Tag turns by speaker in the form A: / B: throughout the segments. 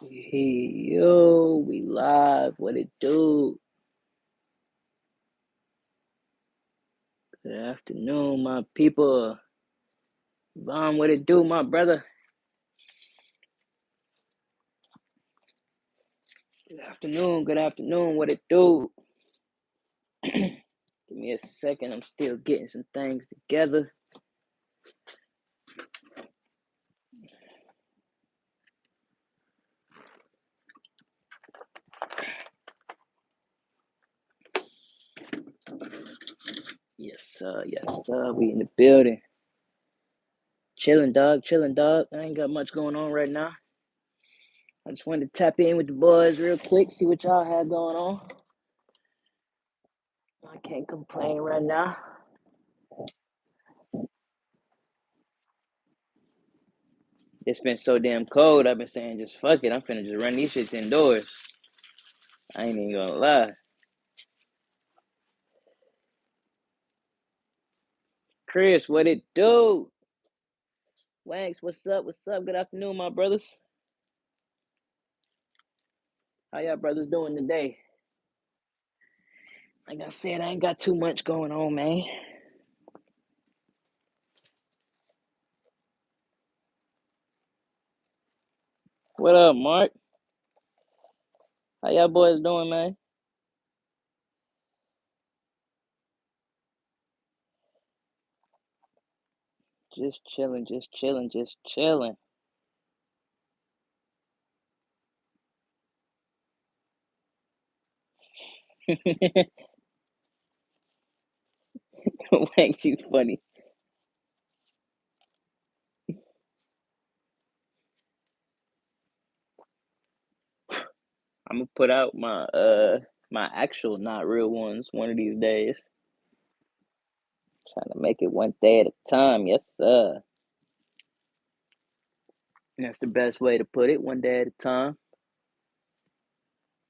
A: Hey, yo, we live. What it do? Good afternoon, my people. Vaughn, what it do, my brother? Good afternoon, good afternoon. What it do? Give me a second. I'm still getting some things together. Yes, sir. Yes, sir. We in the building. Chilling, dog. Chilling, dog. I ain't got much going on right now. I just wanted to tap in with the boys real quick, see what y'all had going on. I can't complain right now. It's been so damn cold. I've been saying just fuck it. I'm finna just run these shits indoors. I ain't even gonna lie. Chris, what it do? Wanks, what's up? What's up? Good afternoon, my brothers. How y'all brothers doing today? Like I said, I ain't got too much going on, man. What up, Mark? How y'all boys doing, man? Just chilling, just chilling, just chilling. Wanks, you funny. I'm gonna put out my actual not real ones one of these days. Trying to make it one day at a time, yes sir. That's the best way to put it, one day at a time.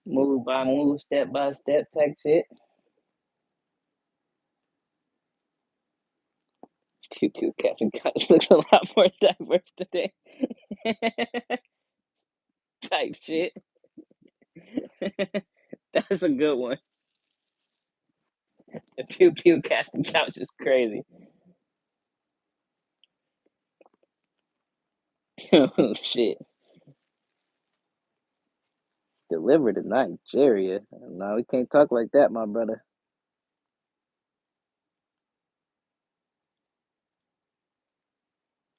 A: Move by move, step by step type shit. Pew pew Captain Couch looks a lot more diverse today. Type shit. That's a good one. The pew pew Captain Couch is crazy. Oh shit. Delivered to Nigeria. No, we can't talk like that, my brother.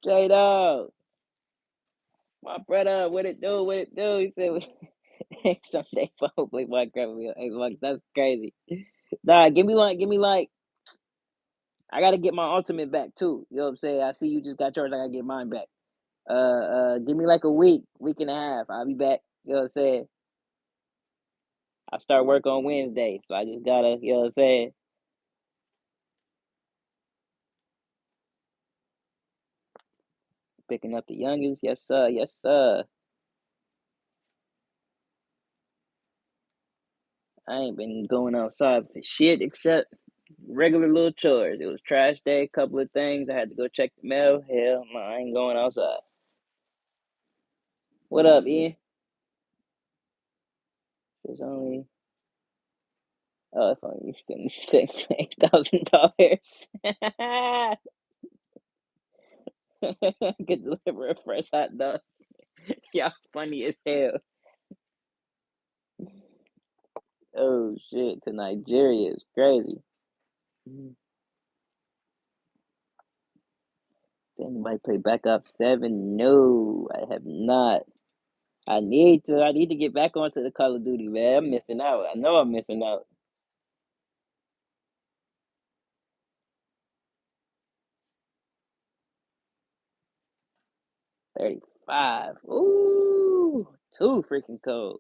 A: J Dog, my brother, what it do? What it do? He said someday probably my grandma will Xbox. That's crazy. Nah, give me like I gotta get my ultimate back too. You know what I'm saying? I see you just got yours, I gotta get mine back. Give me like a week and a half. I'll be back. You know what I'm saying? I start work on Wednesday, so I just gotta, you know what I'm saying? Picking up the youngest, yes sir, yes sir. I ain't been going outside for shit except regular little chores. It was trash day, a couple of things. I had to go check the mail. Hell, no, I ain't going outside. What up, Ian? There's only if only you spend $8,000. Could deliver a fresh hot dog. Y'all funny as hell. Oh shit, to Nigeria is crazy. Did anybody play Black Ops 7? No, I have not. I need to. I need to get back onto the Call of Duty, man. I'm missing out. I know I'm missing out. 35. Ooh, too freaking cold.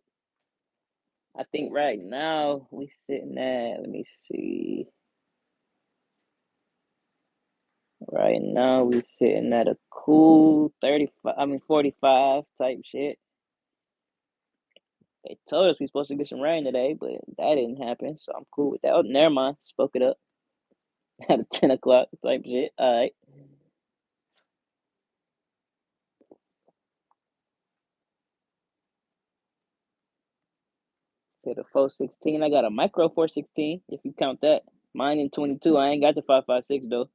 A: I think right now we sitting at, let me see. Right now we sitting at a cool 35, I mean 45 type shit. They told us we supposed to get some rain today, but that didn't happen, so I'm cool with that. Oh, never mind. Spoke it up at a 10 o'clock type shit. All right. To the 416. I got a micro 416, if you count that. Mine in 22. I ain't got the 556 though.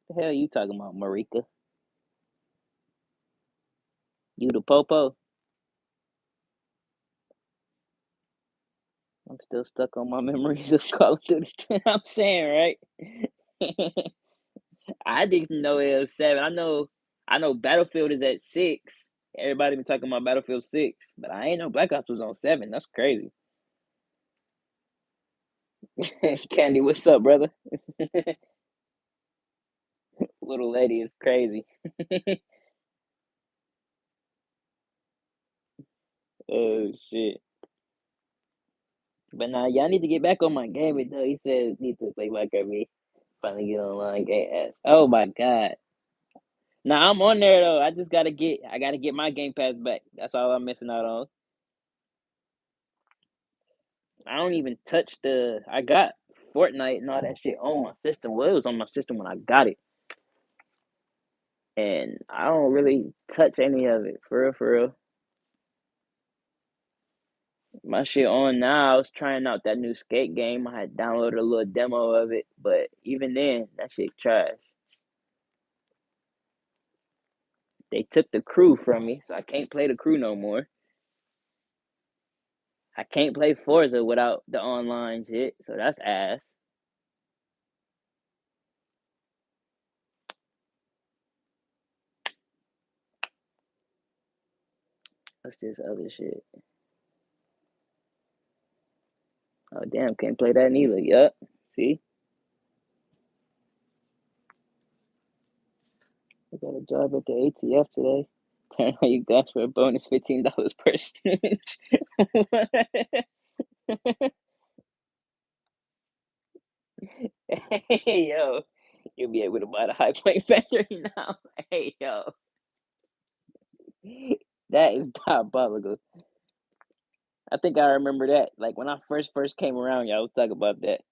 A: The hell you talking about, Marika? You the popo? I'm still stuck on my memories of Call of Duty. I'm saying, right? I didn't know it was 7. I know Battlefield is at 6. Everybody been talking about Battlefield 6, but I ain't know Black Ops was on 7. That's crazy. Candy, what's up, brother? Little lady is crazy. Oh shit. But now y'all need to get back on my game though. He said need to play my game. Finally get online game ass. Oh my god. Now I'm on there though. I gotta get my Game Pass back. That's all I'm missing out on. I don't even touch I got Fortnite and all that shit on my system. Well, it was on my system when I got it. And I don't really touch any of it. For real, for real. My shit on now. I was trying out that new skate game. I had downloaded a little demo of it, but even then, that shit trash. They took the crew from me, so I can't play the crew no more. I can't play Forza without the online shit, so that's ass. What's this other shit? Oh damn, can't play that neither. Yup. See? I got a job at the ATF today. Turn on you guys for a bonus $15 per snitch. Hey yo, you'll be able to buy the high plane factory now. Hey yo, that is diabolical. I think I remember that. Like when I first came around, y'all was talking about that.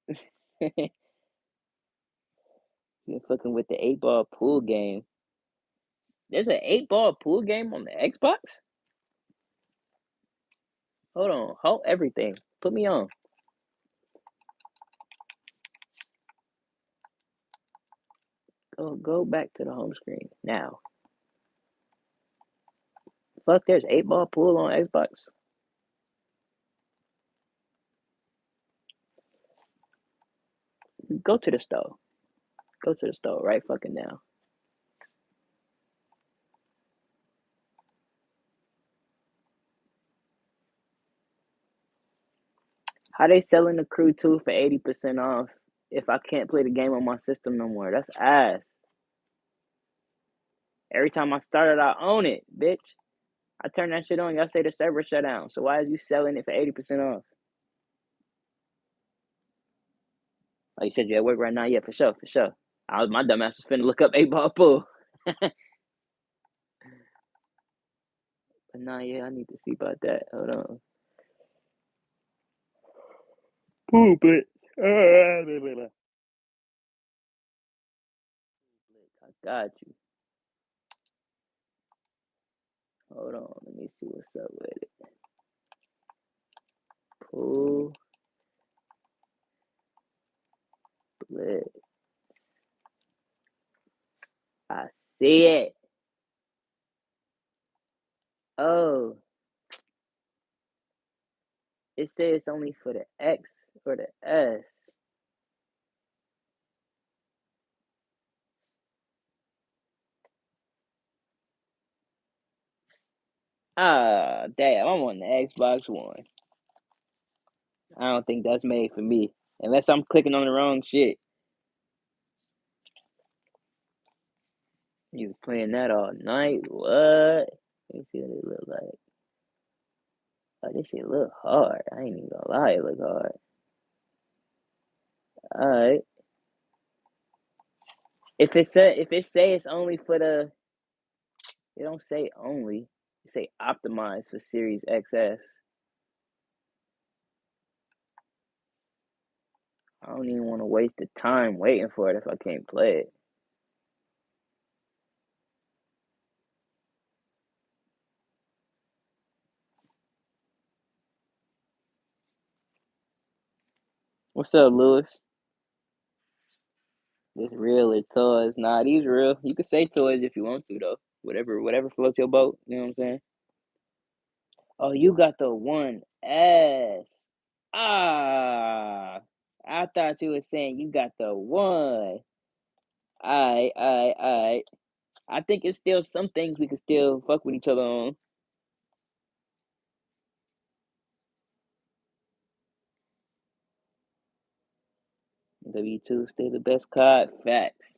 A: You're fucking with the 8 ball pool game. There's an 8 ball pool game on the Xbox? Hold on. Hold everything. Put me on. Go back to the home screen now. Fuck, there's 8 ball pool on Xbox. Go to the store. Go to the store right fucking now. How they selling the Crew 2 for 80% off if I can't play the game on my system no more? That's ass. Every time I start it, I own it, bitch. I turn that shit on, y'all say the server shut down. So why is you selling it for 80% off? Oh, you said you at work right now? Yeah, for sure, for sure. My dumb ass was finna look up 8 ball pool. But nah, yeah, I need to see about that. Hold on. Pool blitz. I got you. Hold on, let me see what's up with it. Pool blitz. I see it. Oh, it says it's only for the X or the S. Ah, damn, I'm on the Xbox One. I don't think that's made for me. Unless I'm clicking on the wrong shit. You was playing that all night? What? Let me see what it look like. Oh, this shit look hard. I ain't even gonna lie, it look hard. Alright. If it say it's only for it don't say only. It say optimized for Series XS. I I don't even want to waste the time waiting for it if I can't play it. What's up, Lewis? This real or toys? Nah, these real. You can say toys if you want to though. Whatever floats your boat. You know what I'm saying? Oh, you got the one S. Ah, I thought you were saying you got the one. Alright. I think it's still some things we can still fuck with each other on. W2 still the best card. Facts.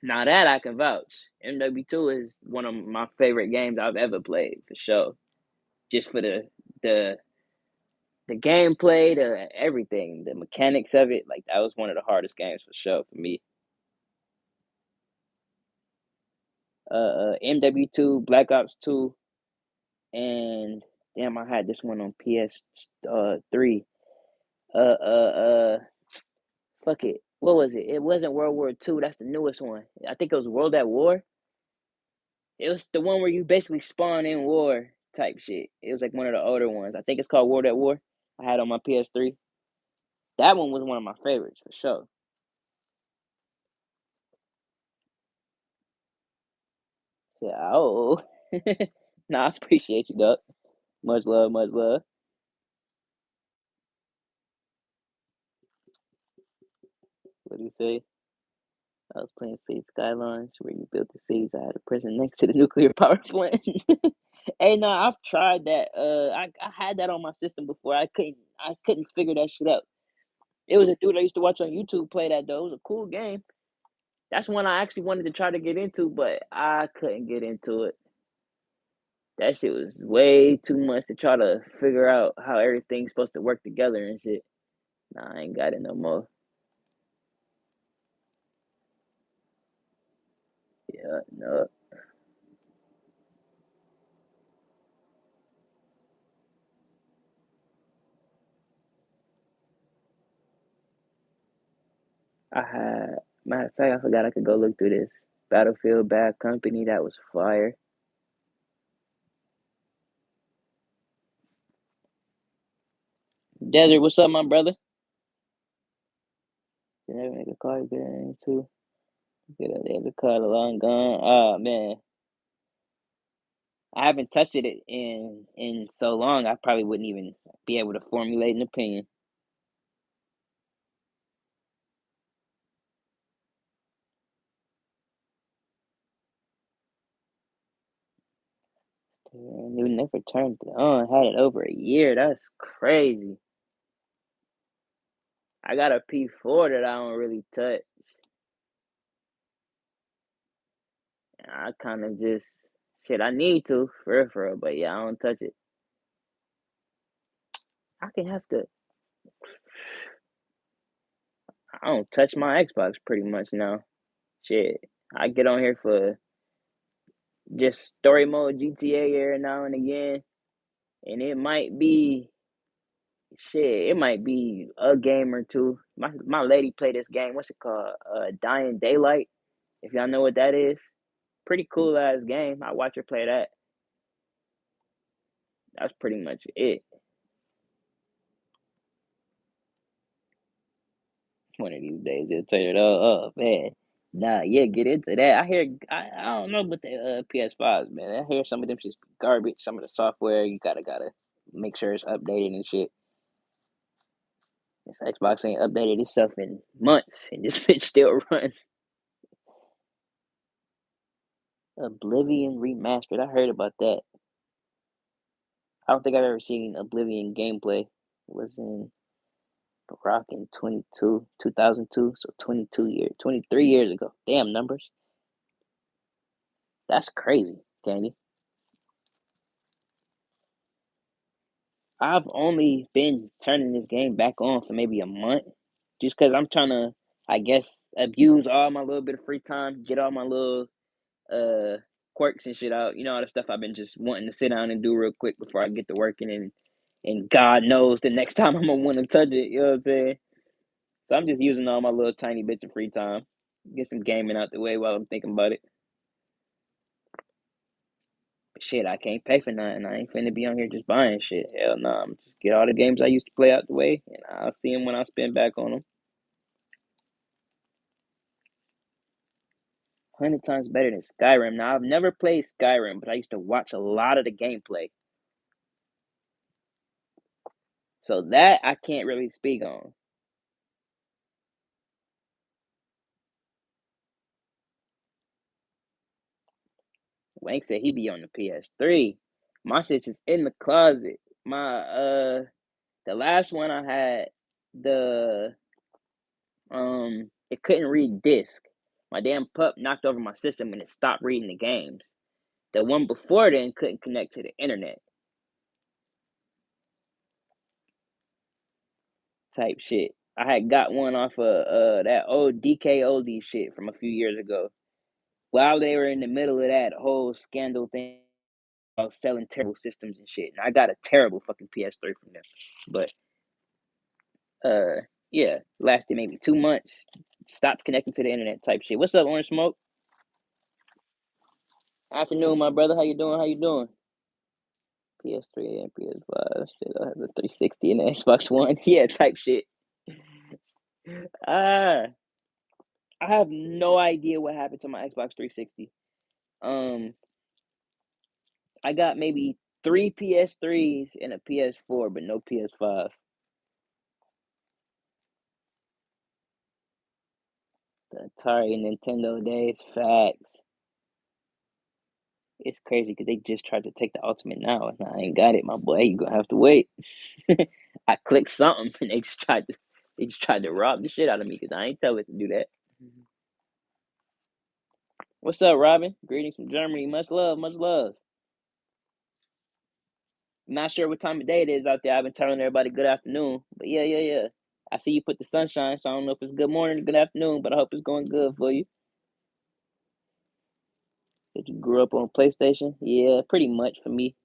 A: Now that I can vouch. MW2 is one of my favorite games I've ever played for sure. Just for the the gameplay, the everything, the mechanics of it. Like that was one of the hardest games for sure for me. MW2, Black Ops 2, and damn, I had this one on PS 3. Uh uh uh Fuck it. What was it? It wasn't World War II. That's the newest one. I think it was World at War. It was the one where you basically spawn in war type shit. It was like one of the older ones. I think it's called World at War. I had on my PS3. That one was one of my favorites for sure. So, oh, nah, I appreciate you, Doc. Much love, much love. What do you say? I was playing Cities Skylines where you built the cities. I had a prison next to the nuclear power plant. Hey, no, I've tried that. I had that on my system before. I couldn't figure that shit out. It was a dude I used to watch on YouTube play that though. It was a cool game. That's one I actually wanted to try to get into, but I couldn't get into it. That shit was way too much to try to figure out how everything's supposed to work together and shit. Nah, I ain't got it no more. Yeah, no. I had matter of fact, I forgot I could go look through this. Battlefield Bad Company, that was fire. Desert, what's up, my brother? Did never make a call you get into. Get a there's a call long gone. Oh man. I haven't touched it in so long I probably wouldn't even be able to formulate an opinion. You never turned it on. Had it over a year. That's crazy. I got a P4 that I don't really touch. I kind of just shit. I need to for real, but yeah, I don't touch it. I can have to. I don't touch my Xbox pretty much now. Shit, I get on here for just story mode GTA every now and again, and it might be shit. It might be a game or two. My lady play this game. What's it called? Dying Daylight. If y'all know what that is, pretty cool ass game. I watch her play that. That's pretty much it. One of these days they'll turn it all up, man. Nah, yeah, get into that. I don't know about the PS5s, man. I hear some of them just garbage. Some of the software you gotta make sure it's updated and shit. This Xbox ain't updated itself in months, and this bitch still run. Oblivion remastered. I heard about that. I don't think I've ever seen Oblivion gameplay. It was in Barack in 2002, so 22 years, 23 years ago. Damn numbers. That's crazy, Candy. I've only been turning this game back on for maybe a month, just because I'm trying to, I guess, abuse all my little bit of free time, get all my little uh quirks and shit out. You know all the stuff I've been just wanting to sit down and do real quick before I get to working and And God knows the next time I'm gonna want to touch it. You know what I'm saying? So I'm just using all my little tiny bits of free time. Get some gaming out the way while I'm thinking about it. But shit, I can't pay for nothing. I ain't finna be on here just buying shit. Hell no. I'm just get all the games I used to play out the way, and I'll see them when I spend back on them. 100 times better than Skyrim. Now, I've never played Skyrim, but I used to watch a lot of the gameplay. So that I can't really speak on. Wank said he be on the PS3. My shit is in the closet. The last one I had, the it couldn't read disc. My damn pup knocked over my system and it stopped reading the games. The one before then couldn't connect to the internet. Type shit. I had got one off of that old DK oldie shit from a few years ago. While they were in the middle of that whole scandal thing about selling terrible systems and shit. And I got a terrible fucking PS3 from them. But yeah, lasted maybe 2 months. Stopped connecting to the internet type shit. What's up, Orange Smoke? Afternoon, my brother. How you doing? How you doing? PS3 and PS5. Shit, I have the 360 and the Xbox One. Yeah, type shit. Ah, I have no idea what happened to my Xbox 360. Um, I got maybe 3 PS3s and a PS4, but no PS5. The Atari and Nintendo days, facts. It's crazy because they just tried to take the Ultimate now, and I ain't got it, my boy. You gonna have to wait. I clicked something, and they just tried to rob the shit out of me because I ain't tell it to do that. What's up, Robin? Greetings from Germany. Much love, much love. Not sure what time of day it is out there. I've been telling everybody good afternoon, but yeah. I see you put the sunshine, so I don't know if it's good morning or good afternoon, but I hope it's going good for you. That you grew up on PlayStation? Yeah, pretty much for me.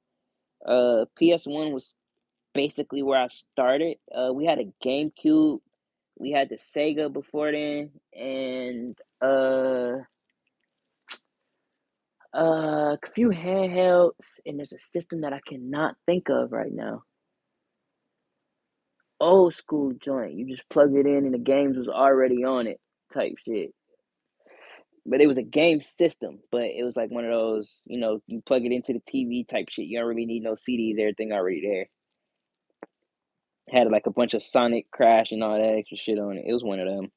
A: PS1 was basically where I started. We had a GameCube, we had the Sega before then, and a few handhelds, and there's a system that I cannot think of right now. Old school joint. You just plug it in and the games was already on it type shit. But it was a game system, but it was like one of those, you plug it into the TV type shit. You don't really need no CDs, everything already there. Had like a bunch of Sonic Crash and all that extra shit on it. It was one of them.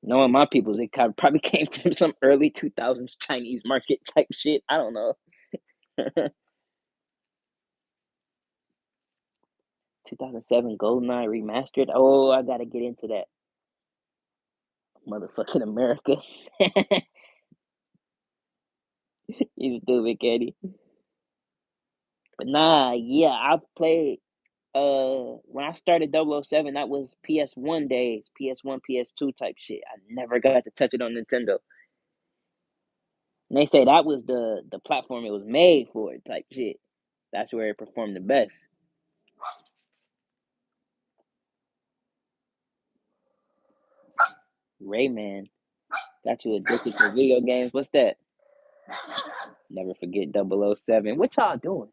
A: Knowing my peoples, it probably came from some early 2000s Chinese market type shit. I don't know. 2007 GoldenEye remastered. Oh, I gotta get into that. Motherfucking America. You stupid, Katie. But nah, yeah, I played. When I started 007, that was PS1 days, PS1, PS2 type shit. I never got to touch it on Nintendo. And they say that was the platform it was made for type shit. That's where it performed the best. Rayman got you addicted to video games. What's that? Never forget 007. What y'all doing?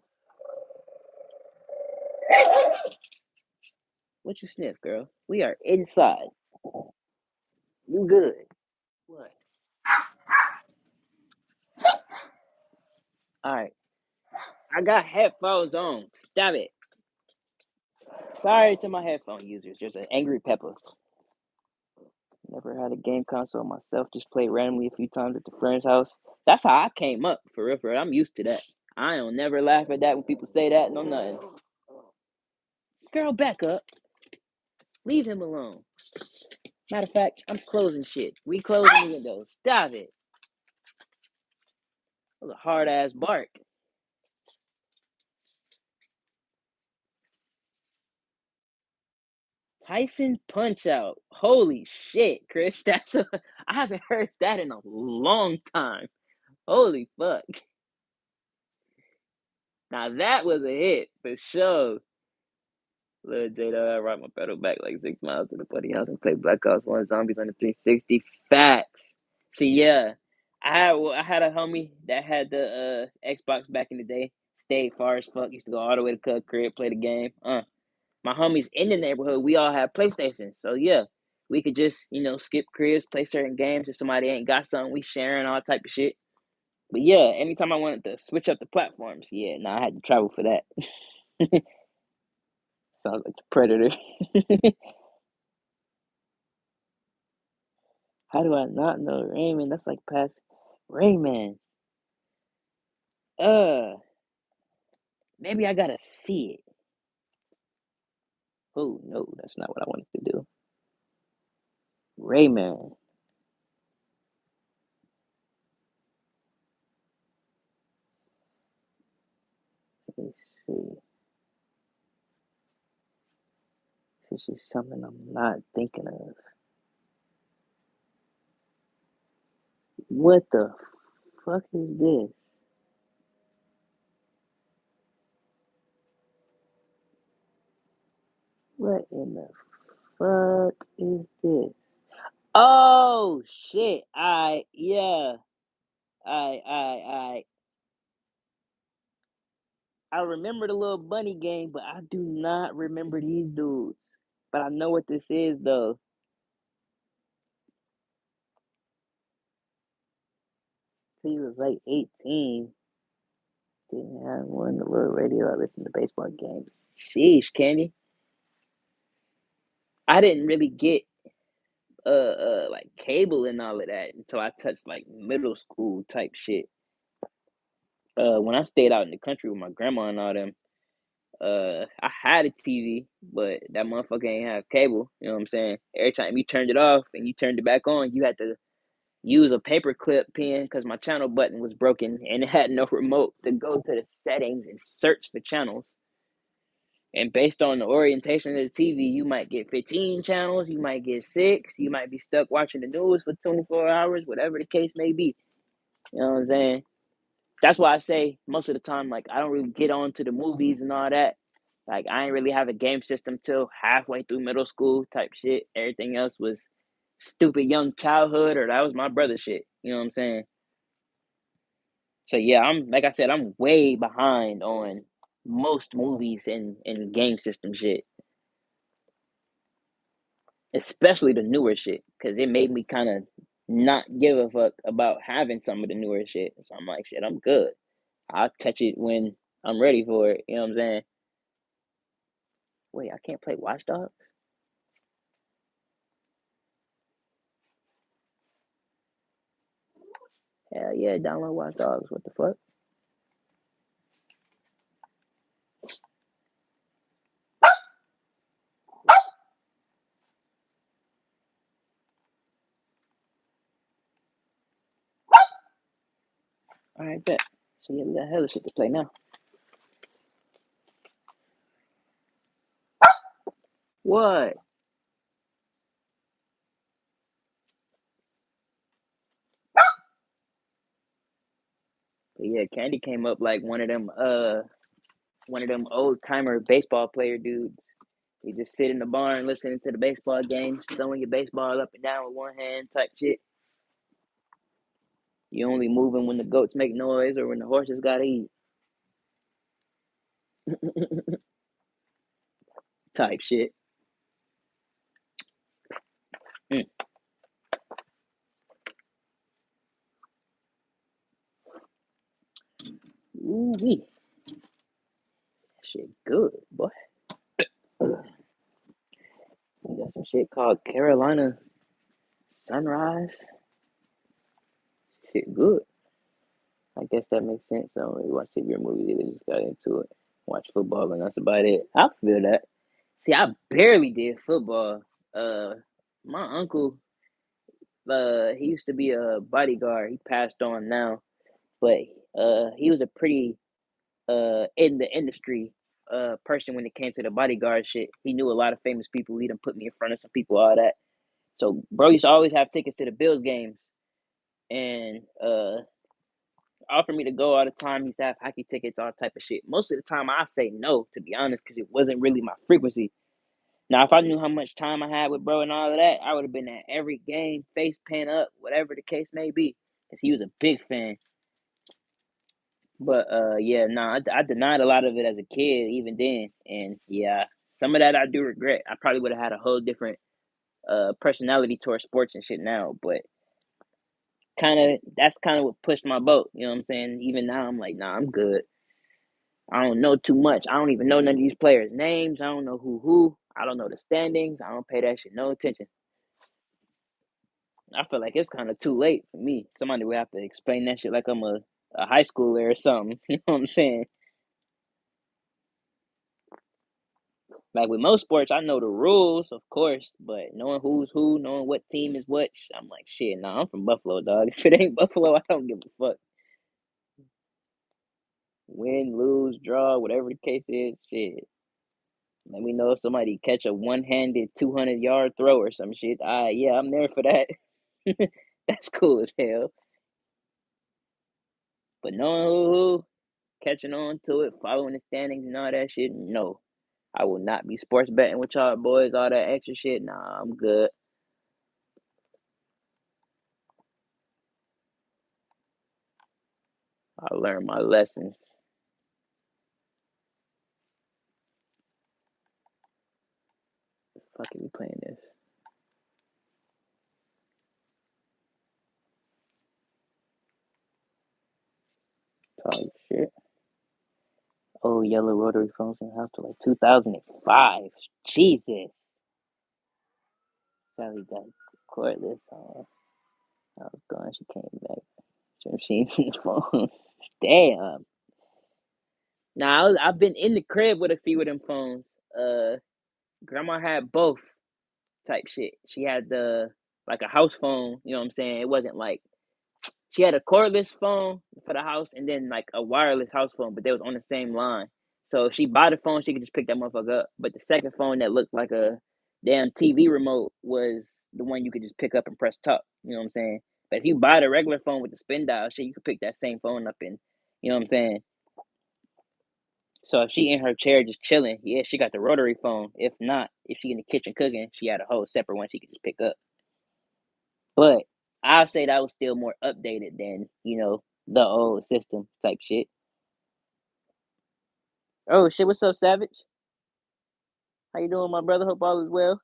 A: What you sniff, girl? We are inside. You good? What? All right. I got headphones on. Stop it. Sorry to my headphone users. There's an angry Pepper. Never had a game console myself. Just played randomly a few times at the friend's house. That's how I came up, for real, for real. I'm used to that. I don't never laugh at that when people say that. No nothing. Girl, back up. Leave him alone. Matter of fact, I'm closing shit. We closing the window. Stop it. That was a hard ass bark. Tyson Punch Out. Holy shit, Chris. I haven't heard that in a long time. Holy fuck. Now that was a hit for sure. Little Jada, I ride my pedal back like 6 miles to the buddy house and play Black Ops 1 Zombies on the 360. Facts. See, yeah. I had a homie that had the Xbox back in the day. Stayed far as fuck. Used to go all the way to Cut Crib, play the game. My homies in the neighborhood, we all have PlayStations. So yeah, we could just, skip cribs, play certain games. If somebody ain't got something, we sharing all type of shit. But yeah, anytime I wanted to switch up the platforms, yeah, I had to travel for that. Sounds like the Predator. How do I not know Rayman? That's like past Rayman. Uh, Maybe I gotta see it. Oh no, that's not what I wanted to do. Rayman. Let me see. This is something I'm not thinking of. What the fuck is this? What in the fuck is this? Oh shit! Yeah. I I remember the little bunny game, but I do not remember these dudes. But I know what this is though. So he was like 18. Didn't have one the little radio. I listened to baseball games. Sheesh, Candy. I didn't really get like cable and all of that until I touched like middle school type shit. When I stayed out in the country with my grandma and all them, I had a TV, but that motherfucker ain't have cable. You know what I'm saying? Every time you turned it off and you turned it back on, you had to use a paperclip pen because my channel button was broken and it had no remote to go to the settings and search for channels. And based on the orientation of the TV, you might get 15 channels, you might get six, you might be stuck watching the news for 24 hours, whatever the case may be. You know what I'm saying? That's why I say most of the time, like, I don't really get on to the movies and all that. Like, I ain't really have a game system till halfway through middle school type shit. Everything else was stupid young childhood, or that was my brother shit. You know what I'm saying? So yeah, I'm like I said, I'm way behind on most movies and game system shit, especially the newer shit, because it made me kind of not give a fuck about having some of the newer shit. So I'm like, shit, I'm good. I'll touch it when I'm ready for it. You know what I'm saying? Wait, I can't play Watch Dogs? Hell yeah, download Watch Dogs. What the fuck? All right, bet. So yeah, we got hella shit to play now. What? But yeah, Candy came up like one of them old timer baseball player dudes. You just sit in the barn listening to the baseball games, throwing your baseball up and down with one hand type shit. You only moving when the goats make noise or when the horses gotta eat. Type shit. Mm. Ooh wee. Shit good, boy. We got some shit called Carolina Sunrise. Shit good. I guess that makes sense. I don't really watch TV or movies either. Just got into it. Watch football and that's about it. I feel that. See, I barely did football. Uh my uncle, he used to be a bodyguard. He passed on now. But he was a pretty in the industry person when it came to the bodyguard shit. He knew a lot of famous people. He done put me in front of some people, all that. So bro used to always have tickets to the Bills games. And offer me to go all the time. He used to have hockey tickets, all type of shit. Most of the time, I say no, to be honest, because it wasn't really my frequency. Now, if I knew how much time I had with bro and all of that, I would have been at every game, face pan up, whatever the case may be, because he was a big fan. But yeah, nah, I denied a lot of it as a kid, even then, and yeah, some of that I do regret. I probably would have had a whole different personality towards sports and shit now, but that's kind of what pushed my boat. You know what I'm saying? Even now, I'm like, nah, I'm good. I don't know too much. I don't even know none of these players' names. I don't know who. I don't know the standings. I don't pay that shit no attention. I feel like it's kind of too late for me. Somebody would have to explain that shit like I'm a high schooler or something. You know what I'm saying? Like with most sports, I know the rules, of course, but knowing who's who, knowing what team is what, I'm like, shit, nah, I'm from Buffalo, dog. If it ain't Buffalo, I don't give a fuck. Win, lose, draw, whatever the case is, shit. Let me know if somebody catch a one-handed 200-yard throw or some shit. Yeah, I'm there for that. That's cool as hell. But knowing who, catching on to it, following the standings and all that shit, no. I will not be sports betting with y'all boys, all that extra shit. Nah, I'm good. I learned my lessons. Fucking we playing this. Talk shit. Oh, yellow rotary phones in the house to like 2005. Jesus. Sally got cordless on. I was gone. She came back. She's in the phone. Damn. Now I've been in the crib with a few of them phones. Grandma had both type shit. She had the like a house phone. You know what I'm saying? It wasn't like she had a cordless phone for the house and then like a wireless house phone, but they was on the same line. So if she bought a phone, she could just pick that motherfucker up. But the second phone that looked like a damn TV remote was the one you could just pick up and press talk. You know what I'm saying? But if you buy the regular phone with the spin dial shit, you could pick that same phone up and you know what I'm saying? So if she in her chair just chilling, yeah, she got the rotary phone. If not, if she in the kitchen cooking, she had a whole separate one she could just pick up. But I'll say that was still more updated than, the old system type shit. Oh shit, what's up, Savage? How you doing, my brother? Hope all is well.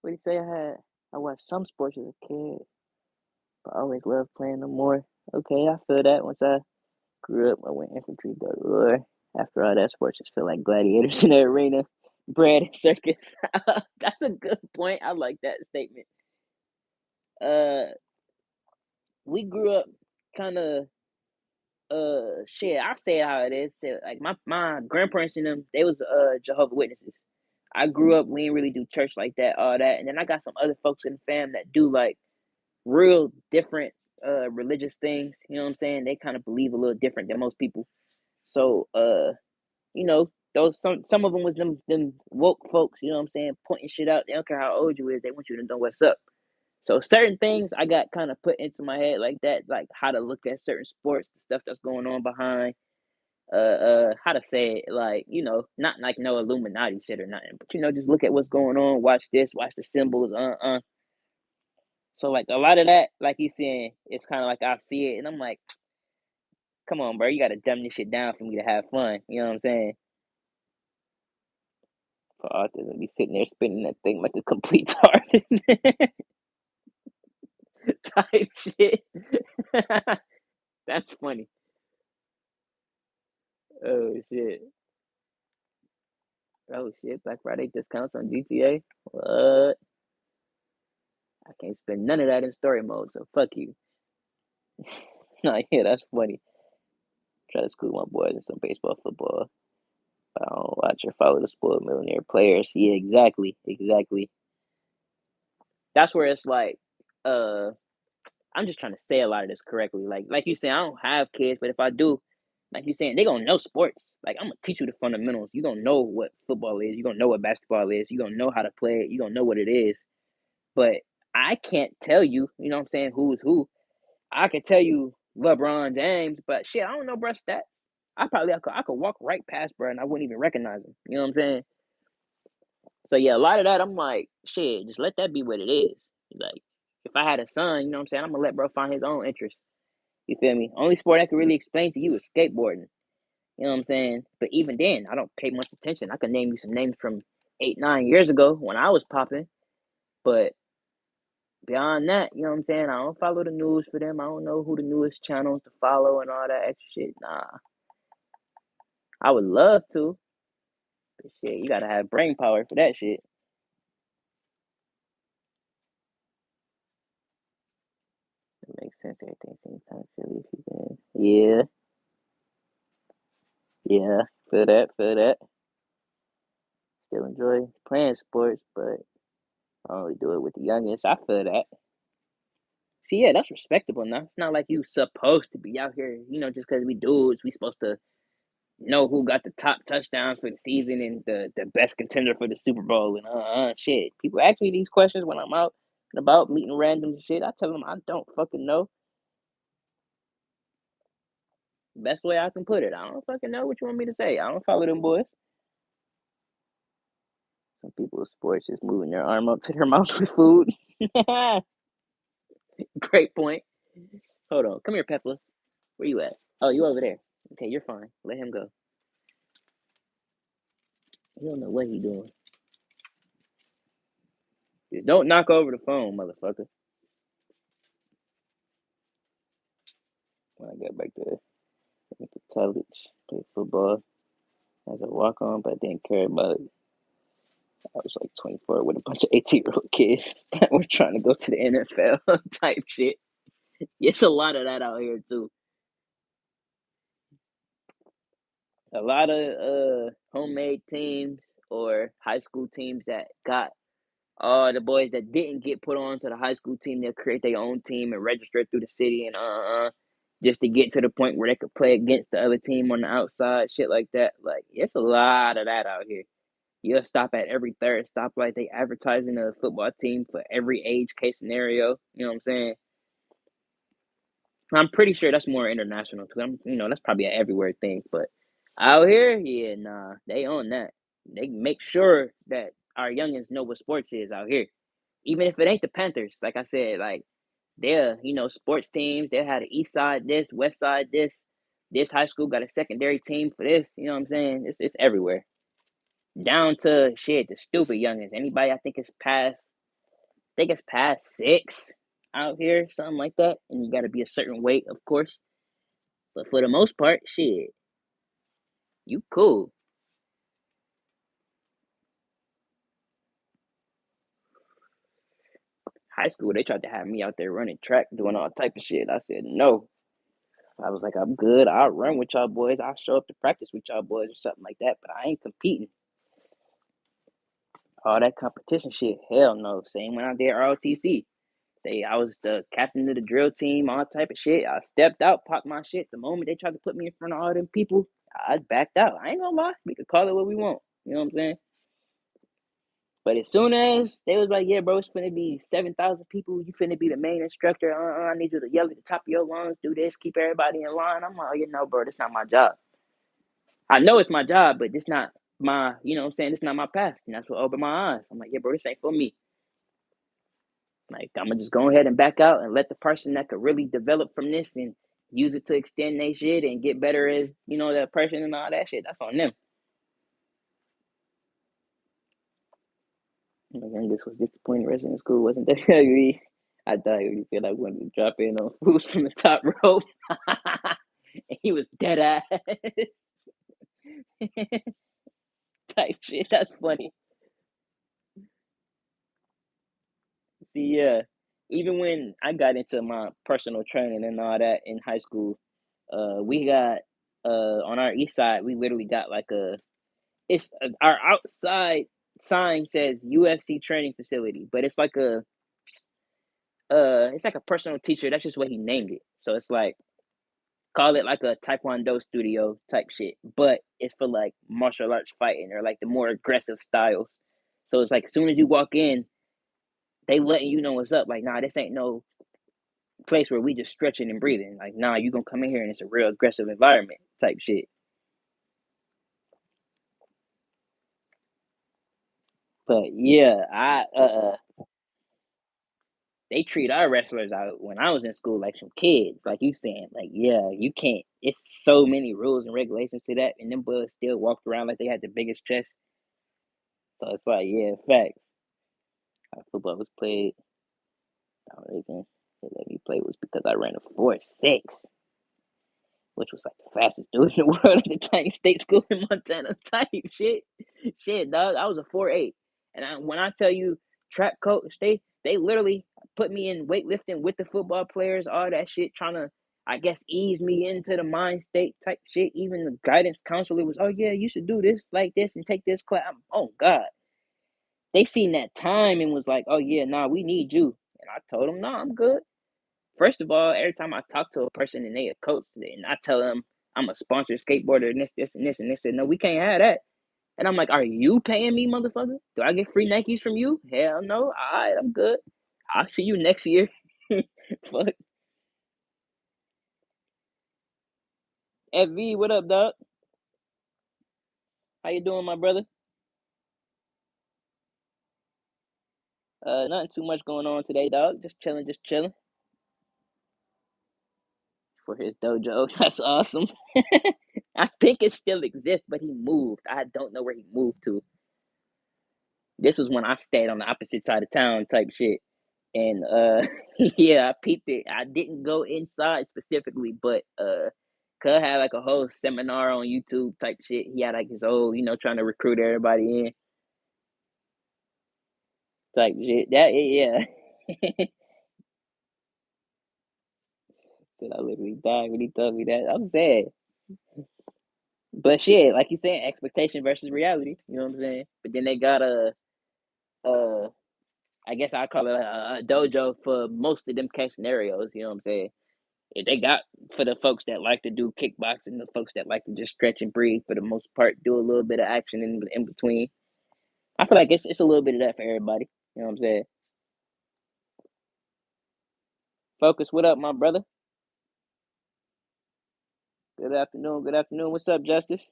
A: What do you say I watched some sports as a kid, but I always loved playing them more. Okay, I feel that. Once I grew up, I went infantry, go. After all that, sports just feel like gladiators in the arena, bread and circus. That's a good point. I like that statement. Uh, we grew up kind of shit. I'll say it how it is. Shit, like my grandparents and them, they was Jehovah Witnesses. I grew up, we didn't really do church like that, all that, and then I got some other folks in the fam that do like real different religious things. You know what I'm saying? They kind of believe a little different than most people. So those some of them was them woke folks. You know what I'm saying? Pointing shit out. They don't care how old you is. They want you to know what's up. So certain things I got kind of put into my head like that, like how to look at certain sports, the stuff that's going on behind. How to say it, like not like no Illuminati shit or nothing, but just look at what's going on. Watch this. Watch the symbols. So like a lot of that, like you saying, it's kind of like I see it, and I'm like, come on, bro, you gotta dumb this shit down for me to have fun. You know what I'm saying? For autism, be sitting there spinning that thing like a complete retard type shit. That's funny. Oh shit. Oh shit. Black Friday discounts on GTA. What? I can't spend none of that in story mode, so fuck you. No, yeah, that's funny. Try to school my boys in some baseball, football. I don't watch or follow the spoiled millionaire players. Yeah, exactly, exactly. That's where it's like, uh, I'm just trying to say a lot of this correctly. Like you saying, I don't have kids, but if I do, like you saying, they gonna know sports. Like I'm gonna teach you the fundamentals. You gonna know what football is. You gonna know what basketball is. You gonna know how to play it. You gonna know what it is. But I can't tell you. You know what I'm saying? Who's who? I could tell you LeBron James, but shit, I don't know bro stats. I could walk right past bro and I wouldn't even recognize him. You know what I'm saying? So yeah, a lot of that I'm like, shit, just let that be what it is. Like, if I had a son, you know what I'm saying, I'm gonna let bro find his own interest. You feel me? Only sport I can really explain to you is skateboarding. You know what I'm saying? But even then, I don't pay much attention. I can name you some names from 8, 9 years ago when I was popping. But beyond that, you know what I'm saying? I don't follow the news for them. I don't know who the newest channels to follow and all that extra shit. Nah. I would love to. But shit, you gotta have brain power for that shit. It makes sense. Everything seems kind of silly if you can. Yeah, yeah. Feel that, feel that. Still enjoy playing sports, but I only do it with the youngest. I feel that. See, yeah, that's respectable now. It's not like you supposed to be out here, just because we dudes, we supposed to know who got the top touchdowns for the season and the best contender for the Super Bowl and shit. People ask me these questions when I'm out and about meeting randoms and shit. I tell them I don't fucking know. Best way I can put it. I don't fucking know what you want me to say. I don't follow them boys. Some people with sports just moving their arm up to their mouth with food. Great point. Hold on. Come here, Peppa. Where you at? Oh, you over there. Okay, you're fine. Let him go. He don't know what he doing. Just don't knock over the phone, motherfucker. When I got back there, I went to college, played football as a walk on, but I didn't care about it. I was like 24 with a bunch of 18-year-old kids that were trying to go to the NFL type shit. It's a lot of that out here too. A lot of homemade teams or high school teams that got the boys that didn't get put on to the high school team, they'll create their own team and register through the city and just to get to the point where they could play against the other team on the outside, shit like that. Like, it's a lot of that out here. You'll stop at every third stoplight. They advertising a football team for every age case scenario. You know what I'm saying? I'm pretty sure that's more international too. That's probably an everywhere thing. But out here, yeah, nah, they own that. They make sure that our youngins know what sports is out here. Even if it ain't the Panthers, like I said, like they're, sports teams. They had an east side this, west side this. This high school got a secondary team for this. You know what I'm saying? It's everywhere. Down to shit, the stupid youngins. Anybody I think it's past 6 out here, something like that. And you gotta be a certain weight, of course. But for the most part, shit, you cool. High school, they tried to have me out there running track, doing all type of shit. I said no. I was like, I'm good. I'll run with y'all boys. I'll show up to practice with y'all boys or something like that. But I ain't competing. All that competition shit, hell no. Same when I did ROTC. I was the captain of the drill team, all type of shit. I stepped out, popped my shit. The moment they tried to put me in front of all them people, I backed out. I ain't gonna lie. We could call it what we want. You know what I'm saying? But as soon as they was like, yeah, bro, it's finna be 7,000 people. You finna be the main instructor. I need you to yell at the top of your lungs, do this, keep everybody in line. I'm like, bro, that's not my job. I know it's my job, but this not my, you know what I'm saying? This not my path. And that's what opened my eyes. I'm like, yeah, bro, this ain't for me. Like, I'm gonna just go ahead and back out and let the person that could really develop from this and use it to extend their shit and get better as, that person and all that shit. That's on them. My youngest was disappointed rushing in school, wasn't that ugly? I thought he said I wanted to drop in on fools from the top rope. And he was dead ass type shit. That's funny. See, yeah. Even when I got into my personal training and all that in high school, we got on our east side, we literally got like our outside sign says UFC training facility, but it's like a personal teacher. That's just what he named it. So it's like call it like a taekwondo studio type shit, but it's for like martial arts fighting or like the more aggressive styles. So it's like as soon as you walk in, they letting you know what's up. Like, nah, this ain't no place where we just stretching and breathing. Like, nah, you gonna come in here and it's a real aggressive environment type shit. But yeah, they treat our wrestlers out when I was in school like some kids. Like you saying, like, yeah, you can't. It's so many rules and regulations to that, and them boys still walked around like they had the biggest chest. So it's like, yeah, facts. How football was played. The only reason they let me play was because I ran a 4.6, which was like the fastest dude in the world at the tiny state school in Montana type shit. Shit, dog. I was a 4.8. And when I tell you track coach, they literally put me in weightlifting with the football players, all that shit, trying to, I guess, ease me into the mind state type shit. Even the guidance counselor was, oh yeah, you should do this like this and take this class. Oh God. They seen that time and was like, oh yeah, nah, we need you. And I told them, nah, I'm good. First of all, every time I talk to a person and they a coach, and I tell them I'm a sponsored skateboarder and this, and they said, no, we can't have that. And I'm like, are you paying me, motherfucker? Do I get free Nikes from you? Hell no. All right, I'm good. I'll see you next year. Fuck. FV, what up, dog? How you doing, my brother? Nothing too much going on today, dog. Just chilling, for his dojo. That's awesome. I think it still exists, but he moved. I don't know where he moved to. This was when I stayed on the opposite side of town type shit. And yeah, I peeped it. I didn't go inside specifically, but Cuz had like a whole seminar on YouTube type shit. He had like his whole, trying to recruit everybody in type shit. That yeah. Said I literally died when he told me that. I'm sad. But shit, like you saying, expectation versus reality. You know what I'm saying? But then they got a I guess I call it a dojo for most of them case scenarios. You know what I'm saying? If they got for the folks that like to do kickboxing, the folks that like to just stretch and breathe for the most part, do a little bit of action in between. I feel like it's a little bit of that for everybody. You know what I'm saying? Focus, what up, my brother? Good afternoon. Good afternoon. What's up, Justice?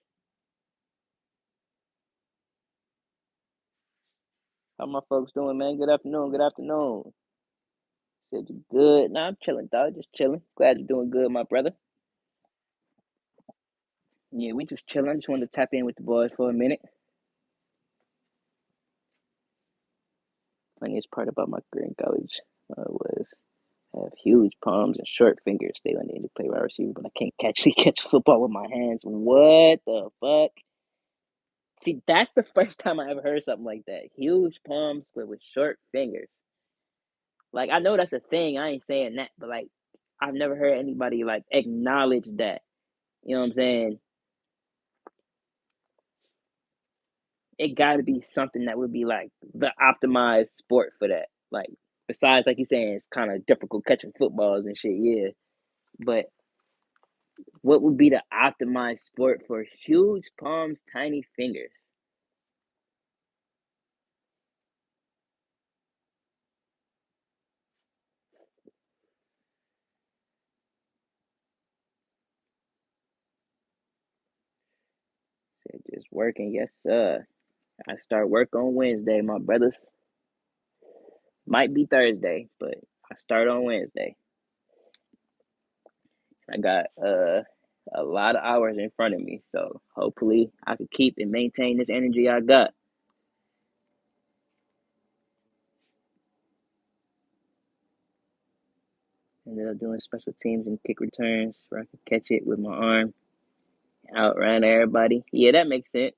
A: How my folks doing, man? Good afternoon. Good afternoon. Said you good? Nah, I'm chilling, dog. Just chilling. Glad you're doing good, my brother. Yeah, we just chilling. I just wanted to tap in with the boys for a minute. Funniest part about my career in college was I have huge palms and short fingers. They let me to play wide receiver, but I can't actually catch a football with my hands. What the fuck? See, that's the first time I ever heard something like that. Huge palms, but with short fingers. Like, I know that's a thing. I ain't saying that, but like, I've never heard anybody like acknowledge that. You know what I'm saying? It got to be something that would be like the optimized sport for that. Like, besides, like you saying, it's kind of difficult catching footballs and shit. Yeah, but what would be the optimized sport for huge palms, tiny fingers? Said just working, yes sir. I start work on Wednesday, my brothers. Might be Thursday, but I start on Wednesday. I got a lot of hours in front of me, so hopefully I can keep and maintain this energy I got. Ended up doing special teams and kick returns where I could catch it with my arm, outrun everybody. Yeah, that makes sense.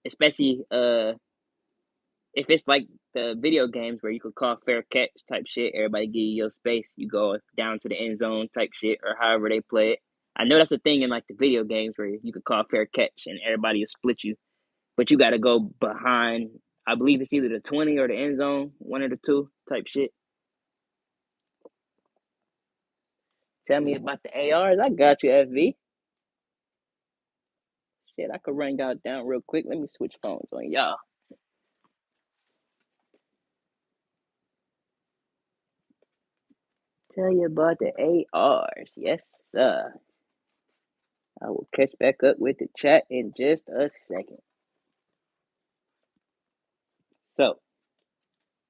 A: Especially if it's like the video games where you could call fair catch type shit, everybody give you your space, you go down to the end zone type shit, or however they play it. I know that's a thing in like the video games where you could call fair catch and everybody will split you, but you got to go behind. I believe it's either the 20 or the end zone, one of the two type shit. Tell me about the ARs. I got you, FV. Shit, I could run y'all down real quick. Let me switch phones on y'all. Tell you about the ARs. Yes, sir. I will catch back up with the chat in just a second. So,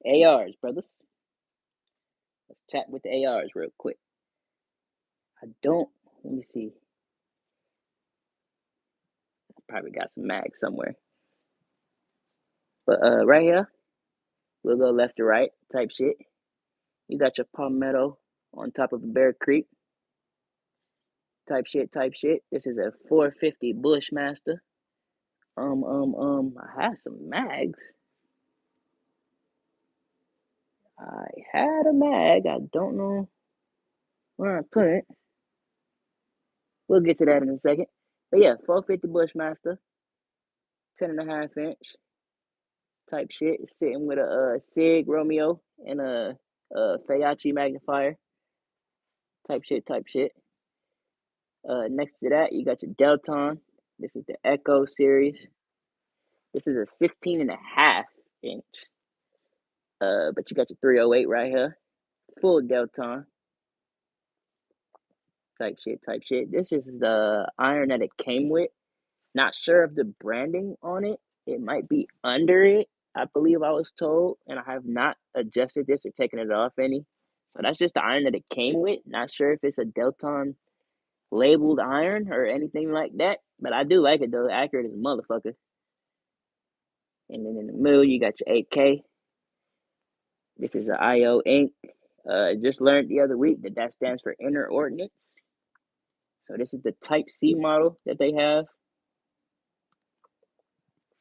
A: ARs, brothers. Let's chat with the ARs real quick. Let me see. I probably got some mags somewhere. But right here, we'll go left to right type shit. You got your Palmetto on top of a Bear Creek type shit. This is a 450 Bushmaster. I had some mags. I had a mag. I don't know where I put it. We'll get to that in a second. But yeah, 450 Bushmaster, 10.5 inch type shit. Sitting with a Sig Romeo and a Faiachi magnifier type shit. Next to that, you got your Delton. This is the Echo series. This is a 16.5 inch. But you got your 308 right here. Full Delton. Type shit. This is the iron that it came with. Not sure of the branding on it. It might be under it, I believe I was told, and I have not adjusted this or taken it off any. So that's just the iron that it came with. Not sure if it's a Delton labeled iron or anything like that, but I do like it though. Accurate as a motherfucker. And then in the middle, you got your 8K. This is an IO ink. Just learned the other week that stands for inner ordnance. So this is the Type C model that they have.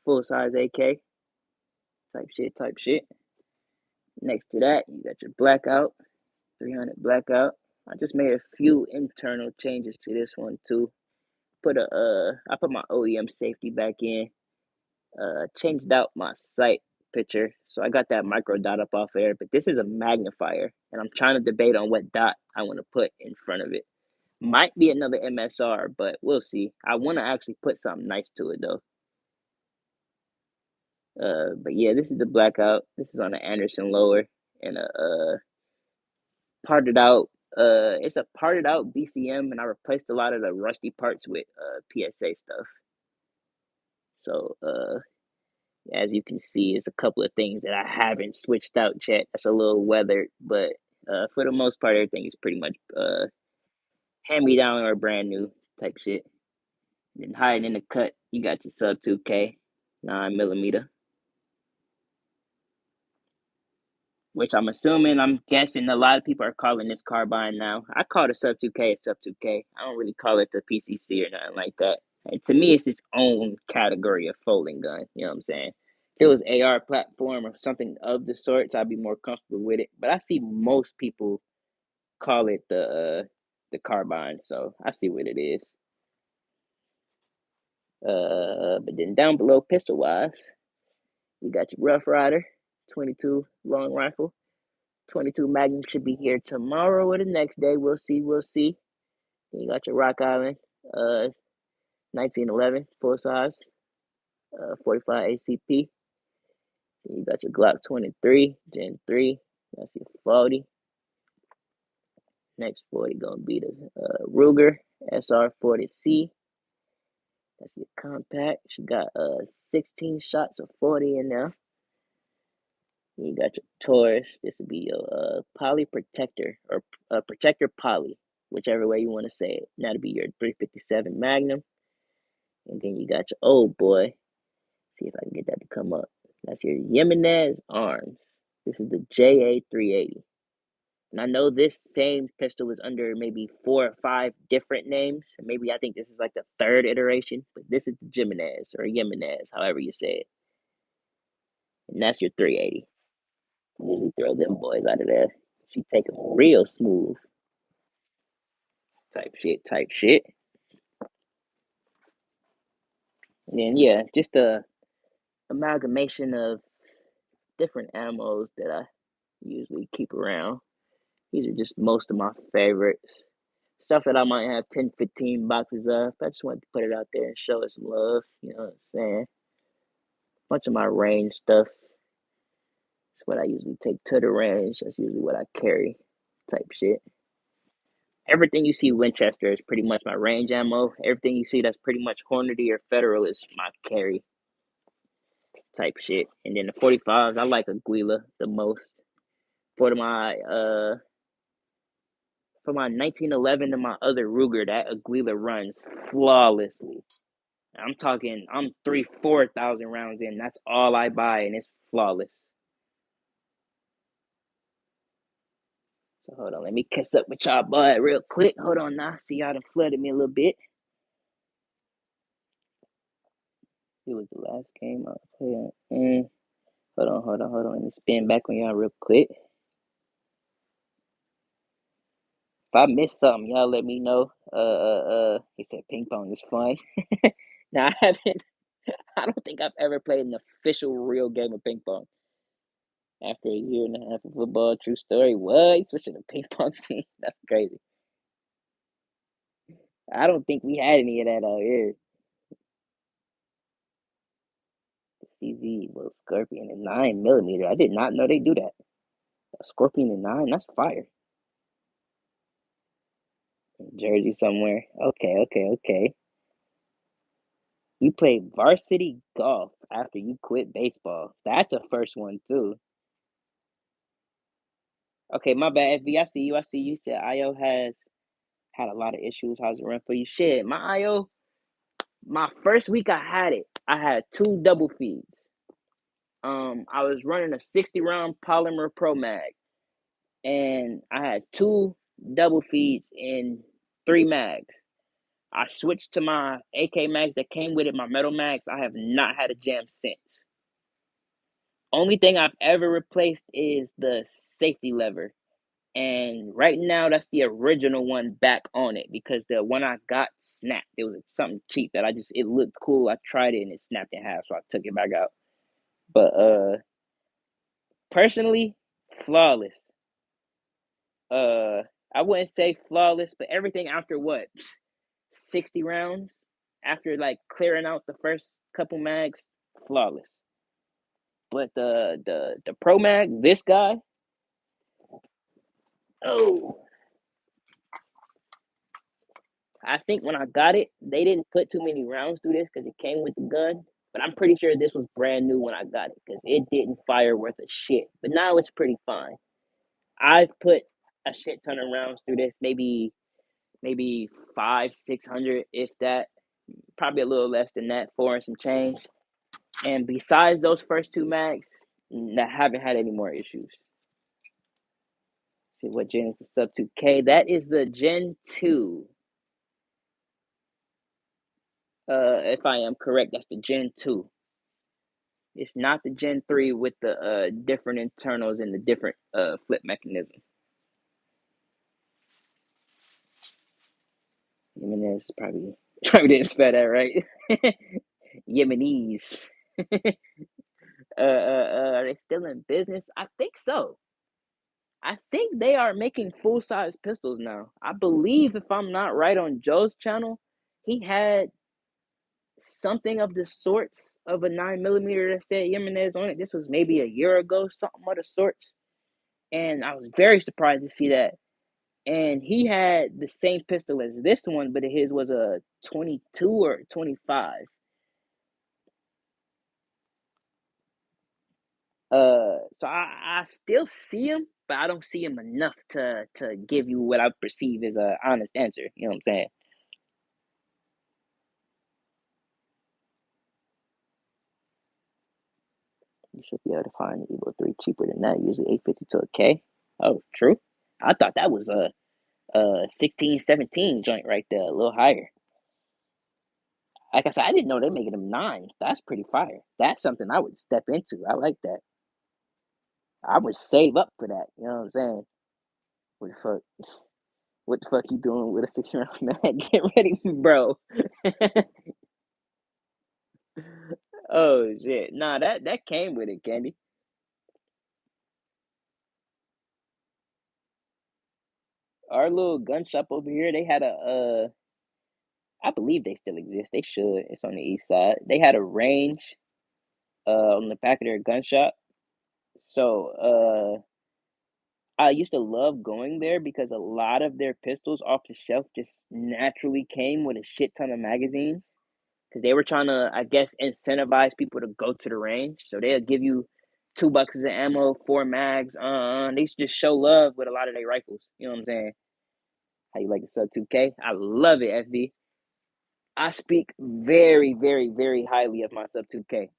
A: Full size AK. Type shit. Next to that, you got your Blackout. 300 Blackout. I just made a few internal changes to this one too. I put my OEM safety back in. Changed out my sight picture, so I got that micro dot up off air. But this is a magnifier, and I'm trying to debate on what dot I want to put in front of it. Might be another MSR, but we'll see. I want to actually put something nice to it though. But yeah, this is the Blackout. This is on the Anderson lower and a parted out. It's a parted out BCM, and I replaced a lot of the rusty parts with PSA stuff. So as you can see, it's a couple of things that I haven't switched out yet. That's a little weathered, but for the most part, everything is pretty much hand me down or brand new type shit. And then hiding in the cut, you got your sub 2K 9mm, which I'm guessing a lot of people are calling this carbine now. I call the sub 2K a sub 2K. I don't really call it the PCC or nothing like that. And to me, it's its own category of folding gun. You know what I'm saying? If it was AR platform or something of the sorts, I'd be more comfortable with it. But I see most people call it the carbine, so I see what it is. But then down below, pistol wise, you got your Rough Rider, 22 long rifle. 22 Magnum should be here tomorrow or the next day. We'll see. Then you got your Rock Island, 1911 full size, 45 ACP. Then you got your Glock 23 Gen 3. That's your 40. Next 40 gonna be the Ruger SR40C. That's your compact. She got 16 shots of 40 in there. Then you got your Taurus. This would be your Poly Protector or Protector Poly, whichever way you want to say it. That'll be your 357 Magnum. And then you got your old boy. See if I can get that to come up. That's your Jimenez Arms. This is the JA380. And I know this same pistol was under maybe 4 or 5 different names. Maybe I think this is like the 3rd iteration, but this is the Jimenez or Jimenez, however you say it. And that's your 380. Usually throw them boys out of there. She take them real smooth. Type shit. And then yeah, just a amalgamation of different ammos that I usually keep around. These are just most of my favorites. Stuff that I might have 10, 15 boxes of. I just wanted to put it out there and show it some love. You know what I'm saying? Bunch of my range stuff. It's what I usually take to the range. That's usually what I carry. Type shit. Everything you see Winchester is pretty much my range ammo. Everything you see that's pretty much Hornady or Federal is my carry type shit. And then the 45s, I like Aguila the most. For my 1911 and my other Ruger, that Aguila runs flawlessly. I'm talking, I'm 3,000-4,000 rounds in. That's all I buy, and it's flawless. So hold on, let me catch up with y'all, bud, real quick. Hold on now. See y'all done flooded me a little bit. It was the last game I played. Hold on. Let me spin back on y'all real quick. If I miss something, y'all let me know. He said ping pong is fun. Now I haven't. I don't think I've ever played an official real game of ping pong. After a year and a half of football, true story. What? He switching to ping pong team? That's crazy. I don't think we had any of that out here. CZ was Scorpion and 9mm. I did not know they do that. A Scorpion and 9, that's fire. Jersey somewhere. Okay. You played varsity golf after you quit baseball. That's a first one too. Okay, my bad. FV, I see you. I see you. Said IO has had a lot of issues. How's it run for you? Shit, my IO, my first week I had it, I had two double feeds. I was running a 60 round polymer pro mag, and I had two double feeds in three mags. I switched to my AK mags that came with it, my metal mags. I have not had a jam since. Only thing I've ever replaced is the safety lever. And right now, that's the original one back on it because the one I got snapped. It was something cheap that it looked cool. I tried it and it snapped in half, so I took it back out. But personally, flawless. Uh, I wouldn't say flawless, but everything after what 60 rounds, after like clearing out the first couple mags, flawless. But the Pro Mag, this guy, oh, I think when I got it, they didn't put too many rounds through this because it came with the gun. But I'm pretty sure this was brand new when I got it because it didn't fire worth a shit. But now it's pretty fine. I've put a shit ton of rounds through this, maybe 500-600, if that. Probably a little less than that, four and some change. And besides those first two mags, I haven't had any more issues. See what gen is the sub 2K? That is the Gen 2. If I am correct, that's the Gen 2. It's not the Gen 3 with the different internals and the different flip mechanism. Yemenis probably didn't spell that right. Yemenis. Are they still in business? I think so. I think they are making full size pistols now. I believe, if I'm not right on Joe's channel, he had something of the sorts of a 9mm that said Yemenez on it. This was maybe a year ago, something of the sorts. And I was very surprised to see that. And he had the same pistol as this one, but his was a 22 or 25. So I still see him, but I don't see him enough to give you what I perceive as a honest answer. You know what I'm saying? You should be able to find the Evo 3 cheaper than that. Usually 850 to a K. Oh, true. I thought that was a 16, 17 joint right there, a little higher. Like I said, I didn't know they making them nines. That's pretty fire. That's something I would step into. I like that. I would save up for that. You know what I'm saying? What the fuck? What the fuck you doing with a 6 round mag? Get ready, bro. Oh shit. Nah, that came with it, Candy. Our little gun shop over here, they had a I believe they still exist. They should. It's on the east side. They had a range on the back of their gun shop. So I used to love going there because a lot of their pistols off the shelf just naturally came with a shit ton of magazines. Because they were trying to, I guess, incentivize people to go to the range. So they'll give you 2 boxes of ammo, 4 mags. They used to just show love with a lot of their rifles. You know what I'm saying? How you like the sub 2K? I love it, FB. I speak very, very, very highly of my sub 2K.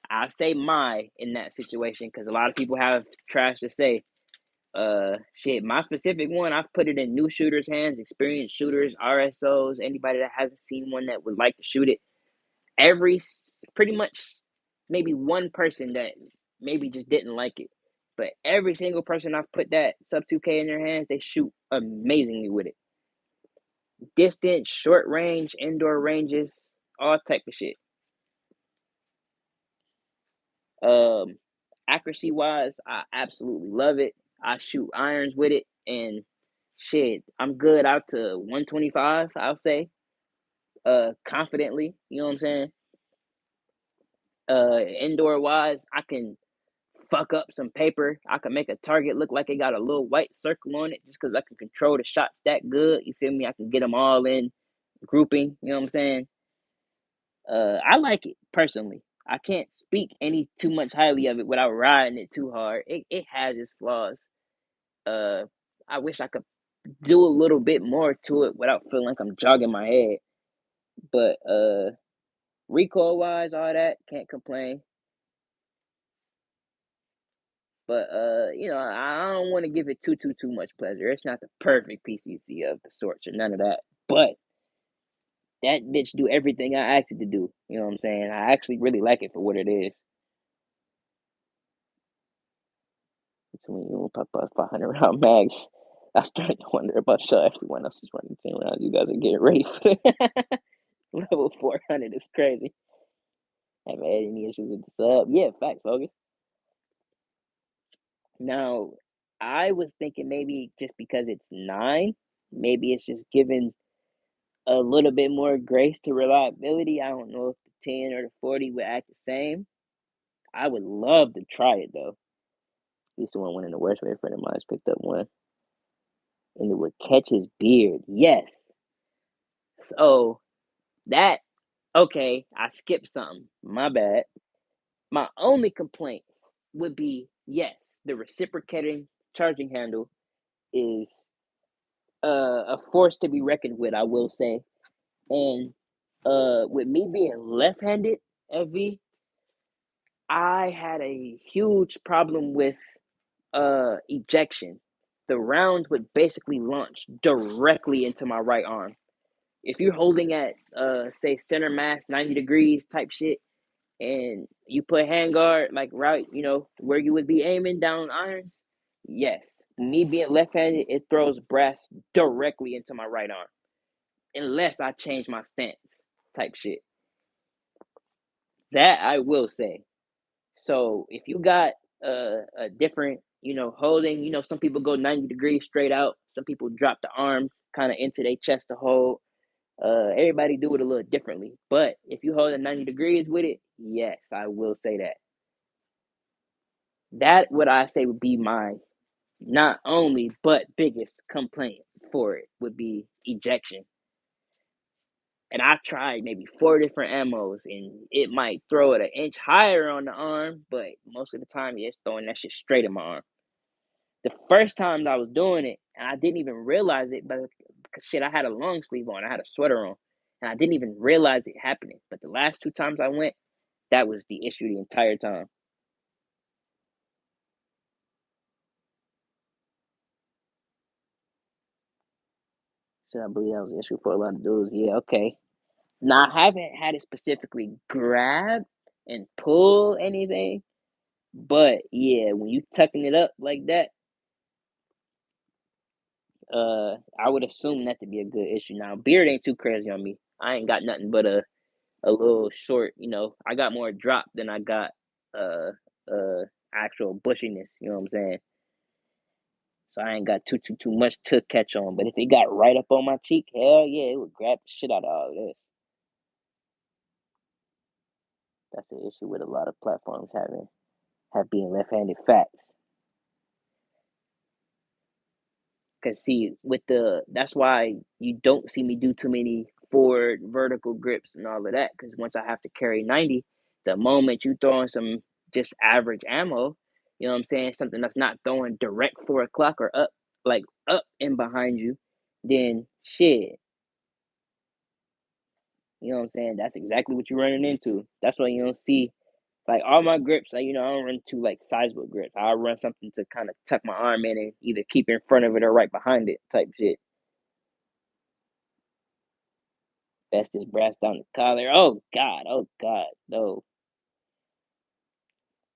A: I say my in that situation because a lot of people have trash to say. Shit, my specific one, I've put it in new shooters' hands, experienced shooters, RSOs, anybody that hasn't seen one that would like to shoot it. Pretty much maybe one person that maybe just didn't like it, but every single person I've put that sub 2K in their hands, they shoot amazingly with it. Distance, short range, indoor ranges, all type of shit. Um, Accuracy wise, I absolutely love it. I shoot irons with it, and shit, I'm good out to 125. I'll say, confidently. You know what I'm saying? Indoor wise, I can fuck up some paper. I can make a target look like it got a little white circle on it just because I can control the shots that good. You feel me? I can get them all in grouping. You know what I'm saying? I like it personally. I can't speak any too much highly of it without riding it too hard. It has its flaws. Uh, I wish I could do a little bit more to it without feeling like I'm jogging my head. But recoil wise, all that can't complain. But I don't want to give it too much pleasure. It's not the perfect PCC of the sorts or none of that. But that bitch do everything I asked it to do. You know what I'm saying? I actually really like it for what it is. Between you and Papa 500 round mags, I started to wonder about y'all. Everyone else is running 10 rounds. You guys are getting ready for level 400. Is crazy. Haven't had any issues with the sub. Yeah, facts, focus. Now, I was thinking maybe just because it's 9, maybe it's just giving a little bit more grace to reliability. I don't know if the 10 or the 40 would act the same. I would love to try it though. Used to want one in the worst way. A friend of mine's picked up one, and it would catch his beard. Yes. So that okay. I skipped something. My bad. My only complaint would be yes, the reciprocating charging handle is a force to be reckoned with. I will say, and with me being left-handed, FV, I had a huge problem with ejection. The rounds would basically launch directly into my right arm. If you're holding at say center mass 90 degrees type shit and you put handguard like right, where you would be aiming down irons, yes. Me being left-handed, it throws brass directly into my right arm. Unless I change my stance type shit. That I will say. So if you got a different, holding, some people go 90 degrees straight out. Some people drop the arm kind of into their chest to hold. Everybody do it a little differently. But if you hold it 90 degrees with it, yes, I will say that. That what I say would be my not only but biggest complaint for it would be ejection. And I tried maybe 4 different ammos, and it might throw it an inch higher on the arm, but most of the time, yeah, it's throwing that shit straight in my arm. The first time I was doing it, and I didn't even realize it, but because shit, I had a long sleeve on, I had a sweater on, and I didn't even realize it happening. But the last 2 times I went, that was the issue the entire time. So I believe that was the issue for a lot of dudes. Yeah, okay. Now I haven't had it specifically grab and pull anything, but yeah, when you tucking it up like that, I would assume that to be a good issue. Now, beard ain't too crazy on me. I ain't got nothing but a little short. I got more drop than I got uh actual bushiness. You know what I'm saying? So I ain't got too much to catch on. But if it got right up on my cheek, hell yeah, it would grab the shit out of all of this. That's the issue with a lot of platforms have being left-handed facts. Cause see, that's why you don't see me do too many forward vertical grips and all of that. Cause once I have to carry 90, the moment you throw in some just average ammo, you know what I'm saying, something that's not throwing direct 4 o'clock or up, like up and behind you, then shit, you know what I'm saying? That's exactly what you're running into. That's why you don't see like all my grips. Like, I don't run too like sizable grips. I'll run something to kind of tuck my arm in and either keep it in front of it or right behind it, type shit. Bestest brass down the collar. Oh God, no.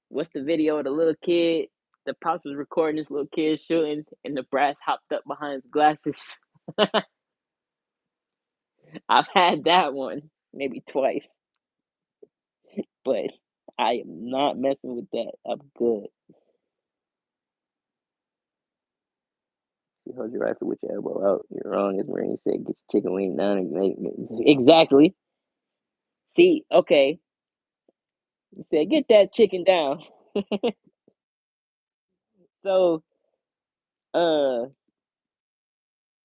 A: What's the video of the little kid? The pops was recording this little kid shooting, and the brass hopped up behind his glasses. I've had that one maybe twice, but I am not messing with that. I'm good. You hold your rifle with your elbow out. You're wrong, as Marine said. Get your chicken wing down and exactly. See, okay. You said get that chicken down. So, uh,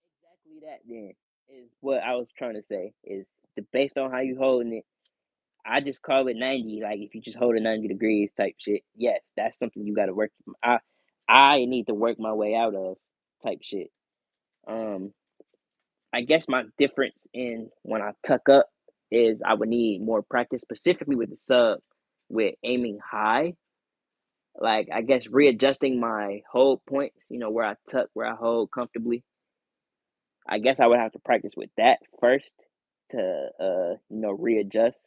A: exactly that then is what I was trying to say. Is based on how you holding it. I just call it 90. Like if you just hold it 90 degrees type shit. Yes, that's something you got to work. I need to work my way out of type shit. Um, I guess my difference in when I tuck up is I would need more practice, specifically with the sub, with aiming high. Like I guess readjusting my hold points, where I tuck, where I hold comfortably. I guess I would have to practice with that first to readjust.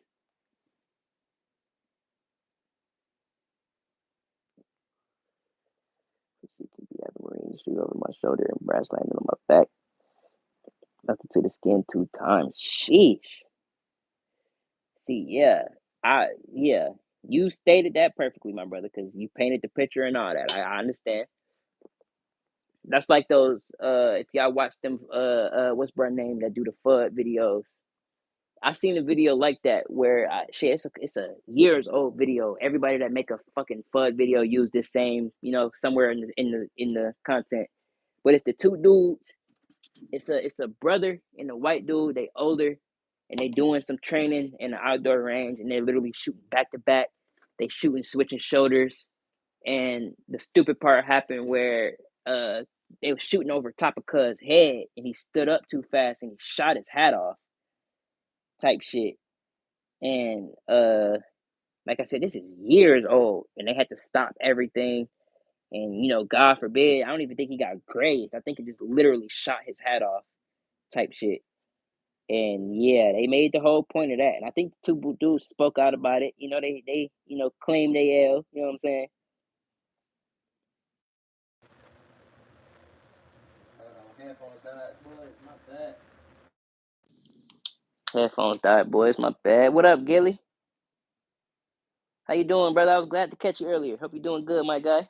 A: Let's see, keep the other Marine shoot over my shoulder and brass landing on my back. Nothing to the skin 2 times. Sheesh. See, yeah. You stated that perfectly, my brother, because you painted the picture and all that. I understand. That's like those if y'all watch them what's brand name that do the FUD videos. I seen a video like that where shit, it's a years old video. Everybody that make a fucking FUD video use this same, somewhere in the content. But it's the two dudes. It's a brother and a white dude. They older, and they doing some training in the outdoor range, and they literally shooting back to back. They shooting switching shoulders, and the stupid part happened where they were shooting over top of Cuz's head, and he stood up too fast and he shot his hat off, type shit. And like I said, this is years old, and they had to stop everything. And God forbid, I don't even think he got grazed. I think he just literally shot his hat off, type shit. And yeah, they made the whole point of that. And I think the two dudes spoke out about it. They claimed they L. You know what I'm saying? Headphones died, boys. My bad. Headphones died, boys. My bad. What up, Gilly? How you doing, brother? I was glad to catch you earlier. Hope you're doing good, my guy.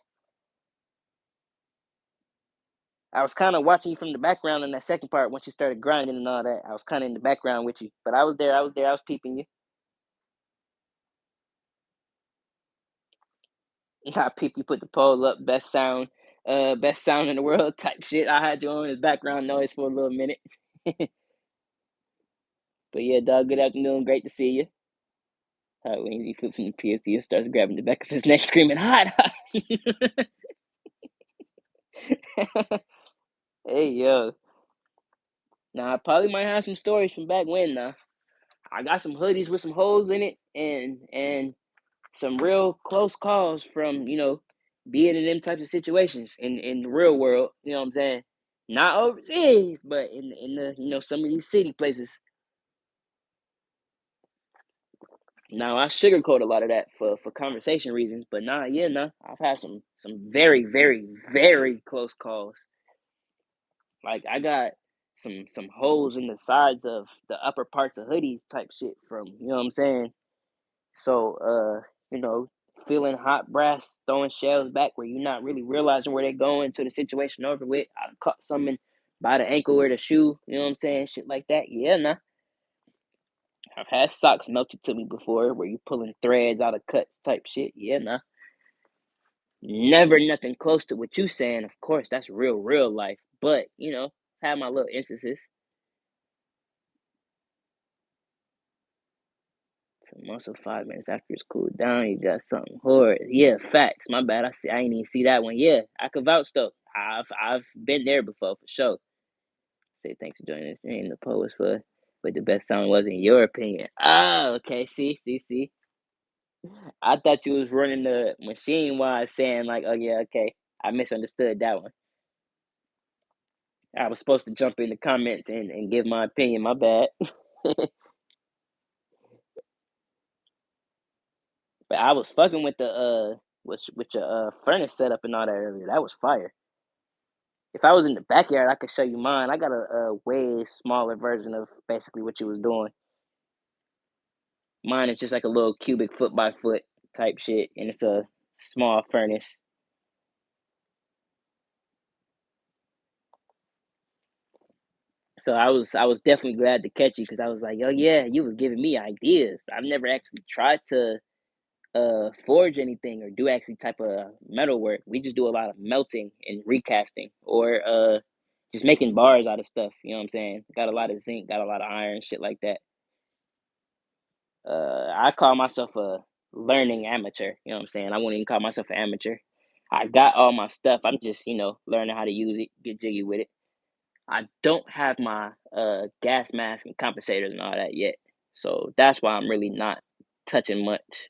A: I was kind of watching you from the background in that second part once you started grinding and all that. I was kind of in the background with you, but I was there. I was there. I was peeping you. I peep you. Put the poll up. Best sound in the world type shit. I had you on as background noise for a little minute. But yeah, dog. Good afternoon. Great to see you. Hot wings. He flips in the PSD and starts grabbing the back of his neck, screaming, "Hot, hot!" Hey yo. Now I probably might have some stories from back when. Now I got some hoodies with some holes in it, and some real close calls from being in them types of situations in the real world. You know what I'm saying? Not overseas, but in the some of these city places. Now I sugarcoat a lot of that for conversation reasons, but I've had some very very very close calls. Like I got some holes in the sides of the upper parts of hoodies type shit from what I'm saying. So you know, feeling hot brass throwing shells back where you're not really realizing where they're going to the situation over with. I caught something by the ankle or the shoe, you know what I'm saying? Shit like that. Yeah, nah. I've had socks melted to me before where you pulling threads out of cuts type shit. Yeah, nah. Never nothing close to what you saying. Of course, that's real life. But had my little instances. So muscle 5 minutes after it's cooled down, you got something horrid. Yeah, facts. My bad. I ain't even see that one. Yeah, I could vouch though. I've been there before for sure. Say thanks for joining the stream. The post for what the best song was in your opinion. Oh, okay. See. I thought you was running the machine while saying like, oh yeah, okay. I misunderstood that one. I was supposed to jump in the comments and give my opinion. My bad. But I was fucking with the with your furnace setup and all that earlier. That was fire. If I was in the backyard, I could show you mine. I got a way smaller version of basically what you was doing. Mine is just like a little cubic foot by foot type shit, and it's a small furnace. So I was definitely glad to catch you because I was like, oh yeah, you was giving me ideas. I've never actually tried to forge anything or do actually type of metal work. We just do a lot of melting and recasting or just making bars out of stuff. You know what I'm saying? Got a lot of zinc, got a lot of iron, shit like that. I call myself a learning amateur. You know what I'm saying? I wouldn't even call myself an amateur. I got all my stuff. I'm just learning how to use it, get jiggy with it. I don't have my gas mask and compensators and all that yet, so that's why I'm really not touching much.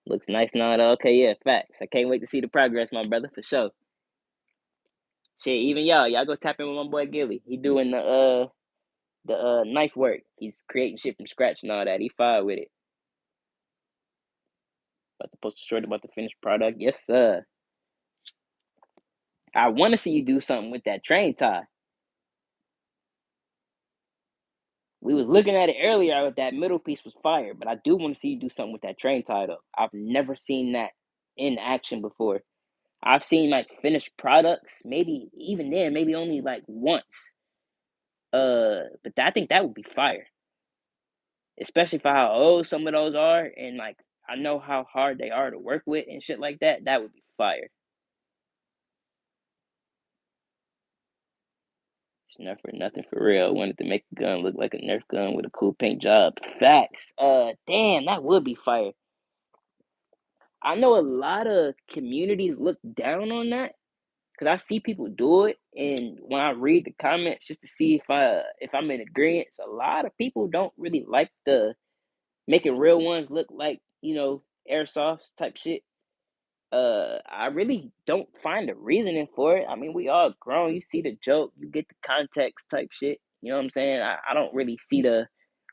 A: Looks nice now. Okay, yeah, facts. I can't wait to see the progress, my brother, for sure. Shit, even y'all go tap in with my boy Gilly. He doing the knife work. He's creating shit from scratch and all that. He fire with it. About to post a story about the finished product. Yes, sir. I want to see you do something with that train tie. We was looking at it earlier. That middle piece was fire, but I do want to see you do something with that train tie though. I've never seen that in action before. I've seen like finished products, maybe even then, maybe only like once. But I think that would be fire, especially for how old some of those are, and like I know how hard they are to work with and shit like that. That would be fire. It's not for nothing for real. Wanted to make a gun look like a Nerf gun with a cool paint job. Facts. Damn, that would be fire. I know a lot of communities look down on that because I see people do it, and when I read the comments just to see if I'm in agreement, a lot of people don't really like the making real ones look like airsoft type shit. I really don't find a reasoning for it. I mean, we all grown. You see the joke, you get the context type shit. You know what I'm saying? I don't really see the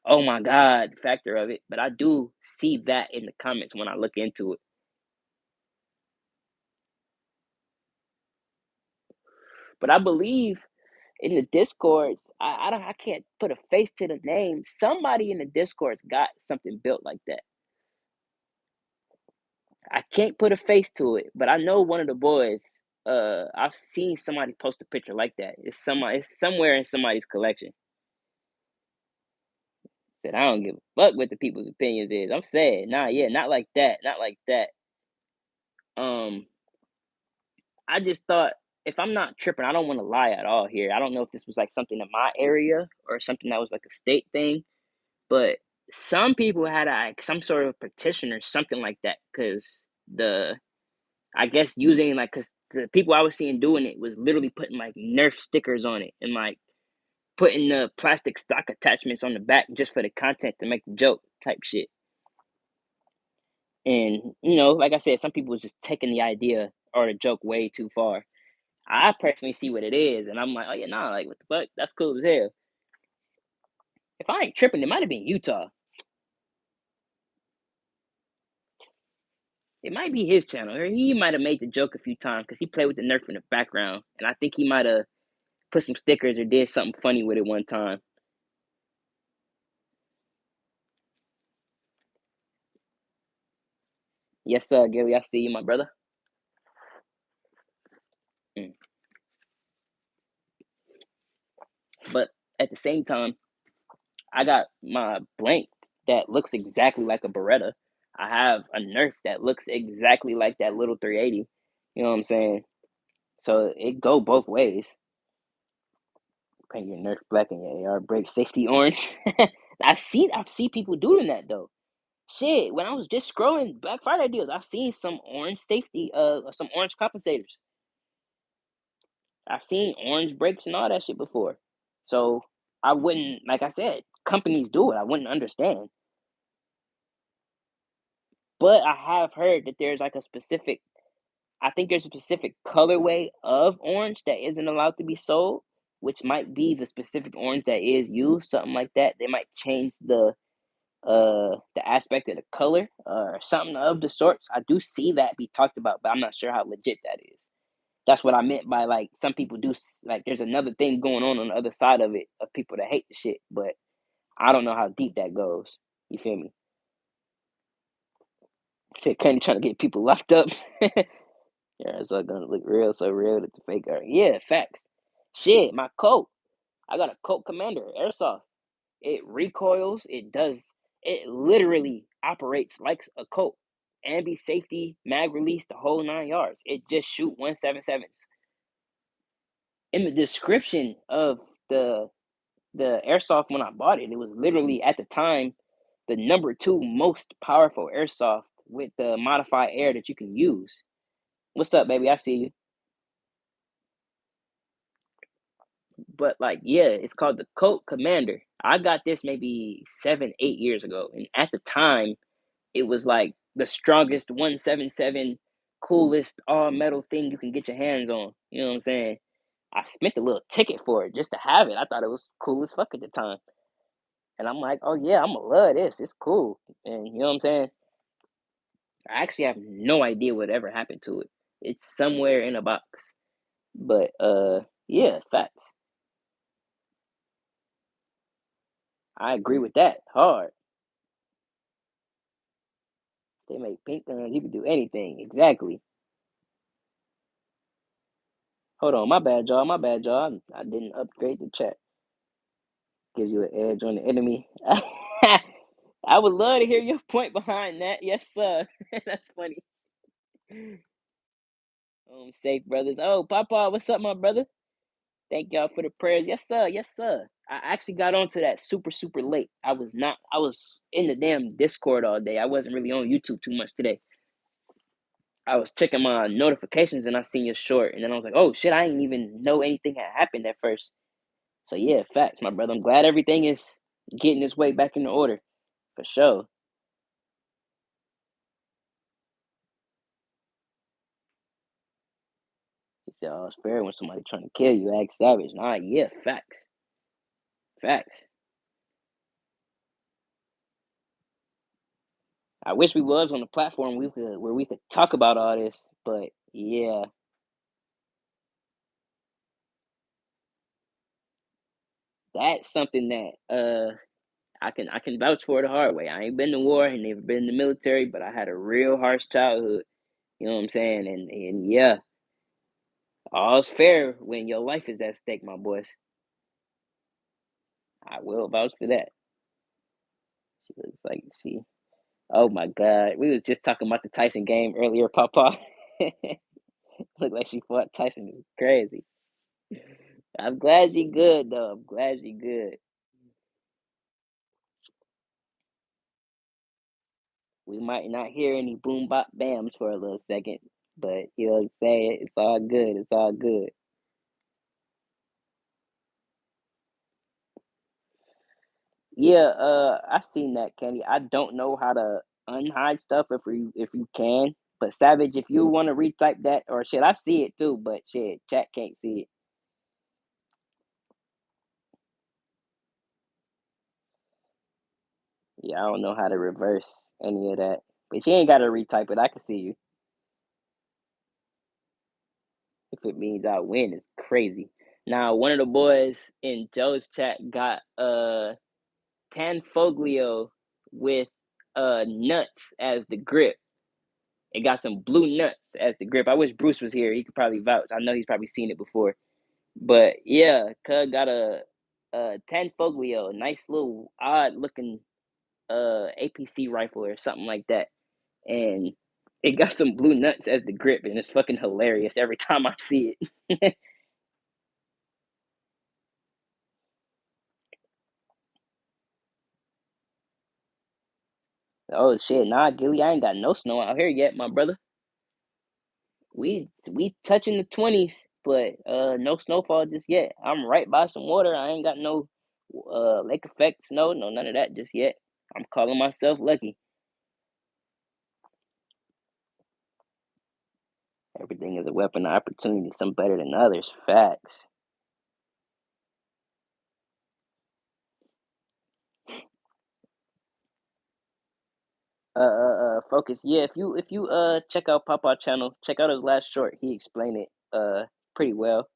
A: oh my god factor of it, but I do see that in the comments when I look into it. But I believe in the discords, I can't put a face to the name. Somebody in the discords got something built like that. I can't put a face to it, but I know one of the boys. I've seen somebody post a picture like that. It's somewhere in somebody's collection. Said I don't give a fuck what the people's opinions is. I'm saying, nah, yeah, not like that, not like that. Um, I just thought if I'm not tripping, I don't want to lie at all here. I don't know if this was like something in my area or something that was like a state thing, but some people had like some sort of petition or something like that because the I guess using like because the people I was seeing doing it was literally putting like Nerf stickers on it and like putting the plastic stock attachments on the back just for the content to make the joke type shit. And like I said, some people was just taking the idea or the joke way too far. I personally see what it is, and I'm like, oh yeah, nah, like what the fuck? That's cool as hell. If I ain't tripping, it might have been Utah. It might be his channel, or he might have made the joke a few times because he played with the Nerf in the background, and I think he might have put some stickers or did something funny with it one time. Yes, sir, Gary. I see you, my brother. Mm. But at the same time, I got my blank that looks exactly like a Beretta. I have a Nerf that looks exactly like that little 380. You know what I'm saying? So it go both ways. Paint your Nerf black and your AR break 60 orange. I've seen people doing that though. Shit, when I was just scrolling Black Friday deals, I've seen some orange safety, some orange compensators. I've seen orange brakes and all that shit before. So I wouldn't, like I said, companies do it. I wouldn't understand. But I have heard that there's like a specific, I think there's a specific colorway of orange that isn't allowed to be sold, which might be the specific orange that is used, something like that. They might change the aspect of the color or something of the sorts. I do see that be talked about, but I'm not sure how legit that is. That's what I meant by like some people do like there's another thing going on the other side of it of people that hate the shit, but I don't know how deep that goes. You feel me? Shit, Kenny trying to get people locked up. Yeah, it's all gonna look real, so real that the fake are. Yeah, facts. Shit, my coat. I got a Colt Commander airsoft. It recoils. It literally operates like a Colt. Ambi safety, mag release, the whole 9 yards. It just shoot 177s. In the description of the the airsoft when I bought it, it was literally at the time the number two most powerful airsoft with the modified air that you can use. What's up, baby? I see you. But like, yeah, it's called the Colt Commander. I got this maybe 7, 8 years ago, and at the time, it was like the strongest 177, coolest all metal thing you can get your hands on. You know what I'm saying? I spent a little ticket for it just to have it. I thought it was cool as fuck at the time. And I'm like, oh yeah, I'm gonna love this. It's cool. And you know what I'm saying? I actually have no idea what ever happened to it. It's somewhere in a box. But yeah, facts. I agree with that. Hard. They make pink guns, you can do anything. Exactly. Hold on, my bad, y'all. My bad, y'all. I didn't upgrade the chat. Gives you an edge on the enemy. I would love to hear your point behind that. Yes, sir. That's funny. Safe brothers. Oh, Papa, what's up, my brother? Thank y'all for the prayers. Yes, sir. Yes, sir. I actually got onto that super, super late. I was in the damn Discord all day. I wasn't really on YouTube too much today. I was checking my notifications and I seen your short. And then I was like, oh shit, I didn't even know anything had happened at first. So yeah, facts, my brother. I'm glad everything is getting its way back into order. For sure. He said, oh, it's fair when somebody trying to kill you, act savage. Nah, yeah, facts. Facts. I wish we was on the platform where we could talk about all this, but yeah, that's something that I can vouch for the hard way. I ain't been to war, I never been in the military, but I had a real harsh childhood. You know what I'm saying? And yeah, all's fair when your life is at stake, my boys. I will vouch for that. She looks like she. Oh my God, we was just talking about the Tyson game earlier, Papa. Look like she fought Tyson. Is crazy. I'm glad she good though. I'm glad she good. We might not hear any boom bop bams for a little second, but you know what I'm saying? It's all good. It's all good. Yeah, I seen that, Kenny. I don't know how to unhide stuff if you can. But Savage, if you want to retype that or shit, I see it too, but shit, chat can't see it. Yeah, I don't know how to reverse any of that. But you ain't gotta retype it. I can see you. If it means I win, it's crazy. Now, one of the boys in Joe's chat got Tanfoglio with nuts as the grip. It got some blue nuts as the grip. I wish Bruce was here. He could probably vouch. I know he's probably seen it before. But yeah, Cug got a Tanfoglio, nice little odd looking APC rifle or something like that. And It got some blue nuts as the grip, and it's fucking hilarious every time I see it. Oh shit, nah, Gilly, I ain't got no snow out here yet, my brother. We touching the 20s, but no snowfall just yet. I'm right by some water. I ain't got no lake effect snow, no none of that just yet. I'm calling myself lucky. Everything is a weapon of opportunity. Some better than others. Facts. Focus. Yeah, if you check out Papa channel, check out his last short. He explained it pretty well.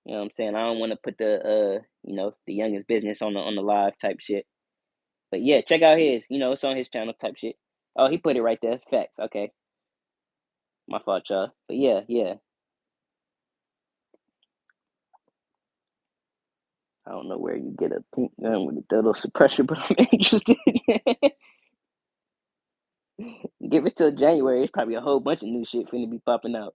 A: You know what I'm saying? I don't want to put the the youngest business on the live type shit. But yeah, check out his. It's on his channel type shit. Oh, he put it right there. Facts. Okay, my fault, y'all. But yeah, yeah. I don't know where you get a pink gun with a double suppressor, but I'm interested. Give it till January. It's probably a whole bunch of new shit finna be popping out.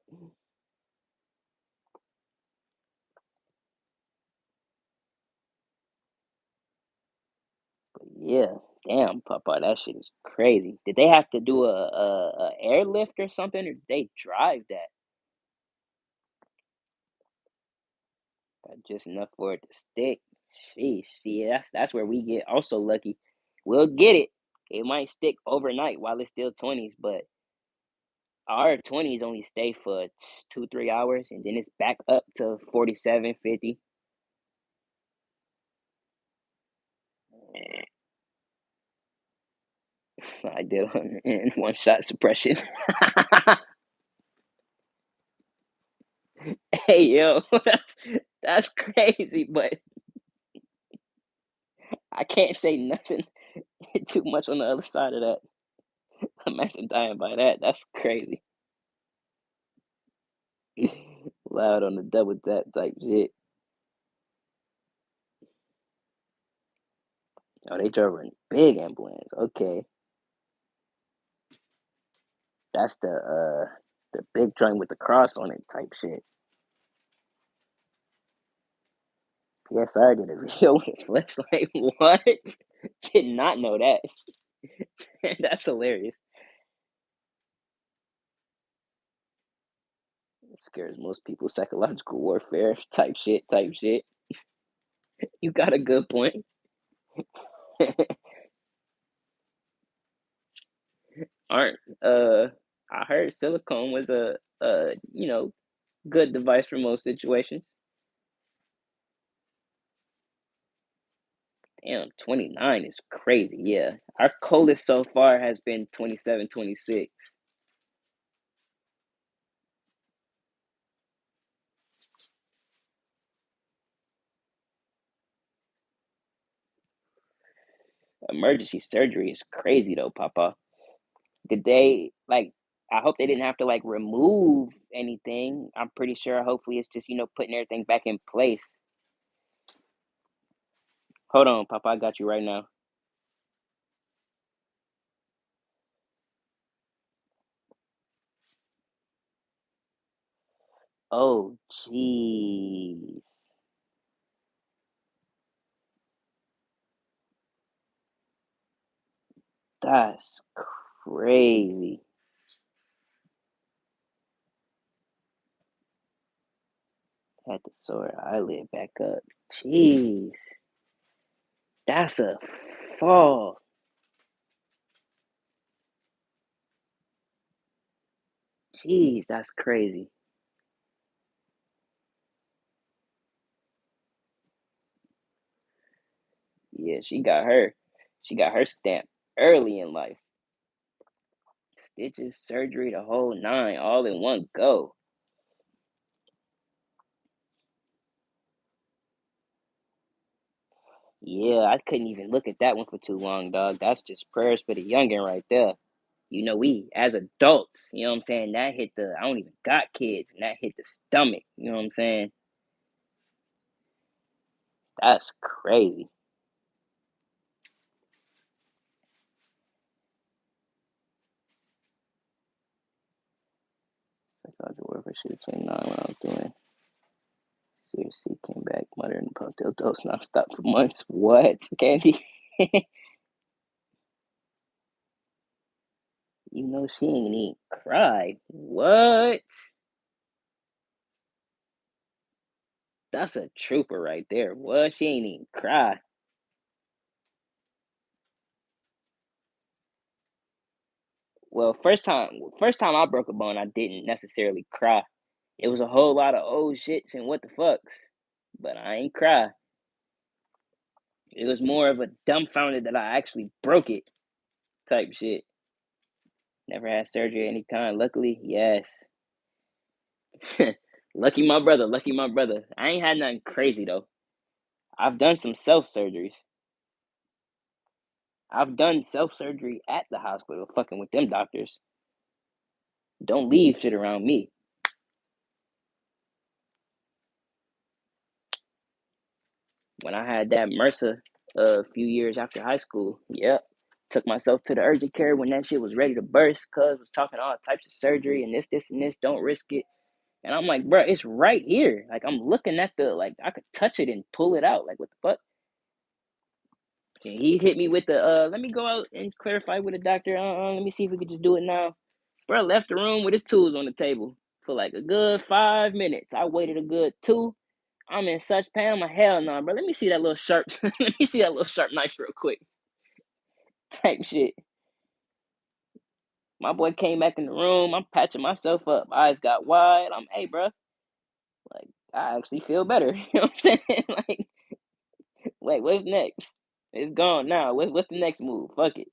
A: Yeah, damn, Papa, that shit is crazy. Did they have to do a airlift or something, or did they drive that? Just enough for it to stick. Sheesh, see, that's where we get also lucky. We'll get it. It might stick overnight while it's still 20s, but our 20s only stay for 2, 3 hours, and then it's back up to 47, 50. I did in one shot suppression. Hey yo, that's crazy, but I can't say nothing too much on the other side of that. Imagine dying by that. That's crazy. Loud on the double tap type shit. Oh, they drove her in big ambulance. Okay, that's the big joint with the cross on it type shit. PSR did a video with Flashlight. What? Did not know that. That's hilarious. It scares most people. Psychological warfare type shit. Type shit. You got a good point. Aren't I heard silicone was a good device for most situations. Damn, 29 is crazy. Yeah. Our coldest so far has been 27, 26. Emergency surgery is crazy though, Papa. Did they like I hope they didn't have to like remove anything. I'm pretty sure hopefully it's just, putting everything back in place. Hold on, Papa, I got you right now. Oh, jeez. That's crazy. Had to sore eyelid back up. Jeez. That's a fall. Jeez, that's crazy. Yeah, she got her stamp early in life. Stitches, surgery, the whole nine, all in one go. Yeah, I couldn't even look at that one for too long, dog. That's just prayers for the youngin' right there. We as adults, you know what I'm saying? That hit I don't even got kids, and that hit the stomach. You know what I'm saying? That's crazy. I was at work for shit 29 when I was doing CRC, came back, muttering about dildos nonstop for months. What, Candy? You know she ain't even cry. What? That's a trooper right there. What? She ain't even cry. Well, first time I broke a bone, I didn't necessarily cry. It was a whole lot of old shits and what the fucks, but I ain't cry. It was more of a dumbfounded that I actually broke it type shit. Never had surgery any kind. Luckily, yes. Lucky my brother. Lucky my brother. I ain't had nothing crazy though. I've done some self surgeries. I've done self surgery at the hospital, fucking with them doctors. Don't leave shit around me. When I had that MRSA a few years after high school, yep. Took myself to the urgent care when that shit was ready to burst, cuz was talking all types of surgery and this, and this, don't risk it. And I'm like, bro, it's right here. Like, I'm looking at like, I could touch it and pull it out. Like, what the fuck? And he hit me with let me go out and clarify with the doctor. Let me see if we could just do it now. Bro left the room with his tools on the table for like a good 5 minutes. I waited a good two. I'm in such pain. I'm like, hell no, bro. Let me see that little sharp, let me see that little sharp knife real quick. Type shit. My boy came back in the room. I'm patching myself up. Eyes got wide. I'm, hey, bro. Like, I actually feel better. You know what I'm saying? Like, wait, what's next? It's gone now. What's the next move? Fuck it.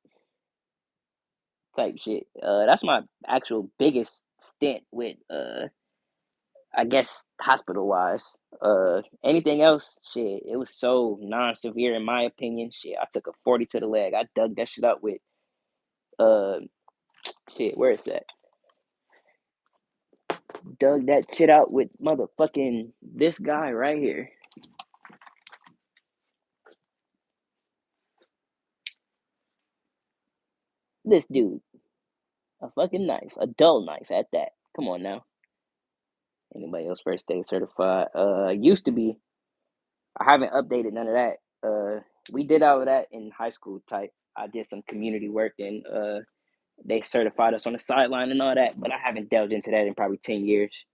A: Type shit. That's my actual biggest stint with I guess hospital wise. Anything else, shit, it was so non severe in my opinion. Shit, I took a 40 to the leg. I dug that shit up with uh shit, where is that? Dug that shit out with motherfucking this guy right here. This dude. A fucking knife. A dull knife at that. Come on now. Anybody else first aid certified? Used to be. I haven't updated none of that. We did all of that in high school type. I did some community work and they certified us on the sideline and all that, but I haven't delved into that in probably 10 years.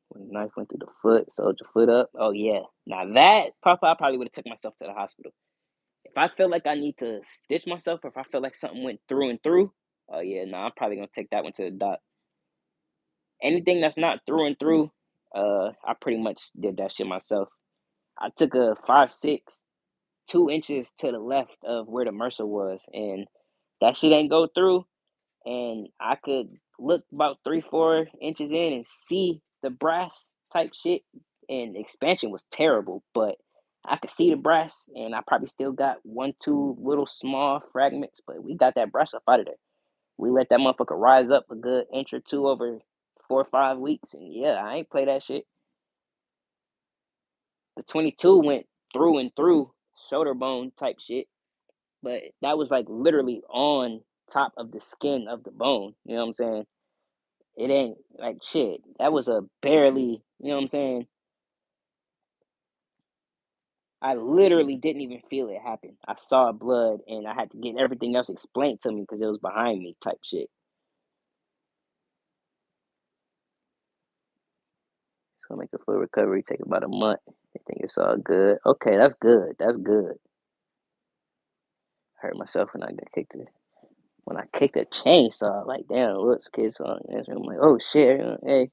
A: When the knife went through the foot, sewed your foot up. Oh yeah. Now that I probably would have took myself to the hospital. If I feel like I need to stitch myself, or if I feel like something went through and through, oh yeah, no, I'm probably gonna take that one to the doc. Anything that's not through and through, I pretty much did that shit myself. I took a 5'6", 2 inches to the left of where the MRSA was, and that shit ain't go through. And I could look about 3, 4 inches in and see the brass type shit. And expansion was terrible, but I could see the brass, and I probably still got one, two little small fragments, but we got that brass up out of there. We let that motherfucker rise up a good inch or two over 4 or 5 weeks, and yeah, I ain't play that shit. The 22 went through and through shoulder bone type shit, but that was like literally on top of the skin of the bone. You know what I'm saying? It ain't like shit. That was a barely, you know what I'm saying? I literally didn't even feel it happen. I saw blood and I had to get everything else explained to me because it was behind me type shit. It's gonna make a full recovery take about a month. I think it's all good. Okay, that's good. That's good. I hurt myself when I kicked a chainsaw. Like damn, what's kids on? I'm like, oh shit, hey,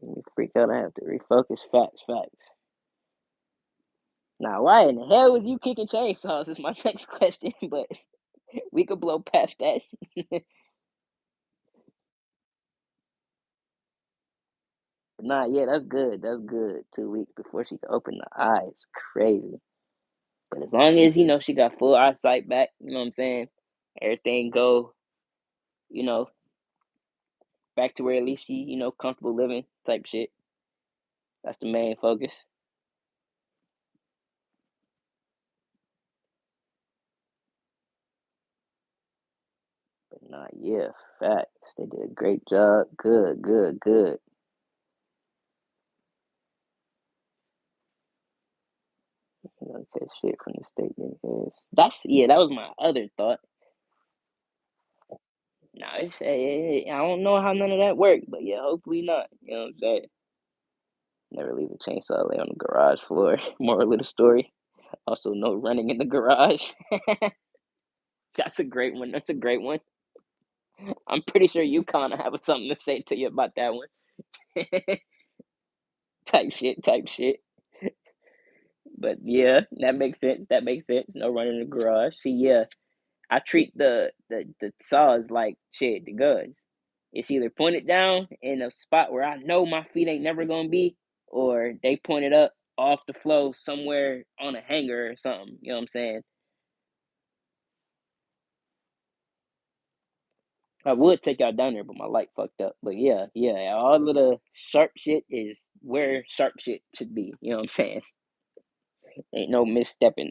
A: you freak out. I have to refocus. Facts, facts. Now, why in the hell was you kicking chainsaws? Is my next question, but we could blow past that. Nah, yeah, that's good. That's good. 2 weeks before she could open the eyes. Crazy. But as long as, she got full eyesight back, you know what I'm saying? Everything go, you know, back to where at least she, comfortable living type shit. That's the main focus. Nah, yeah, facts. They did a great job. Good, good, good. You know, said shit from the state. That's yeah. That was my other thought. Nah, I don't know how none of that worked, but yeah, hopefully not. You know what I'm saying? Never leave a chainsaw lay on the garage floor. Moral of the story. Also, no running in the garage. That's a great one. That's a great one. I'm pretty sure you kind of have something to say to you about that one. Type shit, type shit. But yeah, that makes sense. That makes sense. No running in the garage. See, yeah, I treat the saws like shit, the guns. It's either pointed down in a spot where I know my feet ain't never gonna be, or they pointed up off the flow somewhere on a hanger or something. You know what I'm saying? I would take y'all down there, but my light fucked up. But yeah, yeah, all of the sharp shit is where sharp shit should be. You know what I'm saying? Ain't no misstepping.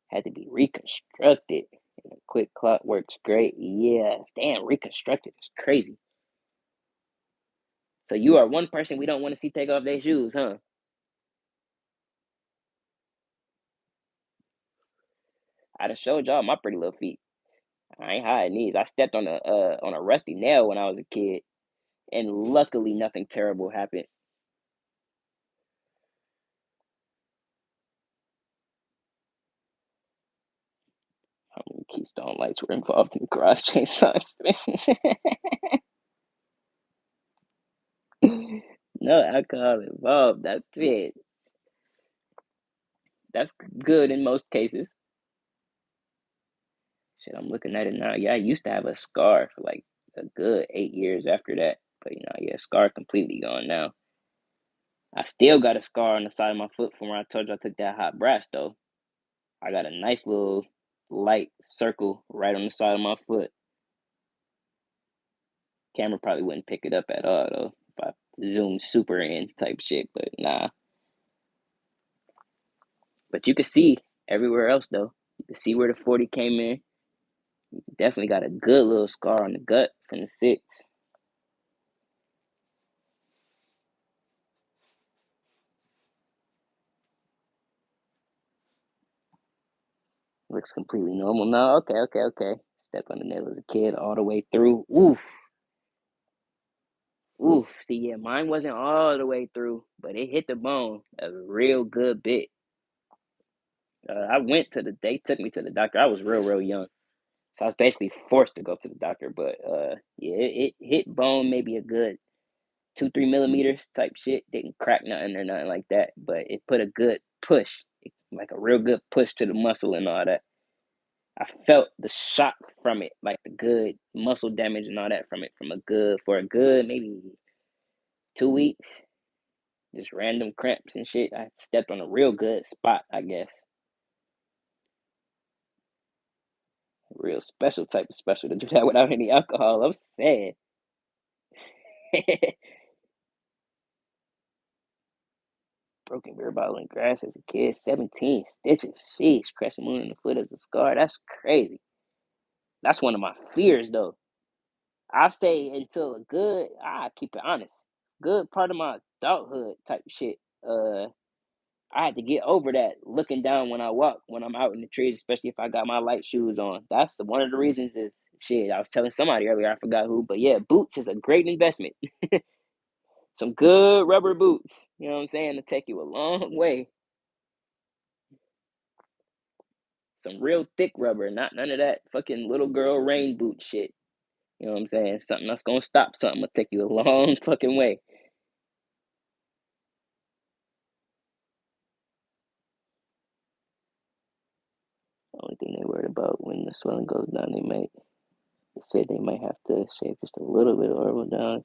A: Had to be reconstructed. And a quick clock works great. Yeah, damn, reconstructed is crazy. So you are one person we don't want to see take off their shoes, huh? I done showed y'all my pretty little feet. I ain't hiding these. I stepped on a rusty nail when I was a kid, and luckily nothing terrible happened. How many Keystone lights were involved in the garage chainsaws? No alcohol involved. That's it. That's good in most cases. Shit, I'm looking at it now. Yeah, I used to have a scar for like a good 8 years after that. But yeah, scar completely gone now. I still got a scar on the side of my foot from where I told you I took that hot brass though. I got a nice little light circle right on the side of my foot. Camera probably wouldn't pick it up at all though if I zoom super in type shit, but nah. But you can see everywhere else though. You can see where the 40 came in. Definitely got a good little scar on the gut from the six. Looks completely normal now. Okay, okay, okay. Step on the nail as a kid all the way through. Oof. Oof. See, yeah, mine wasn't all the way through, but it hit the bone a real good bit. I went to the, they took me to the doctor. I was real young. So I was basically forced to go to the doctor. But yeah, it hit bone maybe a good 2-3 millimeters type shit. Didn't crack nothing or nothing like that. But it put a good push, like a real good push to the muscle and all that. I felt the shock from it, like the good muscle damage and all that from it, from a good for a good maybe 2 weeks. Just random cramps and shit. I stepped on a real good spot, I guess. Real special type of special to do that without any alcohol. I'm sad. Broken beer bottle in grass as a kid. 17 stitches. Sheesh. Crescent moon in the foot as a scar. That's crazy. That's one of my fears though. I say until a good, I keep it honest. Good part of my adulthood type shit. I had to get over that looking down when I walk when I'm out in the trees, especially if I got my light shoes on. That's one of the reasons is shit. I was telling somebody earlier, I forgot who, but yeah, boots is a great investment. Some good rubber boots, you know what I'm saying, to take you a long way. Some real thick rubber, not none of that fucking little girl rain boot shit. You know what I'm saying? Something that's gonna stop something will take you a long fucking way. Only thing they worried about when the swelling goes down, they said they might have to shave just a little bit or go down.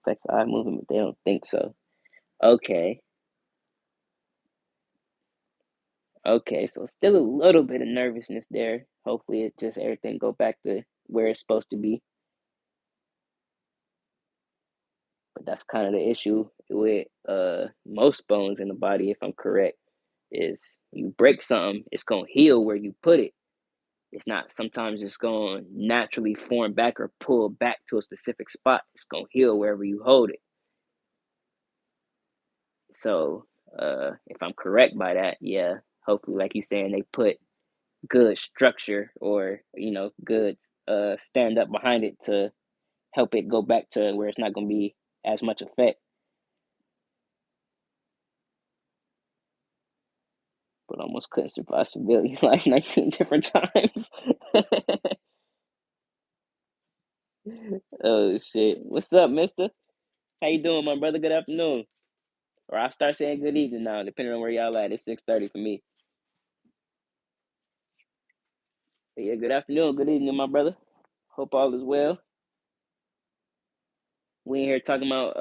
A: Affects eye movement, but they don't think so. Okay, okay, so still a little bit of nervousness there. Hopefully, it just everything go back to where it's supposed to be. But that's kind of the issue with most bones in the body, if I'm correct. is you break something, it's gonna heal where you put it. It's not sometimes it's gonna naturally form back or pull back to a specific spot. It's gonna heal wherever you hold it. So if I'm correct by that, yeah, hopefully like you saying they put good structure or good stand up behind it to help it go back to where it's not gonna be as much effect. But almost couldn't survive civilian life 19 different times. Oh shit. What's up, mister? How you doing, my brother? Good afternoon. Or I'll start saying good evening now, depending on where y'all at. It's 6:30 for me. But yeah, good afternoon, good evening, my brother. Hope all is well. We in here talking about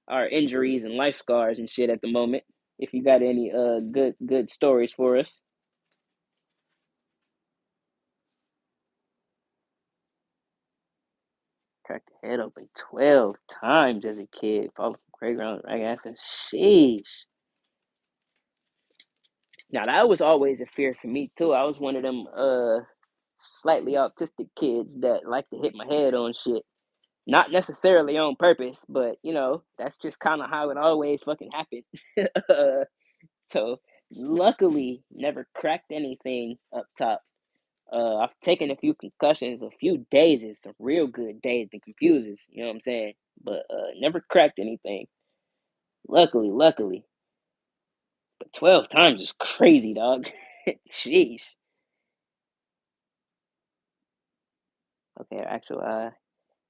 A: our injuries and life scars and shit at the moment. If you got any good stories for us. Cracked the head open 12 times as a kid. Falling from playground right after. Sheesh. Now that was always a fear for me too. I was one of them slightly autistic kids that like to hit my head on shit. Not necessarily on purpose, but that's just kind of how it always fucking happened. uh, so luckily, never cracked anything up top. I've taken a few concussions, a few dazes, some real good dazed and confuses. You know what I'm saying? But never cracked anything. Luckily. But 12 times is crazy, dog. Sheesh. Okay, actual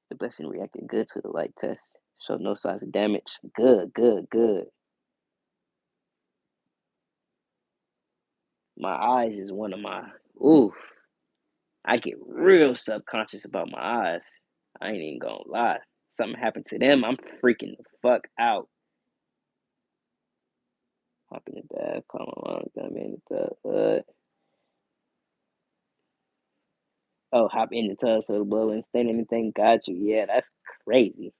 A: the blessing reacted good to the light test. Showed no signs of damage. Good. My eyes is one of my oof. I get real subconscious about my eyes. I ain't even gonna lie. Something happened to them, I'm freaking the fuck out. Hop in the bath, call my mom, got me in the tub. Hop in the tub so the blood wouldn't stain anything. Got you. Yeah, that's crazy.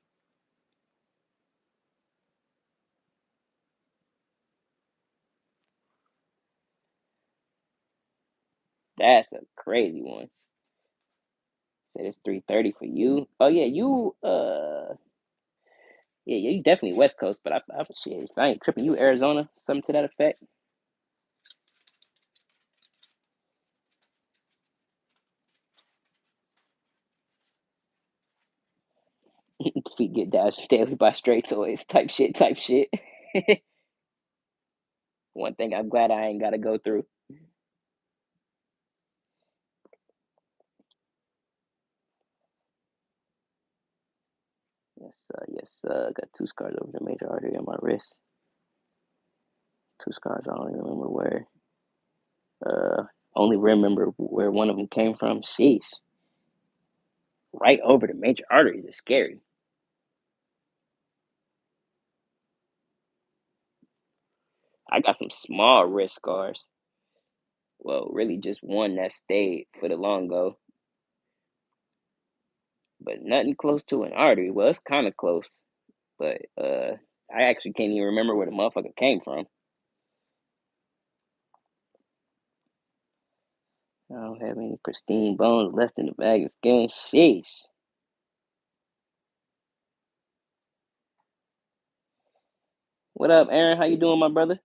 A: That's a crazy one. Said it's 3:30 for you. Oh yeah, you yeah, you definitely West Coast, but I shit, if I ain't tripping, you Arizona, something to that effect. Feet get dashed daily by stray toys, type shit. One thing I'm glad I ain't gotta go through. Yes, got two scars over the major artery on my wrist. Two scars, I don't even remember where. Uh, only remember where one of them came from. Sheesh, right over the major arteries is scary. I got some small wrist scars. Well, really just one that stayed for the long go, but nothing close to an artery. Well, it's kind of close, but I actually can't even remember where the motherfucker came from. I don't have any pristine bones left in the bag of skin. Sheesh. What up, Aaron? How you doing, my brother?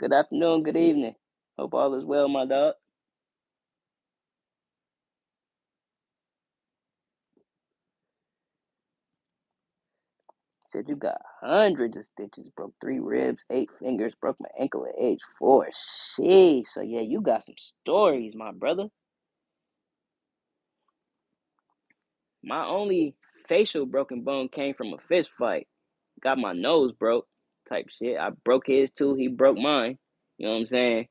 A: Good afternoon, good evening. Hope all is well, my dog. Said you got hundreds of stitches. Broke three ribs, eight fingers. Broke my ankle at age 4. Sheesh. So yeah, you got some stories, my brother. My only facial broken bone came from a fist fight. Got my nose broke, type shit. I broke his too. He broke mine. You know what I'm saying?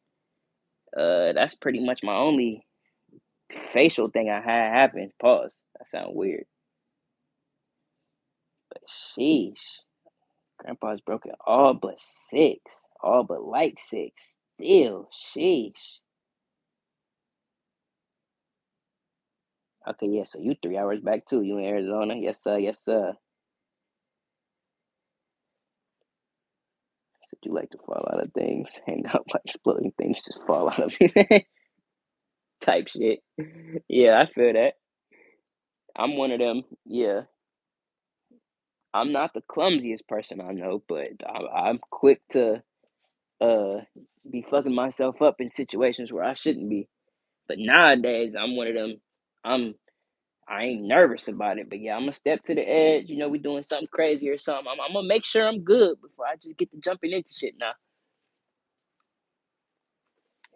A: That's pretty much my only facial thing I had happen. Pause. That sounds weird, but sheesh. Grandpa's broken all but 6. All but like 6. Still, sheesh. Okay, yeah, so you 3 hours back too. You in Arizona? Yes, sir. Yes, sir. do like to fall out of things, hang out by exploding things, just fall out of it type shit. Yeah, I feel that. I'm one of them. Yeah, I'm not the clumsiest person I know, but I'm quick to uh be fucking myself up in situations where I shouldn't be. But nowadays, I'm one of them. I'm I ain't nervous about it, but yeah, I'm gonna step to the edge. You know, we doing something crazy or something. I'm gonna make sure I'm good before I just get to jumping into shit now.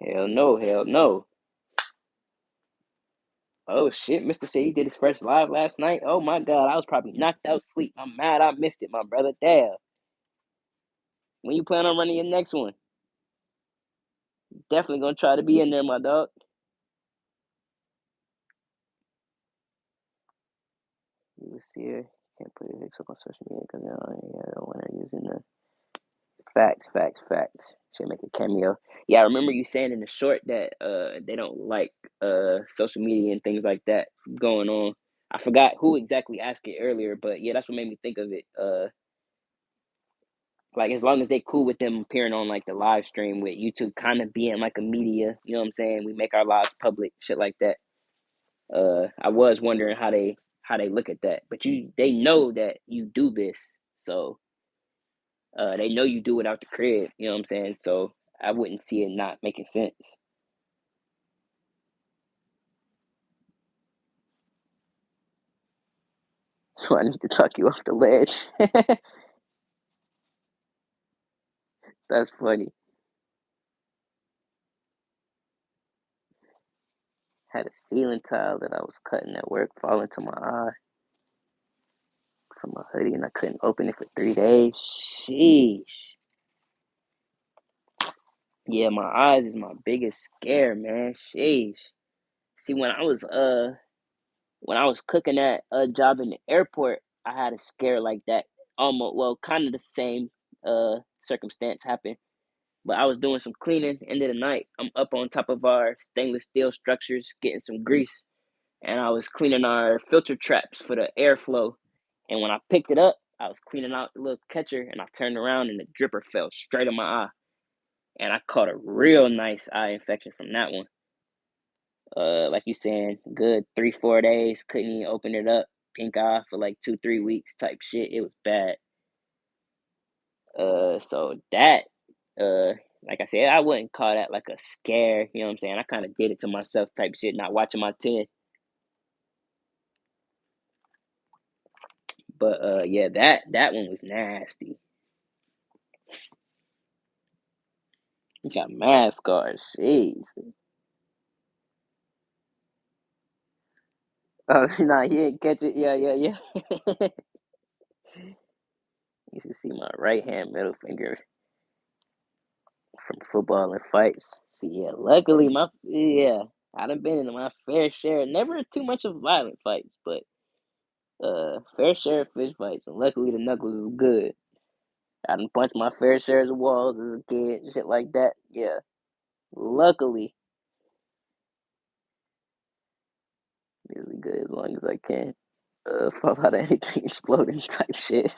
A: Hell no, hell no. Oh shit, Mr. C did his first live last night. Oh my god, I was probably knocked out sleep. I'm mad I missed it, my brother. Damn. When you plan on running your next one? Definitely gonna try to be in there, my dog. You was here. Can't put it up on social media because I don't want to using the facts, facts, facts. Should make a cameo. Yeah, I remember you saying in the short that they don't like social media and things like that going on. I forgot who exactly asked it earlier, but yeah, that's what made me think of it. Like as long as they cool with them appearing on like the live stream with YouTube kind of being like a media, you know what I'm saying? We make our lives public, shit like that. I was wondering how they look at that. But they know that you do this. So they know you do it out the crib, you know what I'm saying? So I wouldn't see it not making sense. So I need to talk you off the ledge. That's funny. Had a ceiling tile that I was cutting at work fall into my eye from a hoodie and I couldn't open it for 3 days. Sheesh. Yeah, my eyes is my biggest scare, man. Sheesh. See, when I was cooking at a job in the airport, I had a scare like that. Almost, well, kind of the same circumstance happened. But I was doing some cleaning end of the night. I'm up on top of our stainless steel structures, getting some grease, and I was cleaning our filter traps for the airflow. And when I picked it up, I was cleaning out the little catcher, and I turned around, and the dripper fell straight on my eye, and I caught a real nice eye infection from that one. Like you saying, good 3 4 days, couldn't even open it up. Pink eye for like 2 3 weeks type shit. It was bad. So that, uh, like I said, I wouldn't call that like a scare. You know what I'm saying? I kind of did it to myself type shit, not watching my 10. But yeah, that one was nasty. You got mad scars. Jeez. Oh, nah, he didn't catch it. Yeah, yeah, yeah. You should see my right hand middle finger from football and fights. See, yeah, luckily I done been in my fair share. Never too much of violent fights, but fair share of fish fights, and luckily the knuckles was good. I done punched my fair share of walls as a kid, shit like that. Yeah, luckily, really good as long as I can. Fall out of anything exploding type shit.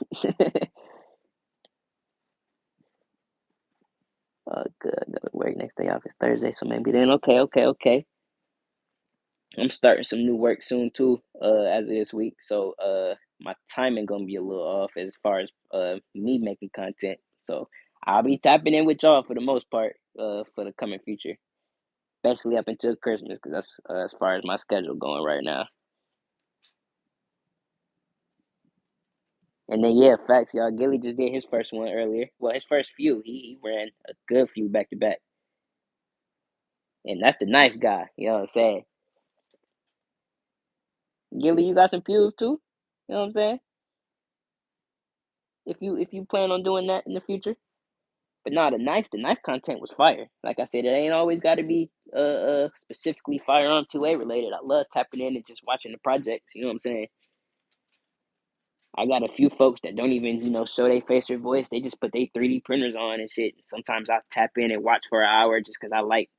A: Good. I gotta work next day off is Thursday, so maybe then. Okay, okay, okay. I'm starting some new work soon too, as of this week. So my timing gonna be a little off as far as me making content. So I'll be tapping in with y'all for the most part, for the coming future. Basically up until Christmas, because that's as far as my schedule going right now. And then yeah, facts, y'all. Gilly just did his first one earlier. Well, his first few. He ran a good few back to back. And that's the knife guy, you know what I'm saying? Gilly, you got some pews too? You know what I'm saying? If you plan on doing that in the future. But nah, the knife content was fire. Like I said, it ain't always gotta be specifically firearm 2A related. I love tapping in and just watching the projects, you know what I'm saying? I got a few folks that don't even, show their face or voice. They just put their 3D printers on and shit. Sometimes I tap in and watch for an hour just because I like